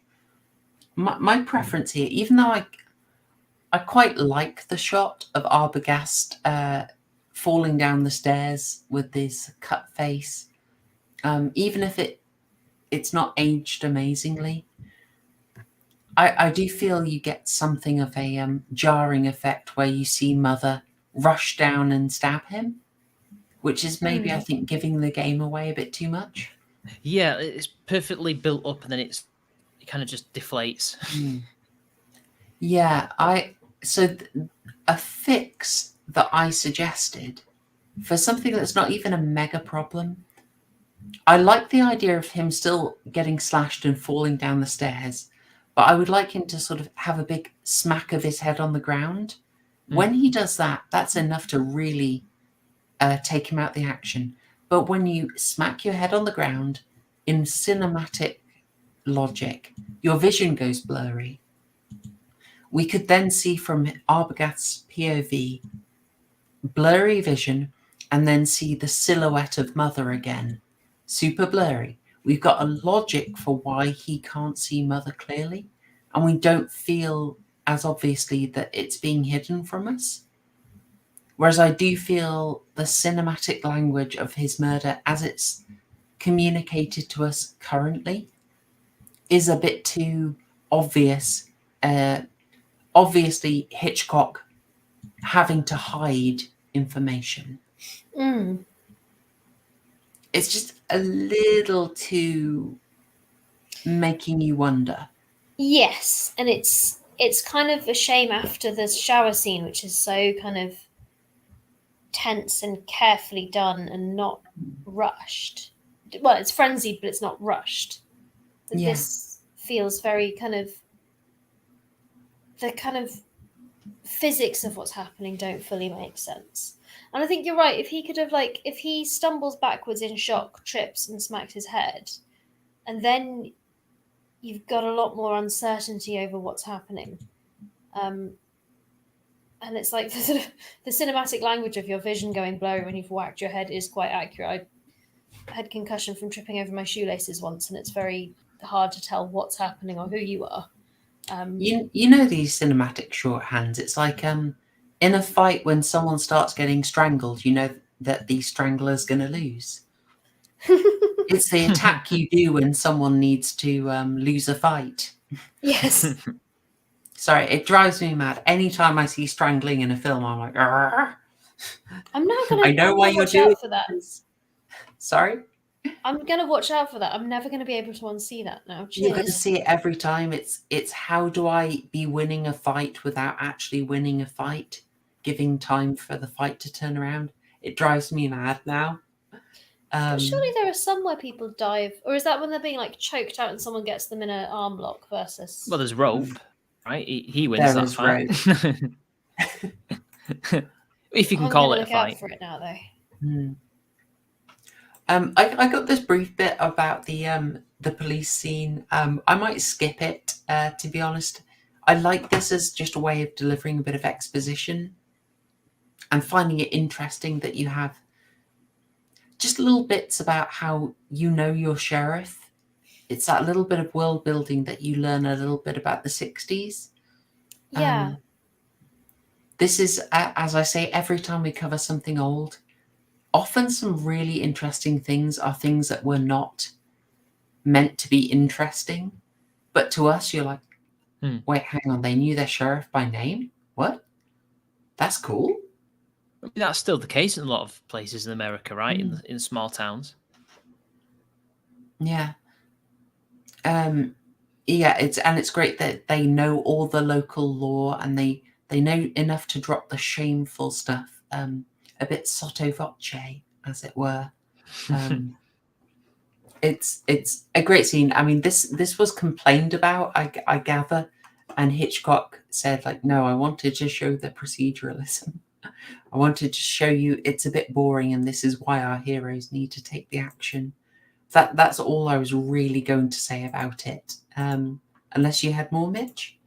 My preference here, even though I quite like the shot of Arbogast falling down the stairs with this cut face, even if it's not aged amazingly, I do feel you get something of a jarring effect where you see Mother rush down and stab him, which is maybe, I think, giving the game away a bit too much. Yeah, it's perfectly built up and then it kind of just deflates. Yeah, a fix that I suggested for something that's not even a mega problem. I like the idea of him still getting slashed and falling down the stairs, but I would like him to sort of have a big smack of his head on the ground. When he does that, that's enough to really take him out the action. But when you smack your head on the ground, in cinematic logic, your vision goes blurry. We could then see from Arbogast's POV blurry vision, and then see the silhouette of Mother again. Super blurry. We've got a logic for why he can't see Mother clearly, and we don't feel as obviously that it's being hidden from us. Whereas I do feel the cinematic language of his murder as it's communicated to us currently is a bit too obvious. Obviously, Hitchcock having to hide information. It's just a little too making you wonder. Yes, and it's kind of a shame after the shower scene, which is so kind of tense and carefully done and not rushed. Well, it's frenzied, but it's not rushed. Yeah. This feels very kind of the kind of physics of what's happening don't fully make sense. And I think you're right. If he could have, like, if he stumbles backwards in shock, trips and smacks his head, and then you've got a lot more uncertainty over what's happening. And it's like the cinematic language of your vision going blurry when you've whacked your head is quite accurate. I had concussion from tripping over my shoelaces once, and it's very hard to tell what's happening or who you are. You know these cinematic shorthands. It's like in a fight when someone starts getting strangled, you know that the strangler's going to lose. It's the attack you do when someone needs to lose a fight. Yes. Sorry, it drives me mad. Anytime I see strangling in a film, I'm like, argh. I'm not going to. I know why you're doing for that. Sorry? I'm going to watch out for that. I'm never going to be able to unsee that now. Cheers. You're going to see it every time. It's how do I be winning a fight without actually winning a fight, giving time for the fight to turn around. It drives me mad now. But surely there are some where people dive, or is that when they're being like choked out and someone gets them in an arm lock versus? Well, there's rope, right? He wins that fight. If you can call it a fight. Out for it now, though. I got this brief bit about the police scene. I might skip it, to be honest. I like this as just a way of delivering a bit of exposition and finding it interesting that you have just little bits about how you know your sheriff. It's that little bit of world building that you learn a little bit about the 60s. Yeah. This is, as I say, every time we cover something old, often some really interesting things are things that were not meant to be interesting. But to us, you're like, wait, hang on, they knew their sheriff by name? What? That's cool. I mean, that's still the case in a lot of places in America, right? In small towns. Yeah. It's great that they know all the local law and they know enough to drop the shameful stuff, a bit sotto voce, as it were. It's a great scene. I mean, this was complained about, I gather, and Hitchcock said, like, no, I wanted to show the proceduralism. I wanted to show you it's a bit boring and this is why our heroes need to take the action. That's all I was really going to say about it. Unless you had more, Mitch?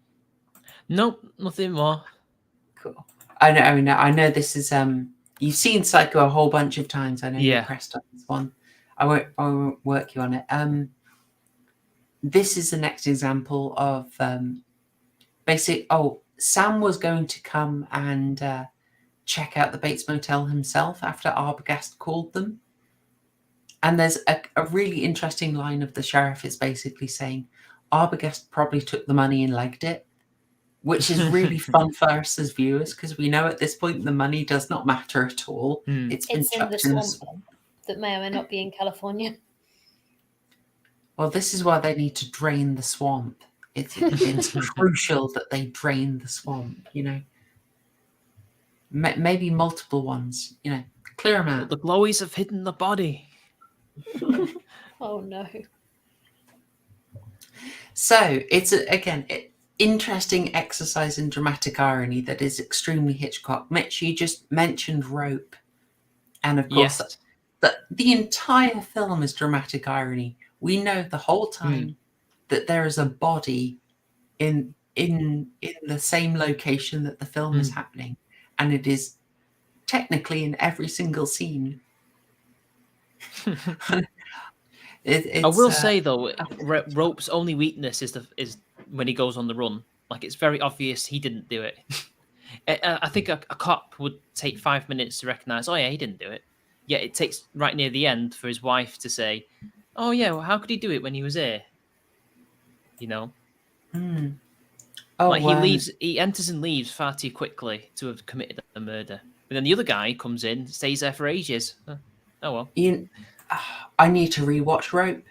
Nope, nothing more. Cool. I know this is you've seen Psycho a whole bunch of times. I know you're pressed on this one. I won't work you on it. This is the next example of Sam was going to come and check out the Bates Motel himself after Arbogast called them. And there's a really interesting line of the sheriff is basically saying, Arbogast probably took the money and legged it, which is really fun for us as viewers because we know at this point the money does not matter at all. It's been chucked in the swamp. That may or may not be in California. Well, this is why they need to drain the swamp. It's crucial that they drain the swamp, you know. Maybe multiple ones, you know, clear them out. The glowies have hidden the body. Oh no. So it's again interesting exercise in dramatic irony that is extremely Hitchcock. Mitch, you just mentioned rope, and of course the entire film is dramatic irony. We know the whole time that there is a body in the same location that the film is happening, and it is technically in every single scene. I will say though, Rope's only weakness is when he goes on the run. Like, it's very obvious he didn't do it. I think a cop would take 5 minutes to recognize, oh yeah, he didn't do it. Yet it takes right near the end for his wife to say, oh yeah, well, how could he do it when he was here? You know? Oh, like, he enters and leaves far too quickly to have committed a murder. But then the other guy comes in, stays there for ages. Oh well. I need to rewatch Rope.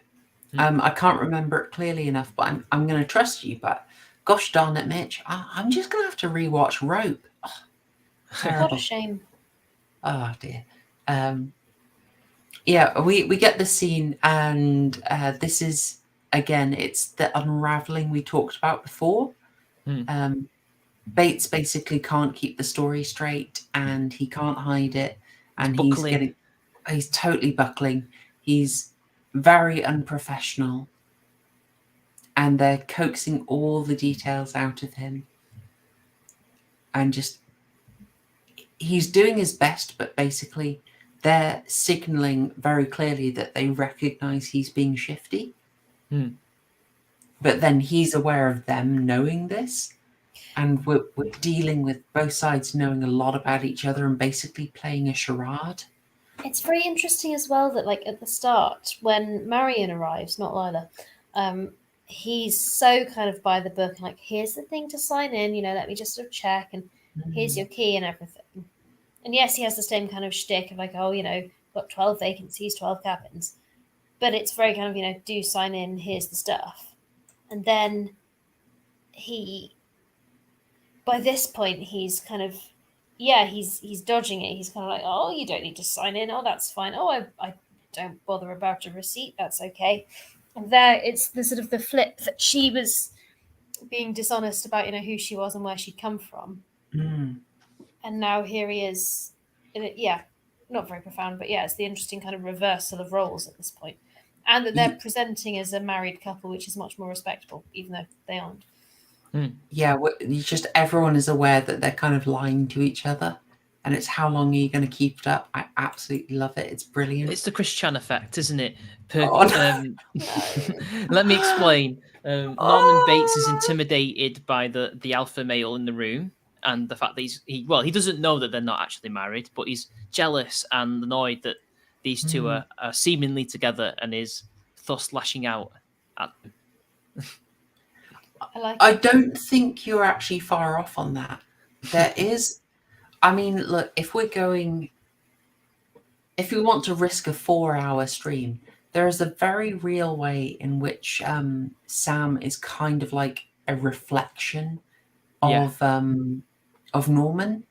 I can't remember it clearly enough, but I'm going to trust you. But gosh darn it, Mitch, I'm just going to have to rewatch Rope. Oh, what a shame. Oh dear. Yeah, we get the scene, and this is again, it's the unraveling we talked about before. Bates basically can't keep the story straight, and he can't hide it, and he's totally buckling. He's very unprofessional, and they're coaxing all the details out of him, and just he's doing his best, but basically they're signaling very clearly that they recognize he's being shifty. But then he's aware of them knowing this, and we're dealing with both sides knowing a lot about each other and basically playing a charade. It's very interesting as well that, like, at the start, when Marion arrives, not Lila, he's so kind of by the book, and like, here's the thing to sign in, you know, let me just sort of check, and here's your key and everything. And yes, he has the same kind of shtick of like, oh, you know, got 12 vacancies, 12 cabins. But it's very kind of, you know, do sign in, here's the stuff. And then by this point, he's kind of, he's dodging it. He's kind of like, oh, you don't need to sign in. Oh, that's fine. Oh, I don't bother about a receipt. That's okay. And there, it's the sort of the flip that she was being dishonest about, you know, who she was and where she'd come from. And now here he is. Not very profound, but yeah, it's the interesting kind of reversal of roles at this point. And that they're presenting as a married couple, which is much more respectable, even though they aren't. Yeah, everyone is aware that they're kind of lying to each other, and it's how long are you going to keep it up? I absolutely love it. It's brilliant. It's the Chris Chan effect, isn't it? Let me explain. Norman Bates is intimidated by the alpha male in the room, and the fact that he doesn't know that they're not actually married, but he's jealous and annoyed that these two are seemingly together, and is thus lashing out at them. I don't think you're actually far off on that. There is, I mean, look, if we want to risk a 4-hour stream, there is a very real way in which Sam is kind of like a reflection of Norman.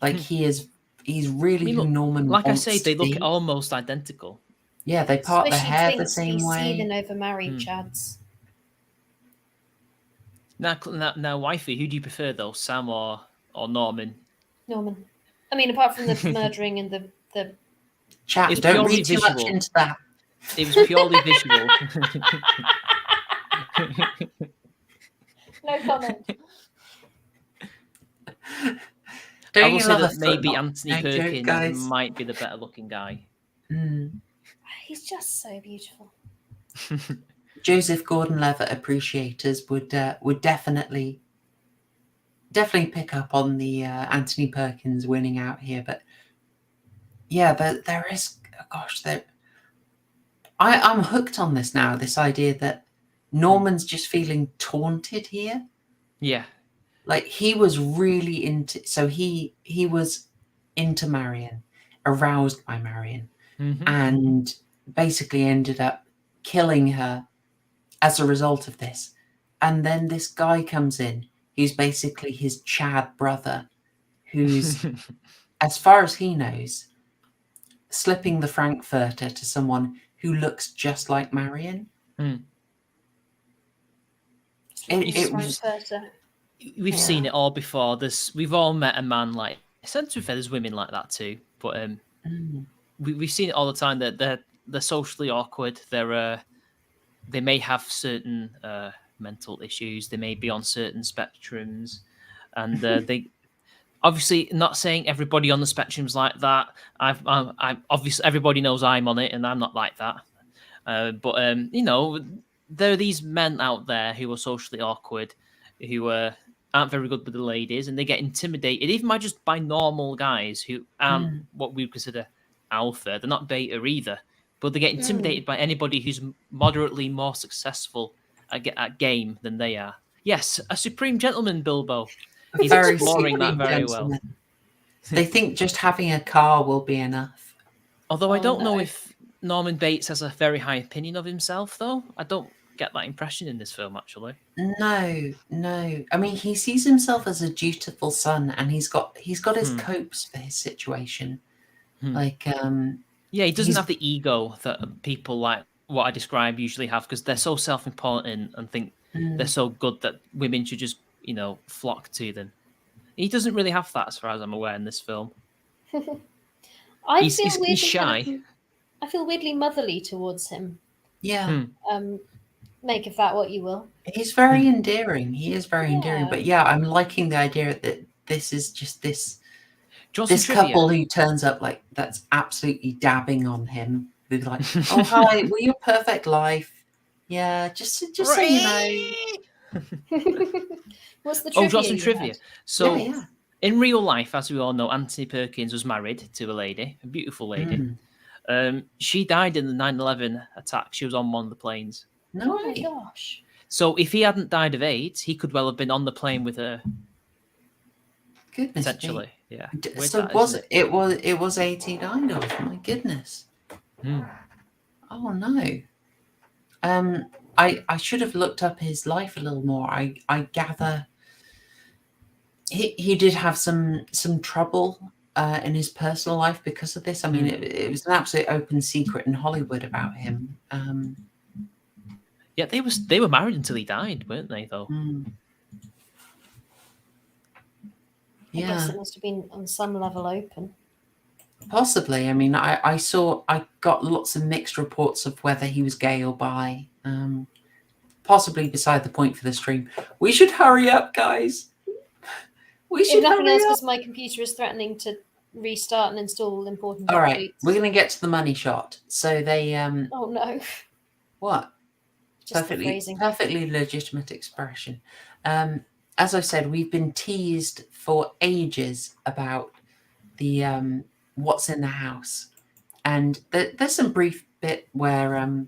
Like he's really who Norman like wants I say, they to look be. almost identical. Yeah, they part their hair the Especially same way. Stephen over married chads. Now, wifey, who do you prefer though, Sam or Norman? Norman. I mean, apart from the murdering and the Chat, It's don't purely read too much visual. into that. It was purely visual. no comment. I will say that maybe Anthony Perkins guys. might be the better looking guy. He's just so beautiful. Joseph Gordon-Levitt appreciators would definitely pick up on the Anthony Perkins winning out here, but yeah, there is, I'm hooked on this now. This idea that Norman's just feeling taunted here. Yeah, like he was really into. So he was into Marion, aroused by Marion, and basically ended up killing her as a result of this. And then this guy comes in who's basically his Chad brother, who's, as far as he knows, slipping the Frankfurter to someone who looks just like Marion. We've seen it all before. We've all met a man like. To be fair, there's women like that too, but we've seen it all the time. That they're socially awkward. They may have certain mental issues. They may be on certain spectrums, and they obviously not saying everybody on the spectrum's like that. I'm obviously everybody knows I'm on it, and I'm not like that. But there are these men out there who are socially awkward, who aren't very good with the ladies, and they get intimidated even by normal guys who aren't what we would consider alpha. They're not beta either, but they get intimidated by anybody who's moderately more successful at game than they are. Yes, a supreme gentleman, Bilbo. He's exploring that very well. They think just having a car will be enough. Although I don't know if Norman Bates has a very high opinion of himself, though. I don't get that impression in this film, actually. No. I mean, he sees himself as a dutiful son, and he's got his copes for his situation. Like, he doesn't have the ego that people like what I describe usually have, because they're so self-important and think they're so good that women should just, flock to them. He doesn't really have that, as far as I'm aware, in this film. He's shy. I feel weirdly motherly towards him. Yeah. Make of that what you will. He's very endearing. He is very endearing. But yeah, I'm liking the idea that this is just this couple who turns up like that's absolutely dabbing on him. Who's like, oh hi, we're your perfect life. Yeah, just so you know. What's the trivia? Oh, got some trivia. So in real life, as we all know, Anthony Perkins was married to a lady, a beautiful lady. She died in the 9/11 attack. She was on one of the planes. No way. Oh my gosh. So if he hadn't died of AIDS, he could well have been on the plane with her. Goodness essentially, me. Yeah. So it was 80 died of? My goodness. Oh no. I should have looked up his life a little more. I gather he did have some trouble in his personal life because of this. I mean, it was an absolute open secret in Hollywood about him. Yeah, they were married until he died, weren't they? Though. I guess it must have been on some level open. Possibly. I mean, I got lots of mixed reports of whether he was gay or bi. Possibly beside the point for the stream. We should hurry up, guys. We should. If nothing else, because my computer is threatening to restart and install important. All right, we're going to get to the money shot. So they. Oh no. What? Just perfectly legitimate expression. As I said, we've been teased for ages about the what's in the house, and there's some brief bit where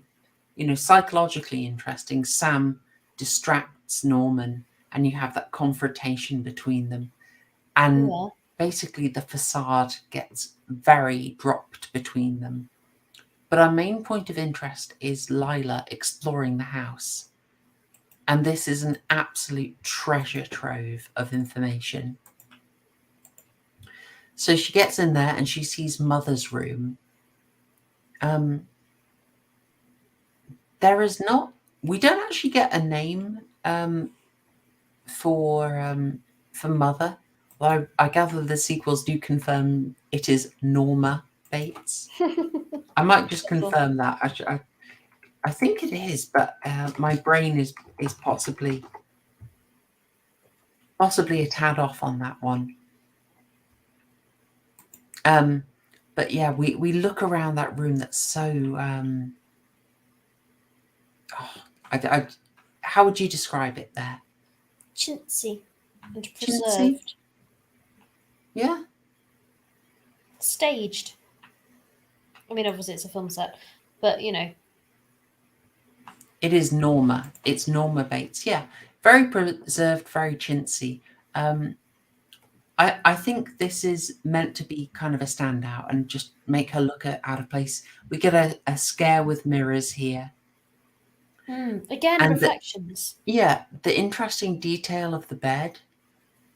psychologically interesting. Sam distracts Norman, and you have that confrontation between them, and basically the facade gets very dropped between them. But our main point of interest is Lila exploring the house. And this is an absolute treasure trove of information. So she gets in there and she sees Mother's room. We don't actually get a name for Mother. Well, I gather the sequels do confirm it is Norma Bates. I might just confirm that. I think it is, but my brain is possibly a tad off on that one. But yeah, we look around that room that's so. How would you describe it there? Chintzy and preserved. Chintzy? Yeah. Staged. I mean, obviously it's a film set, but It is Norma. It's Norma Bates. Yeah. Very preserved, very chintzy. I think this is meant to be kind of a standout and just make her look out of place. We get a scare with mirrors here. Again, and reflections. The interesting detail of the bed.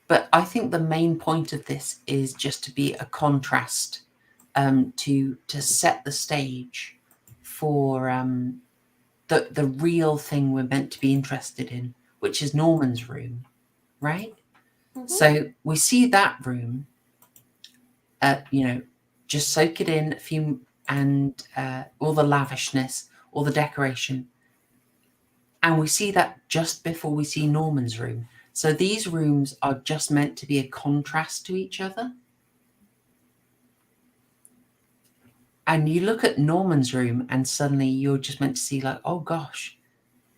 But I think the main point of this is just to be a contrast to set the stage for the real thing we're meant to be interested in, which is Norman's room, right? Mm-hmm. So we see that room, just soak it in a few, and all the lavishness, all the decoration. And we see that just before we see Norman's room. So these rooms are just meant to be a contrast to each other. And you look at Norman's room and suddenly you're just meant to see like, oh gosh,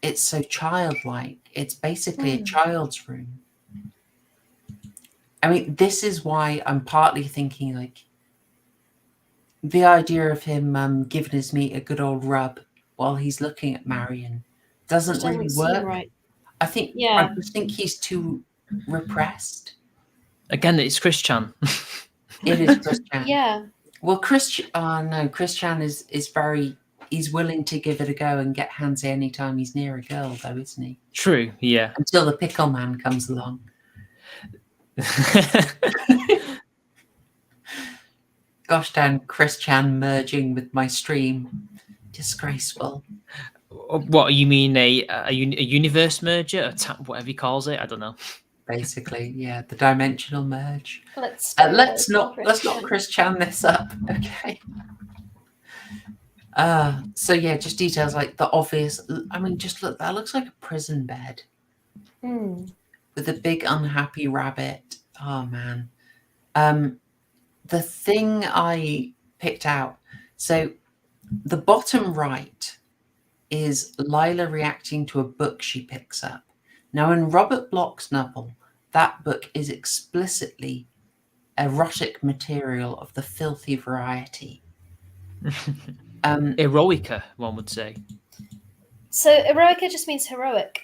it's so childlike. It's basically a child's room. I mean, this is why I'm partly thinking like the idea of him giving his meat a good old rub while he's looking at Marion doesn't really work. Right. I just think he's too repressed. Again, it's Chris Chan. It is Chris Chan. Yeah. Well, Chris Chan is very, he's willing to give it a go and get handsy anytime he's near a girl, though, isn't he? True, yeah. Until the pickle man comes along. Gosh darn, Chris Chan merging with my stream. Disgraceful. What, you mean a universe merger? Whatever he calls it? I don't know. Basically, yeah, the dimensional merge. Let's not Chris Chan this up, okay? So yeah, just details like the obvious. I mean, just look. That looks like a prison bed with a big unhappy rabbit. Oh man. The thing I picked out. So the bottom right is Lila reacting to a book she picks up. Now, in Robert Bloch's novel, that book is explicitly erotic material of the filthy variety. Eroica, one would say. So eroica just means heroic.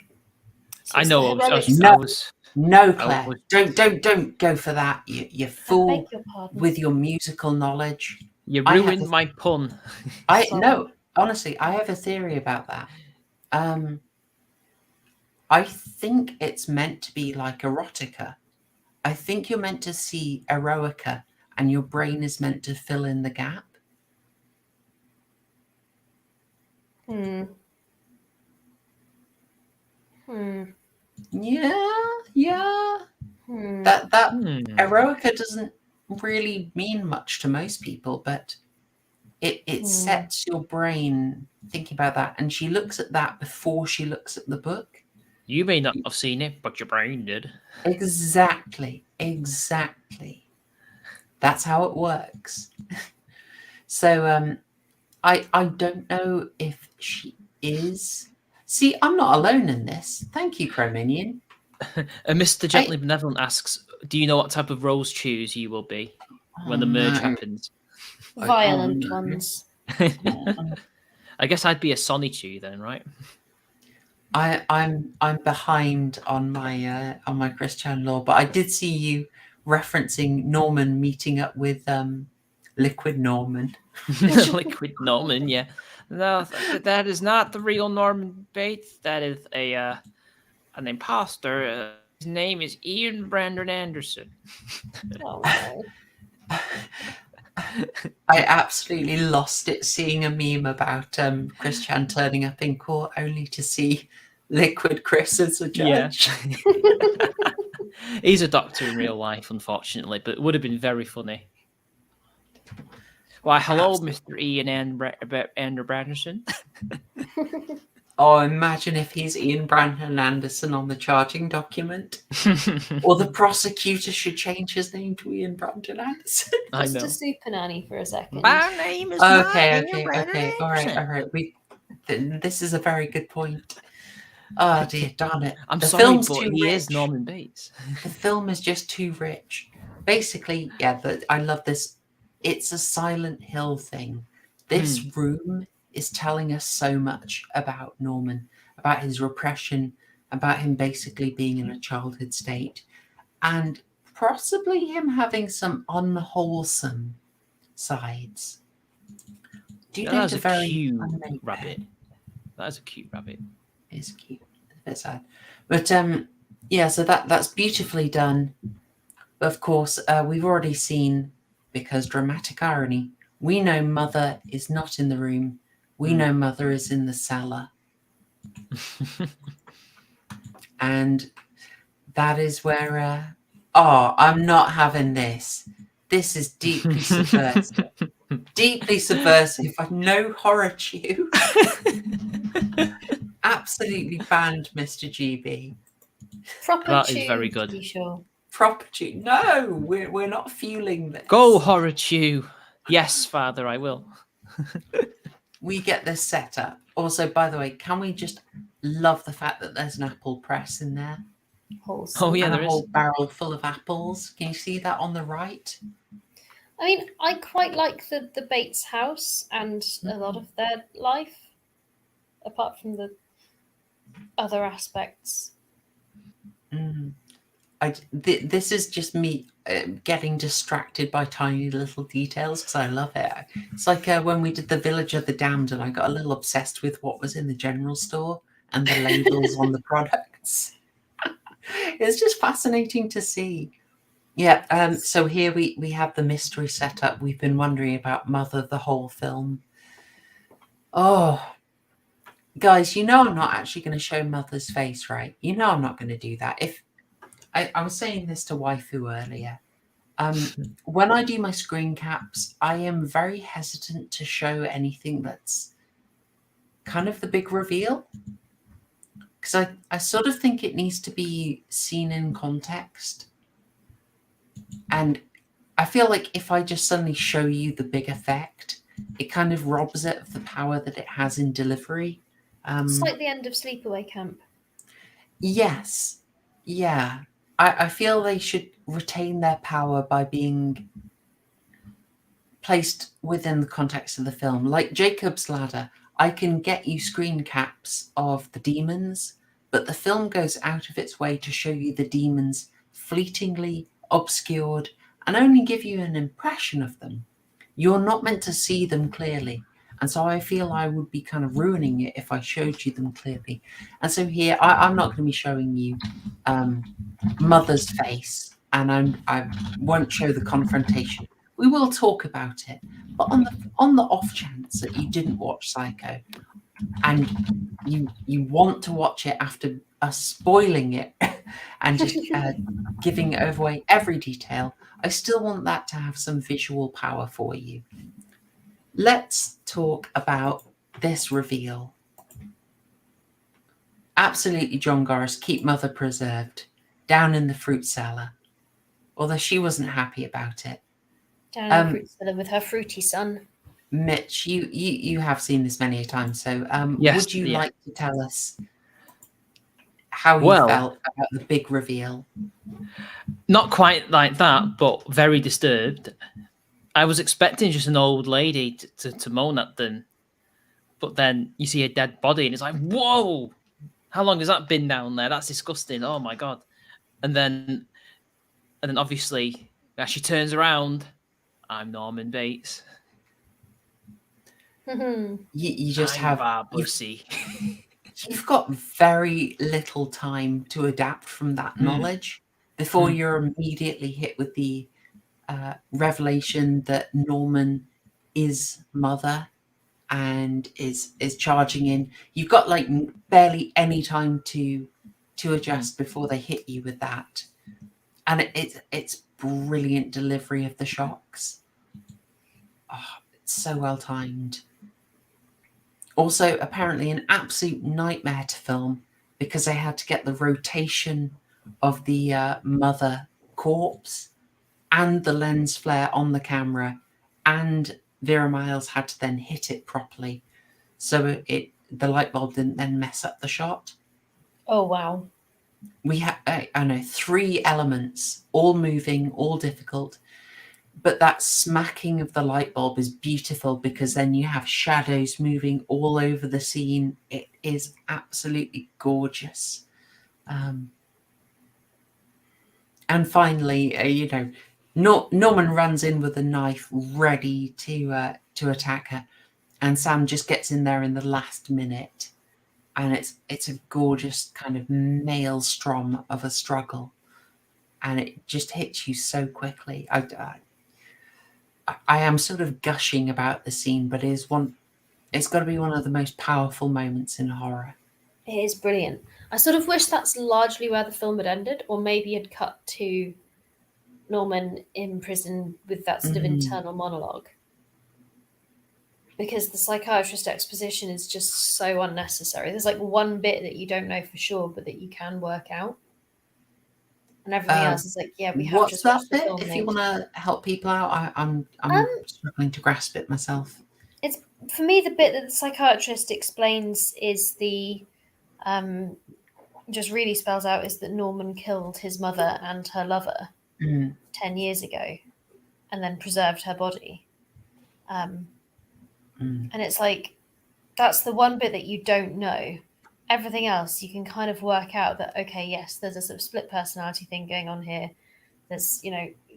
So I know. No, Claire, don't go for that. You fool with your musical knowledge. You ruined my pun. No, honestly, I have a theory about that. I think it's meant to be like erotica. I think you're meant to see eroica and your brain is meant to fill in the gap. Yeah. That eroica doesn't really mean much to most people, but it sets your brain thinking about that. And she looks at that before she looks at the book. You may not have seen it, but your brain did. Exactly. That's how it works. So I don't know if she is. See, I'm not alone in this. Thank you, Crominion. Mr. Gently Benevolent asks, do you know what type of rose chews you will be when the merge happens? Violent ones. I guess I'd be a Sonny chew then, right? I'm behind on my Chris Chan lore, but I did see you referencing Norman meeting up with Liquid Norman. Liquid Norman, yeah. No, that is not the real Norman Bates. That is an imposter. His name is Ian Brandon Anderson. Oh, no. I absolutely lost it seeing a meme about Chris Chan turning up in court only to see Liquid Chris as a judge. Yeah. He's a doctor in real life, unfortunately, but it would have been very funny. Why, hello, Mr. Ian Andrew Branderson. Oh, imagine if he's Ian Brandon Anderson on the charging document. Or the prosecutor should change his name to Ian Brandon Anderson. Just a super nanny for a second. My name is Okay. All right. This is a very good point. Oh dear, darn it. I'm sorry, but he is Norman Bates. The film is just too rich. Basically, yeah, I love this. It's a Silent Hill thing. This room is telling us so much about Norman, about his repression, about him basically being in a childhood state, and possibly him having some unwholesome sides. Do you think that's a cute rabbit? That's a cute rabbit. It's cute. It's a bit sad. But yeah, so that's beautifully done. But of course, we've already seen, because dramatic irony, we know Mother is not in the room. We know Mother is in the cellar. And that is where, I'm not having this. This is deeply subversive. Deeply subversive. No horror chew. Absolutely banned, Mr. GB. Proper That tune, is very good. to be sure. Proper tune. No, we're not fueling this. Go, Horror Chew. Yes, Father, I will. We get this set up. Also, by the way, can we just love the fact that there's an apple press in there? Wholesome. Oh, yeah, and there a is. whole barrel full of apples. Can you see that on the right? I mean, I quite like the Bates house and a lot of their life, apart from the other aspects. This is just me getting distracted by tiny little details because I love it. It's like when we did the Village of the Damned and I got a little obsessed with what was in the general store and the labels on the products. It's just fascinating to see. Yeah, so here we have the mystery set up. We've been wondering about Mother the whole film. Oh, guys, you know I'm not actually going to show Mother's face, right? You know I'm not going to do that. If I was saying this to Waifu earlier. When I do my screen caps, I am very hesitant to show anything that's kind of the big reveal. Because I sort of think it needs to be seen in context. And I feel like if I just suddenly show you the big effect, it kind of robs it of the power that it has in delivery. It's like the end of Sleepaway Camp. Yes. Yeah. I feel they should retain their power by being placed within the context of the film. Like Jacob's Ladder, I can get you screen caps of the demons, but the film goes out of its way to show you the demons fleetingly, obscured, and only give you an impression of them. You're not meant to see them clearly. And so I feel I would be kind of ruining it if I showed you them clearly. And so here, I'm not going to be showing you Mother's face, and I won't show the confrontation. We will talk about it. But on the off chance that you didn't watch Psycho, and you want to watch it after us spoiling it and just giving away every detail, I still want that to have some visual power for you. Let's talk about this reveal. Absolutely, John Gorris, keep Mother preserved down in the fruit cellar. Although she wasn't happy about it. Down in the fruit cellar with her fruity son. Mitch, you have seen this many a time, so yes, would you like to tell us how you felt about the big reveal? Not quite like that, but very disturbed. I was expecting just an old lady to moan at them, but then you see a dead body and it's like, whoa, how long has that been down there? That's disgusting. Oh my God. And then obviously as she turns around, I'm Norman Bates. You just have pussy. You've got very little time to adapt from that knowledge before you're immediately hit with the revelation that Norman is Mother and is charging in. You've got like barely any time to adjust before they hit you with that, and it's brilliant delivery of the shocks. Oh, it's so well timed. Also, apparently an absolute nightmare to film because they had to get the rotation of the Mother corpse and the lens flare on the camera, and Vera Miles had to then hit it properly so the light bulb didn't then mess up the shot. Oh wow. We have, I know, 3 elements, all moving, all difficult, but that smacking of the light bulb is beautiful because then you have shadows moving all over the scene. It is absolutely gorgeous. And finally, Norman runs in with a knife ready to attack her, and Sam just gets in there in the last minute, and it's a gorgeous kind of maelstrom of a struggle, and it just hits you so quickly. I am sort of gushing about the scene, but it's got to be one of the most powerful moments in horror. It is brilliant. I sort of wish that's largely where the film had ended, or maybe had cut to Norman in prison with that sort of internal monologue. Because the psychiatrist exposition is just so unnecessary. There's like one bit that you don't know for sure, but that you can work out. and everything else is like, yeah, we have what's just that watched the bit? film. If you want to help people out, I'm struggling to grasp it myself. It's for me the bit that the psychiatrist explains is the just really spells out is that Norman killed his mother and her lover 10 years ago, and then preserved her body. And it's like, that's the one bit that you don't know. Everything else you can kind of work out that, okay, yes, there's a sort of split personality thing going on here. There's,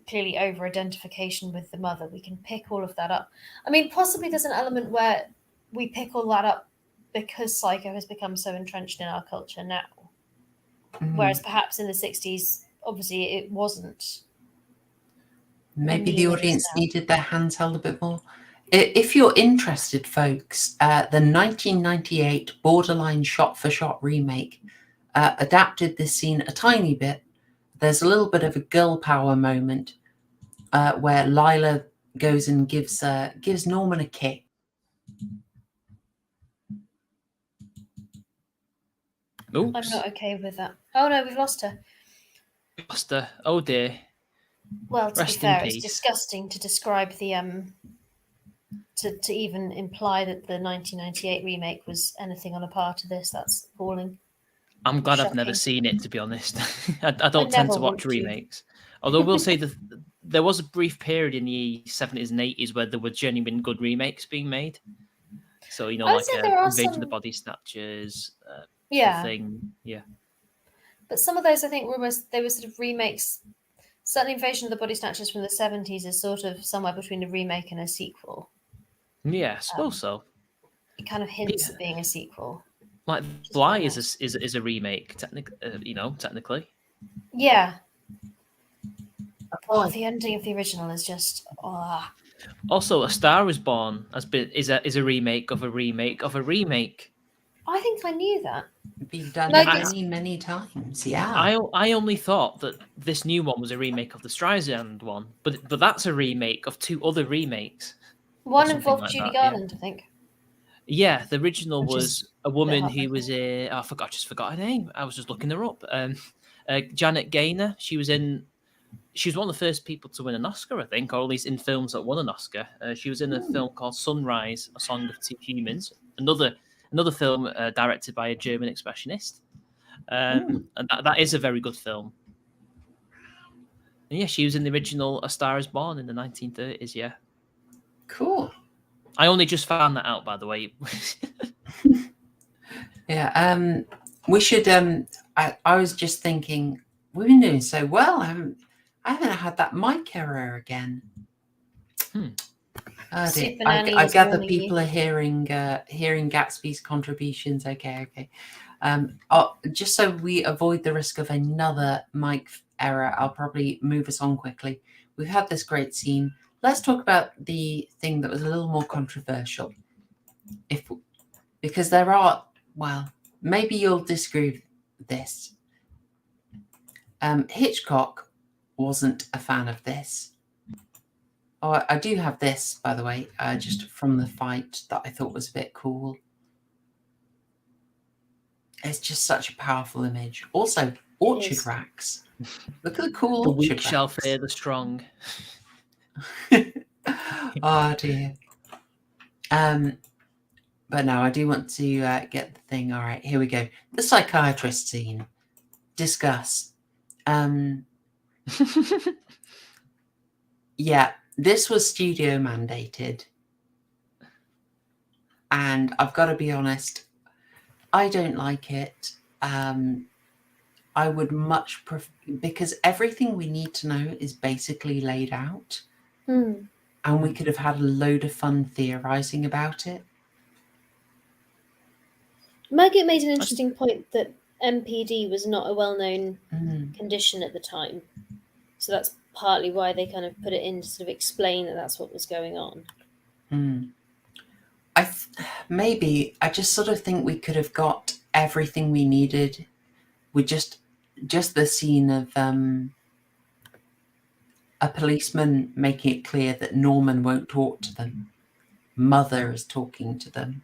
clearly over-identification with the mother. We can pick all of that up. I mean, possibly there's an element where we pick all that up because Psycho has become so entrenched in our culture now. Whereas perhaps in the 60s, obviously it wasn't. Maybe the audience needed their hands held a bit more. If you're interested, folks, the 1998 borderline shot-for-shot remake adapted this scene a tiny bit. There's a little bit of a girl power moment where Lila goes and gives Norman a kick. Oops. I'm not okay with that. Oh no, we've lost her. Lost her. Oh dear. Well, to be fair, it's disgusting to describe the to even imply that the 1998 remake was anything on a par to this. That's appalling. I'm glad I've never seen it, to be honest. I don't tend to watch remakes. Although we'll say that there was a brief period in the 70s and 80s where there were genuine good remakes being made. So, like Invasion of the Body Snatchers, thing. Yeah. But some of those, I think, they were sort of remakes. Certainly Invasion of the Body Snatchers from the 70s is sort of somewhere between a remake and a sequel. Yeah, I suppose so. It kind of hints at being a sequel. Like Bly is a remake, technically. Yeah. Oh, the ending of the original is just Also, A Star Is Born is a remake of a remake of a remake. I think I knew that. Been done many times. Yeah. I only thought that this new one was a remake of the Streisand one, but that's a remake of two other remakes. One involved Judy Garland, I think. Yeah, the original was a woman who was I forgot her name. I was just looking her up. Janet Gaynor. She was one of the first people to win an Oscar, I think, or at least in films that won an Oscar. She was in a film called Sunrise: A Song of Two Humans. Another film directed by a German expressionist. And that is a very good film. And yeah, she was in the original A Star Is Born in the 1930s. Yeah. Cool. I only just found that out, by the way. Yeah. We should. I was just thinking we've been doing so well. I haven't had that mic error again. I gather people are hearing Gatsby's contributions. Okay. Just so we avoid the risk of another mic error, I'll probably move us on quickly. We've had this great scene. Let's talk about the thing that was a little more controversial. Because there are, maybe you'll disagree with this. Hitchcock wasn't a fan of this. Oh, I do have this, by the way, just from the fight that I thought was a bit cool. It's just such a powerful image. Also, orchard racks. Look at the cool orchard racks. The weak shall fear the strong. Oh, dear. But no, I do want to get the thing. All right, here we go. The psychiatrist scene. Discuss. Yeah. This was studio mandated. And I've got to be honest, I don't like it. I would much prefer, because everything we need to know is basically laid out. And we could have had a load of fun theorizing about it. Margaret made an interesting point that MPD was not a well-known condition at the time. So that's partly why they kind of put it in to sort of explain that that's what was going on. Maybe I just sort of think we could have got everything we needed with just the scene of a policeman making it clear that Norman won't talk to them. Mother is talking to them,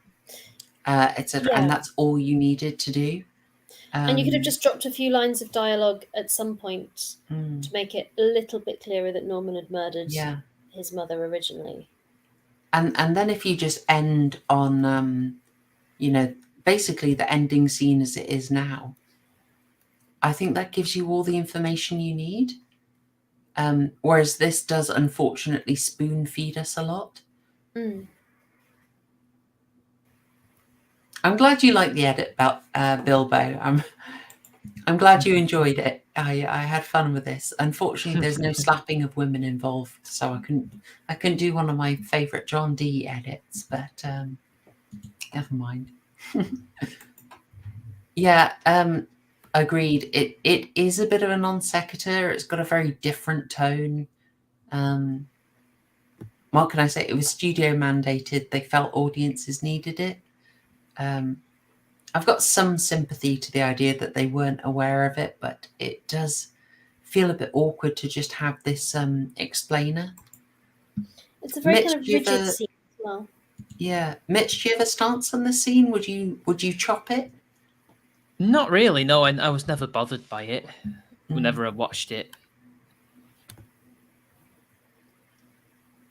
etc. And that's all you needed to do. And you could have just dropped a few lines of dialogue at some point to make it a little bit clearer that Norman had murdered his mother originally. And then if you just end on, basically the ending scene as it is now, I think that gives you all the information you need. Whereas this does unfortunately spoon feed us a lot. I'm glad you liked the edit about Bilbo. I'm glad you enjoyed it. I had fun with this. Unfortunately, there's no slapping of women involved, so I couldn't do one of my favourite John Dee edits. But never mind. Agreed. It is a bit of a non sequitur. It's got a very different tone. What can I say? It was studio mandated. They felt audiences needed it. I've got some sympathy to the idea that they weren't aware of it, but it does feel a bit awkward to just have this explainer. It's a very kind of rigid scene as well. Yeah. Mitch, do you have a stance on the scene? Would you chop it? Not really, no. I was never bothered by it whenever I watched it.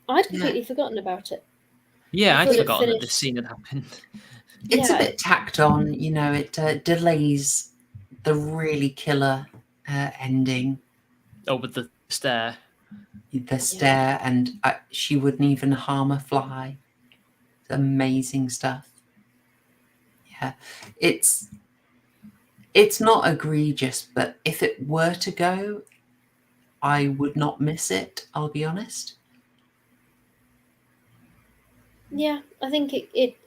I'd completely forgotten about it. Yeah, I'd forgotten that this scene had happened. It's a bit tacked on, it delays the really killer ending. Oh, with the stare. And she wouldn't even harm a fly. It's amazing stuff. Yeah, it's not egregious, but if it were to go, I would not miss it, I'll be honest. Yeah, I think it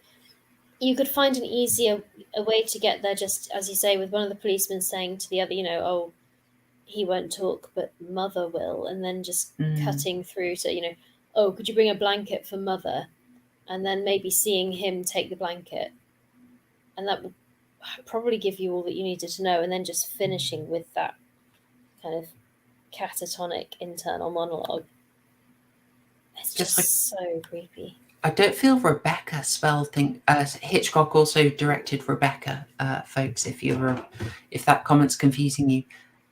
you could find an easier way to get there, just as you say, with one of the policemen saying to the other, oh, he won't talk, but Mother will, and then just cutting through to, oh, could you bring a blanket for Mother? And then maybe seeing him take the blanket. And that would probably give you all that you needed to know, and then just finishing with that kind of catatonic internal monologue. It's just so creepy. I don't feel Rebecca spelled Hitchcock also directed Rebecca, folks, if that comment's confusing you.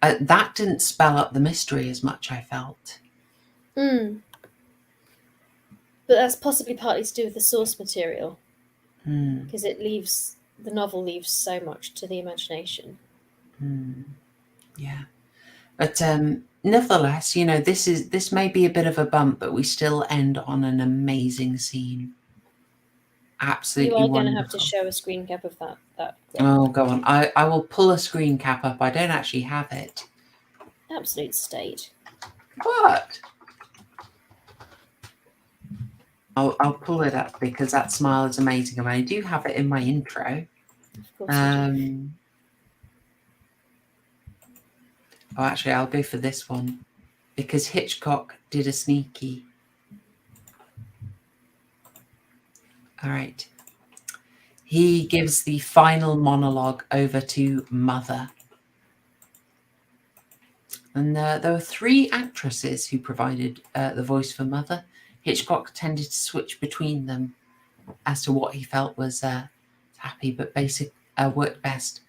That didn't spell up the mystery as much, I felt. But that's possibly partly to do with the source material. Because the novel leaves so much to the imagination. Yeah. But nevertheless, this may be a bit of a bump, but we still end on an amazing scene. Absolutely wonderful. You are going to have to show a screen cap of that. Oh, go on. I will pull a screen cap up. I don't actually have it. Absolute state. What? I'll pull it up because that smile is amazing. I mean, I do have it in my intro. Of course you do. Oh, actually, I'll go for this one because Hitchcock did a sneaky. All right. He gives the final monologue over to Mother. And there were 3 actresses who provided the voice for Mother. Hitchcock tended to switch between them as to what he felt was happy, but worked best.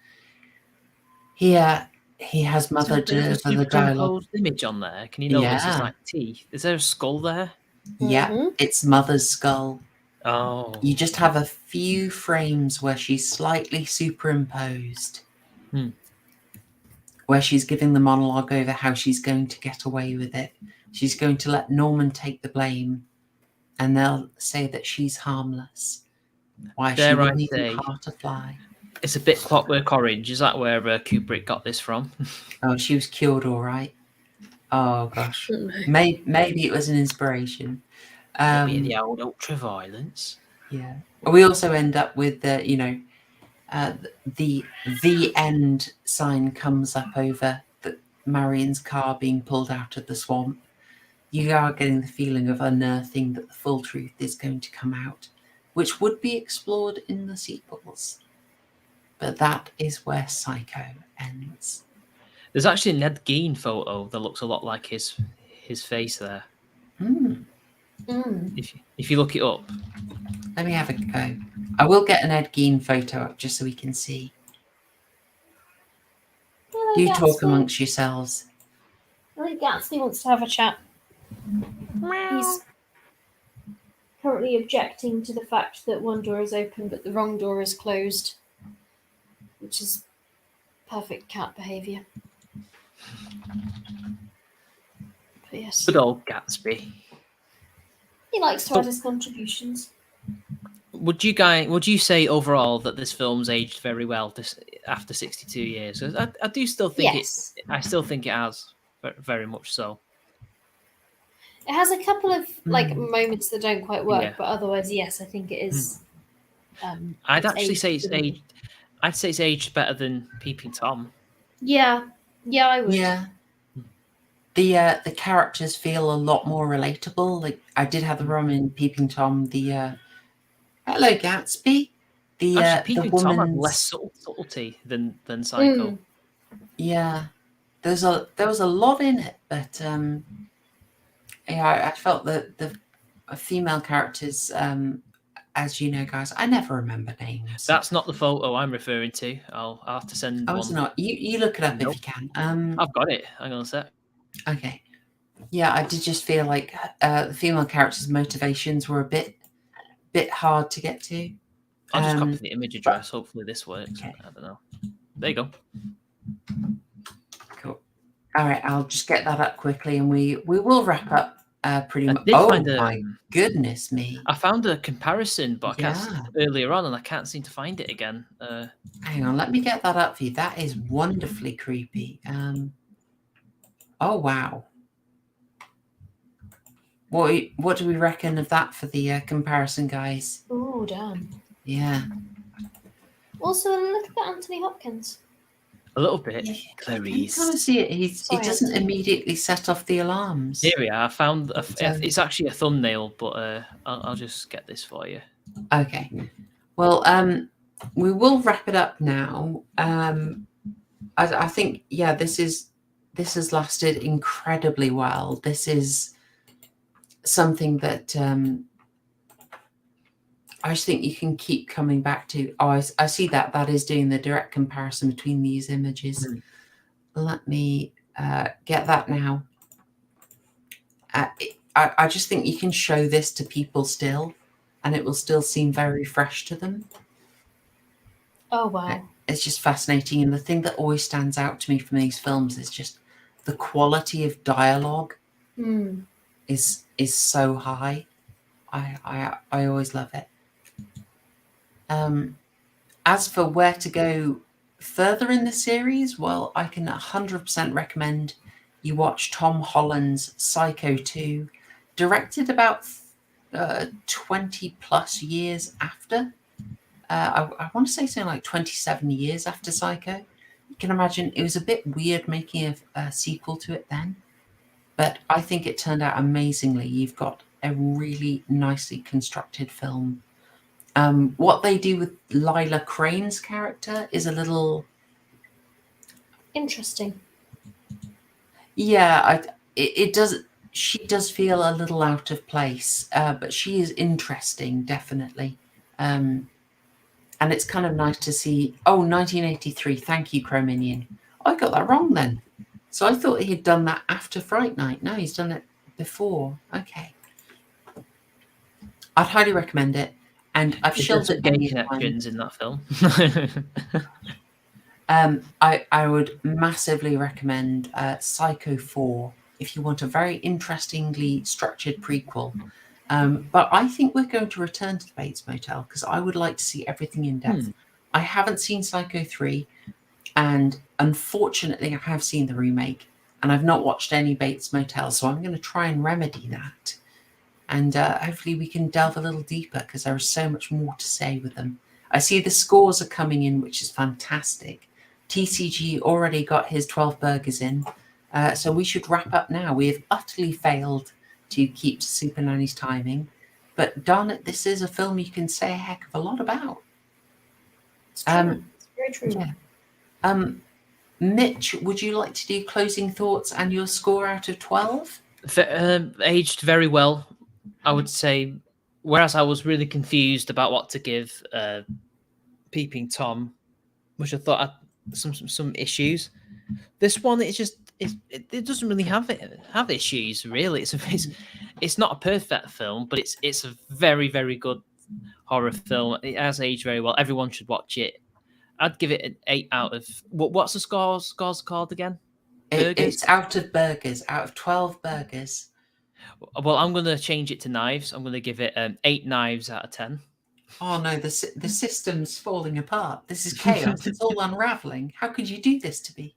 Here, he has Mother deliver the dialogue. Image on there. Can you notice it's like teeth? Is there a skull there? Yeah, it's Mother's skull. Oh. You just have a few frames where she's slightly superimposed. Where she's giving the monologue over how she's going to get away with it. She's going to let Norman take the blame, and they'll say that she's harmless. Why she wouldn't even cart a fly. It's a bit Clockwork Orange. Is that where Kubrick got this from? Oh, she was cured all right. Oh, gosh. Maybe it was an inspiration. The old ultra-violence. Yeah. We also end up with, the end sign comes up over Marion's car being pulled out of the swamp. You are getting the feeling of unearthing that the full truth is going to come out, which would be explored in the sequels. But that is where Psycho ends. There's actually an Ed Gein photo that looks a lot like his face there. If you look it up. Let me have a go. I will get an Ed Gein photo up just so we can see. Do talk amongst yourselves. I think Gatsby wants to have a chat. He's currently objecting to the fact that one door is open but the wrong door is closed, which is perfect cat behaviour. But yes. Good old Gatsby. He likes to add his contributions. Would you say overall that this film's aged very well after 62 years? I do still think Yes. I still think it has, very much so. It has a couple of moments that don't quite work, but otherwise, yes, I think it is. I'd actually say it's aged. I'd say it's aged better than Peeping Tom. Yeah, I would. Yeah. The characters feel a lot more relatable. Like I did have the rum in Peeping Tom. The hello Gatsby. Actually, Peeping Tom had woman's less subtlety than Psycho. Yeah, there was a lot in it, but I felt that the female characters, as you know, guys, I never remember names. That's not the photo I'm referring to. I'll have to send one. It's not. You look it up if you can. I've got it. Hang on a sec. Okay. Yeah, I did just feel like the female characters' motivations were a bit hard to get to. I'll just copy the image address. Hopefully this works. Okay. I don't know. There you go. Cool. All right, I'll just get that up quickly, and we will wrap up pretty much. My goodness me! I found a comparison, but I can't earlier on, and I can't seem to find it again. Hang on, let me get that up for you. That is wonderfully creepy. Oh wow! What do we reckon of that for the comparison, guys? Oh damn! Yeah. Also, a little bit Anthony Hopkins. A little bit. Clarice. You can't see it. He doesn't immediately set off the alarms. Here we are. I found it's actually a thumbnail, but I'll just get this for you. Okay. Well, we will wrap it up now. I think this has lasted incredibly well. This is something that I just think you can keep coming back to. Oh, I see that is doing the direct comparison between these images. Let me get that now. I just think you can show this to people still, and it will still seem very fresh to them. Oh, wow. It's just fascinating. And the thing that always stands out to me from these films is just the quality of dialogue is so high. I always love it. As for where to go further in the series, well, I can 100% recommend you watch Tom Holland's Psycho 2, directed about 20 plus years after. I want to say something like 27 years after Psycho. You can imagine it was a bit weird making a sequel to it then, but I think it turned out amazingly. You've got a really nicely constructed film. What they do with Lila Crane's character is a little interesting. Yeah, it does. She does feel a little out of place, but she is interesting, definitely. And it's kind of nice to see. Oh, 1983. Thank you, Chrominion. I got that wrong then. So I thought he'd done that after Fright Night. No, he's done it before. Okay. I'd highly recommend it. And I've shown some gay connections in that film. I would massively recommend Psycho 4 if you want a very interestingly structured prequel. But I think we're going to return to the Bates Motel because I would like to see everything in depth. I haven't seen Psycho 3, and unfortunately I have seen the remake, and I've not watched any Bates Motel, so I'm going to try and remedy that. And hopefully we can delve a little deeper because there is so much more to say with them. I see the scores are coming in, which is fantastic. TCG already got his 12 burgers in. So we should wrap up now. We have utterly failed to keep to Super Nanny's timing. But darn it, this is a film you can say a heck of a lot about. It's true. It's very true. Yeah. Mitch, would you like to do closing thoughts and your score out of 12? Aged very well. I would say, whereas I was really confused about what to give Peeping Tom, which I thought had some issues, This one, it doesn't really have issues really. It's not a perfect film, but it's a very, very good horror film. It has aged very well. Everyone should watch it. I'd give it an 8 out of what's the scores called again? It's out of burgers, out of 12 burgers. Well, I'm going to change it to knives. I'm going to give it 8 knives out of 10. Oh no, the system's falling apart. This is chaos. It's all unraveling. How could you do this to me?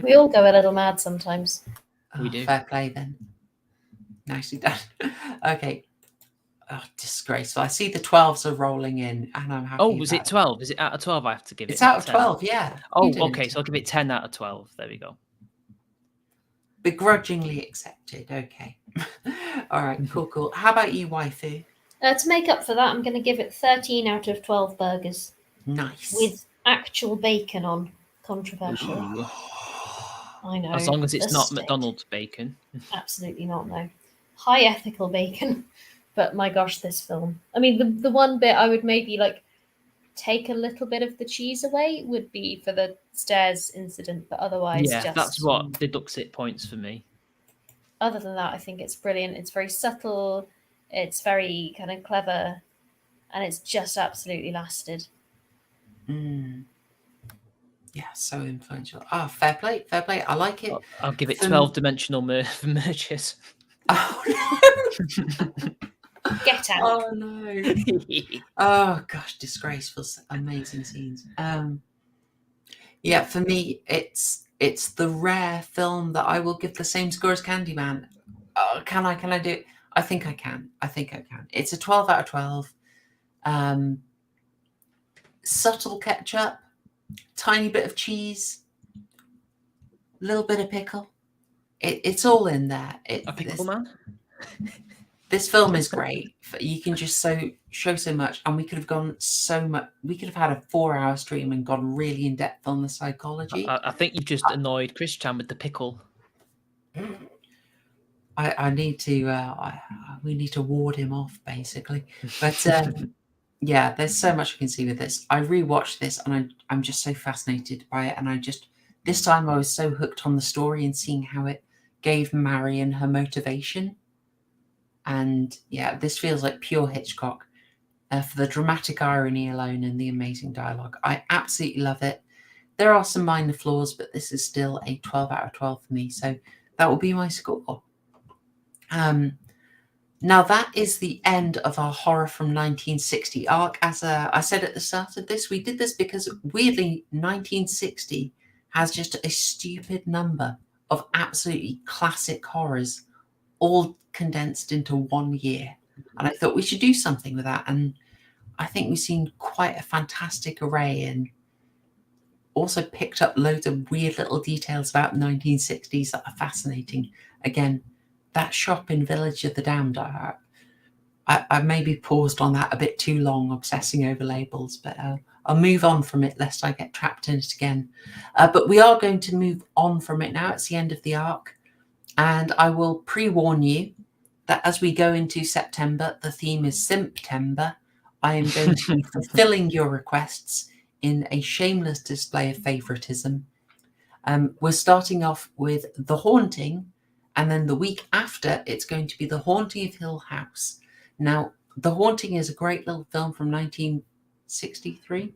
We all go a little mad sometimes. We do. Fair play then. Nicely done. Okay. Oh, disgraceful. I see the 12s are rolling in, and I'm happy. Oh, was it 12? Is it out of 12? I have to give it. It's out of 12, yeah. Oh, okay. So I'll give it 10 out of 12. There we go. Begrudgingly accepted. Okay. All right. Cool. How about you, waifu? To make up for that, I'm going to give it 13 out of 12 burgers. Nice. With actual bacon on. Controversial. I know. As long as it's not McDonald's bacon. Absolutely not, no. High ethical bacon. But my gosh, this film. I mean, the one bit I would maybe take a little bit of the cheese away would be for the stairs incident, but otherwise that's what deducts it points for me. Other than that, I think it's brilliant. It's very subtle, it's very kind of clever, and it's just absolutely lasted. Yeah, so influential. Fair play. I like it. I'll give it 12-dimensional merges. Oh no. Get out. Oh no. Oh gosh, disgraceful. Amazing scenes. Yeah, for me it's the rare film that I will give the same score as Candyman. Can I do it? I think I can. It's a 12 out of 12. Subtle ketchup, tiny bit of cheese, little bit of pickle. It's all in there. A pickle man? This film is great. You can just show so much, and we could have gone so much. We could have had a 4-hour stream and gone really in depth on the psychology. I think you've just annoyed Christian with the pickle. I need to. We need to ward him off, basically. But yeah, there's so much I can see with this. I rewatched this, and I'm just so fascinated by it. And this time I was so hooked on the story and seeing how it gave Marion her motivation. And yeah, this feels like pure Hitchcock for the dramatic irony alone and the amazing dialogue. I absolutely love it. There are some minor flaws, but this is still a 12 out of 12 for me. So that will be my score. Now that is the end of our horror from 1960 arc. As I said at the start of this, we did this because weirdly 1960 has just a stupid number of absolutely classic horrors all condensed into 1 year. And I thought we should do something with that. And I think we've seen quite a fantastic array and also picked up loads of weird little details about the 1960s that are fascinating. Again, that shop in Village of the Damned, I maybe paused on that a bit too long, obsessing over labels, but I'll move on from it lest I get trapped in it again. But we are going to move on from it now. It's the end of the arc. And I will pre-warn you that as we go into September, the theme is Simptember. I am going to be fulfilling your requests in a shameless display of favoritism. We're starting off with The Haunting, and then the week after, it's going to be The Haunting of Hill House. Now, The Haunting is a great little film from 1963.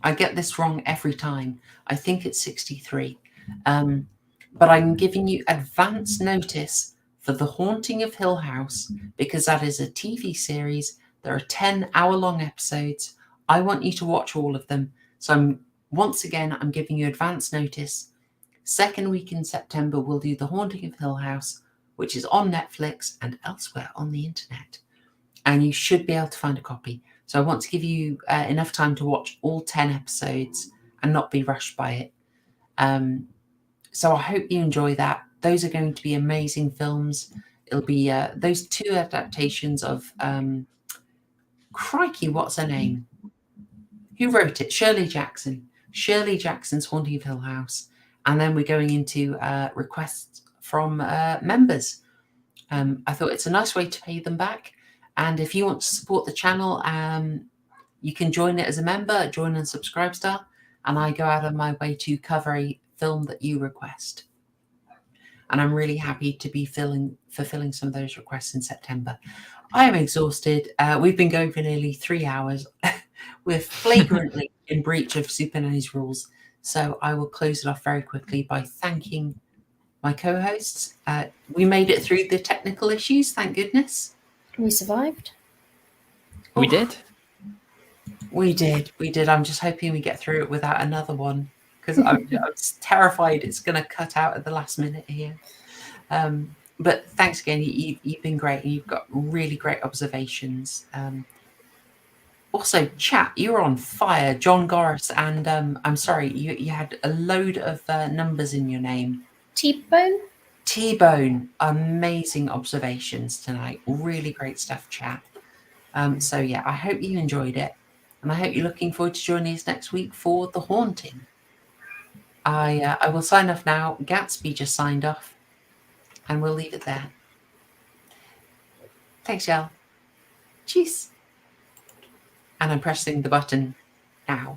I get this wrong every time. I think it's 63. But I'm giving you advance notice for The Haunting of Hill House because that is a TV series. There are 10 hour-long episodes. I want you to watch all of them. So I'm giving you advance notice. Second week in September, we'll do The Haunting of Hill House, which is on Netflix and elsewhere on the internet. And you should be able to find a copy. So I want to give you enough time to watch all 10 episodes and not be rushed by it. So I hope you enjoy that. Those are going to be amazing films. It'll be those 2 adaptations of crikey, what's her name? Who wrote it? Shirley Jackson. Shirley Jackson's Haunting of Hill House. And then we're going into requests from members. I thought it's a nice way to pay them back. And if you want to support the channel, you can join it as a member, join and subscribe star. and I go out of my way to cover a film that you request. And I'm really happy to be fulfilling some of those requests in September. I am exhausted. We've been going for nearly 3 hours. We're flagrantly in breach of Super Nanny's rules. So I will close it off very quickly by thanking my co-hosts. We made it through the technical issues, thank goodness. We survived. We did. We did. I'm just hoping we get through it without another one, because I'm terrified it's going to cut out at the last minute here. But thanks again. You've been great, and you've got really great observations. Also, chat, you were on fire, John Goris, and I'm sorry, you had a load of numbers in your name. T-Bone, amazing observations tonight. Really great stuff, chat. So yeah, I hope you enjoyed it, and I hope you're looking forward to joining us next week for The Haunting. I will sign off now. Gatsby just signed off, and we'll leave it there. Thanks, y'all. Cheers. And I'm pressing the button now.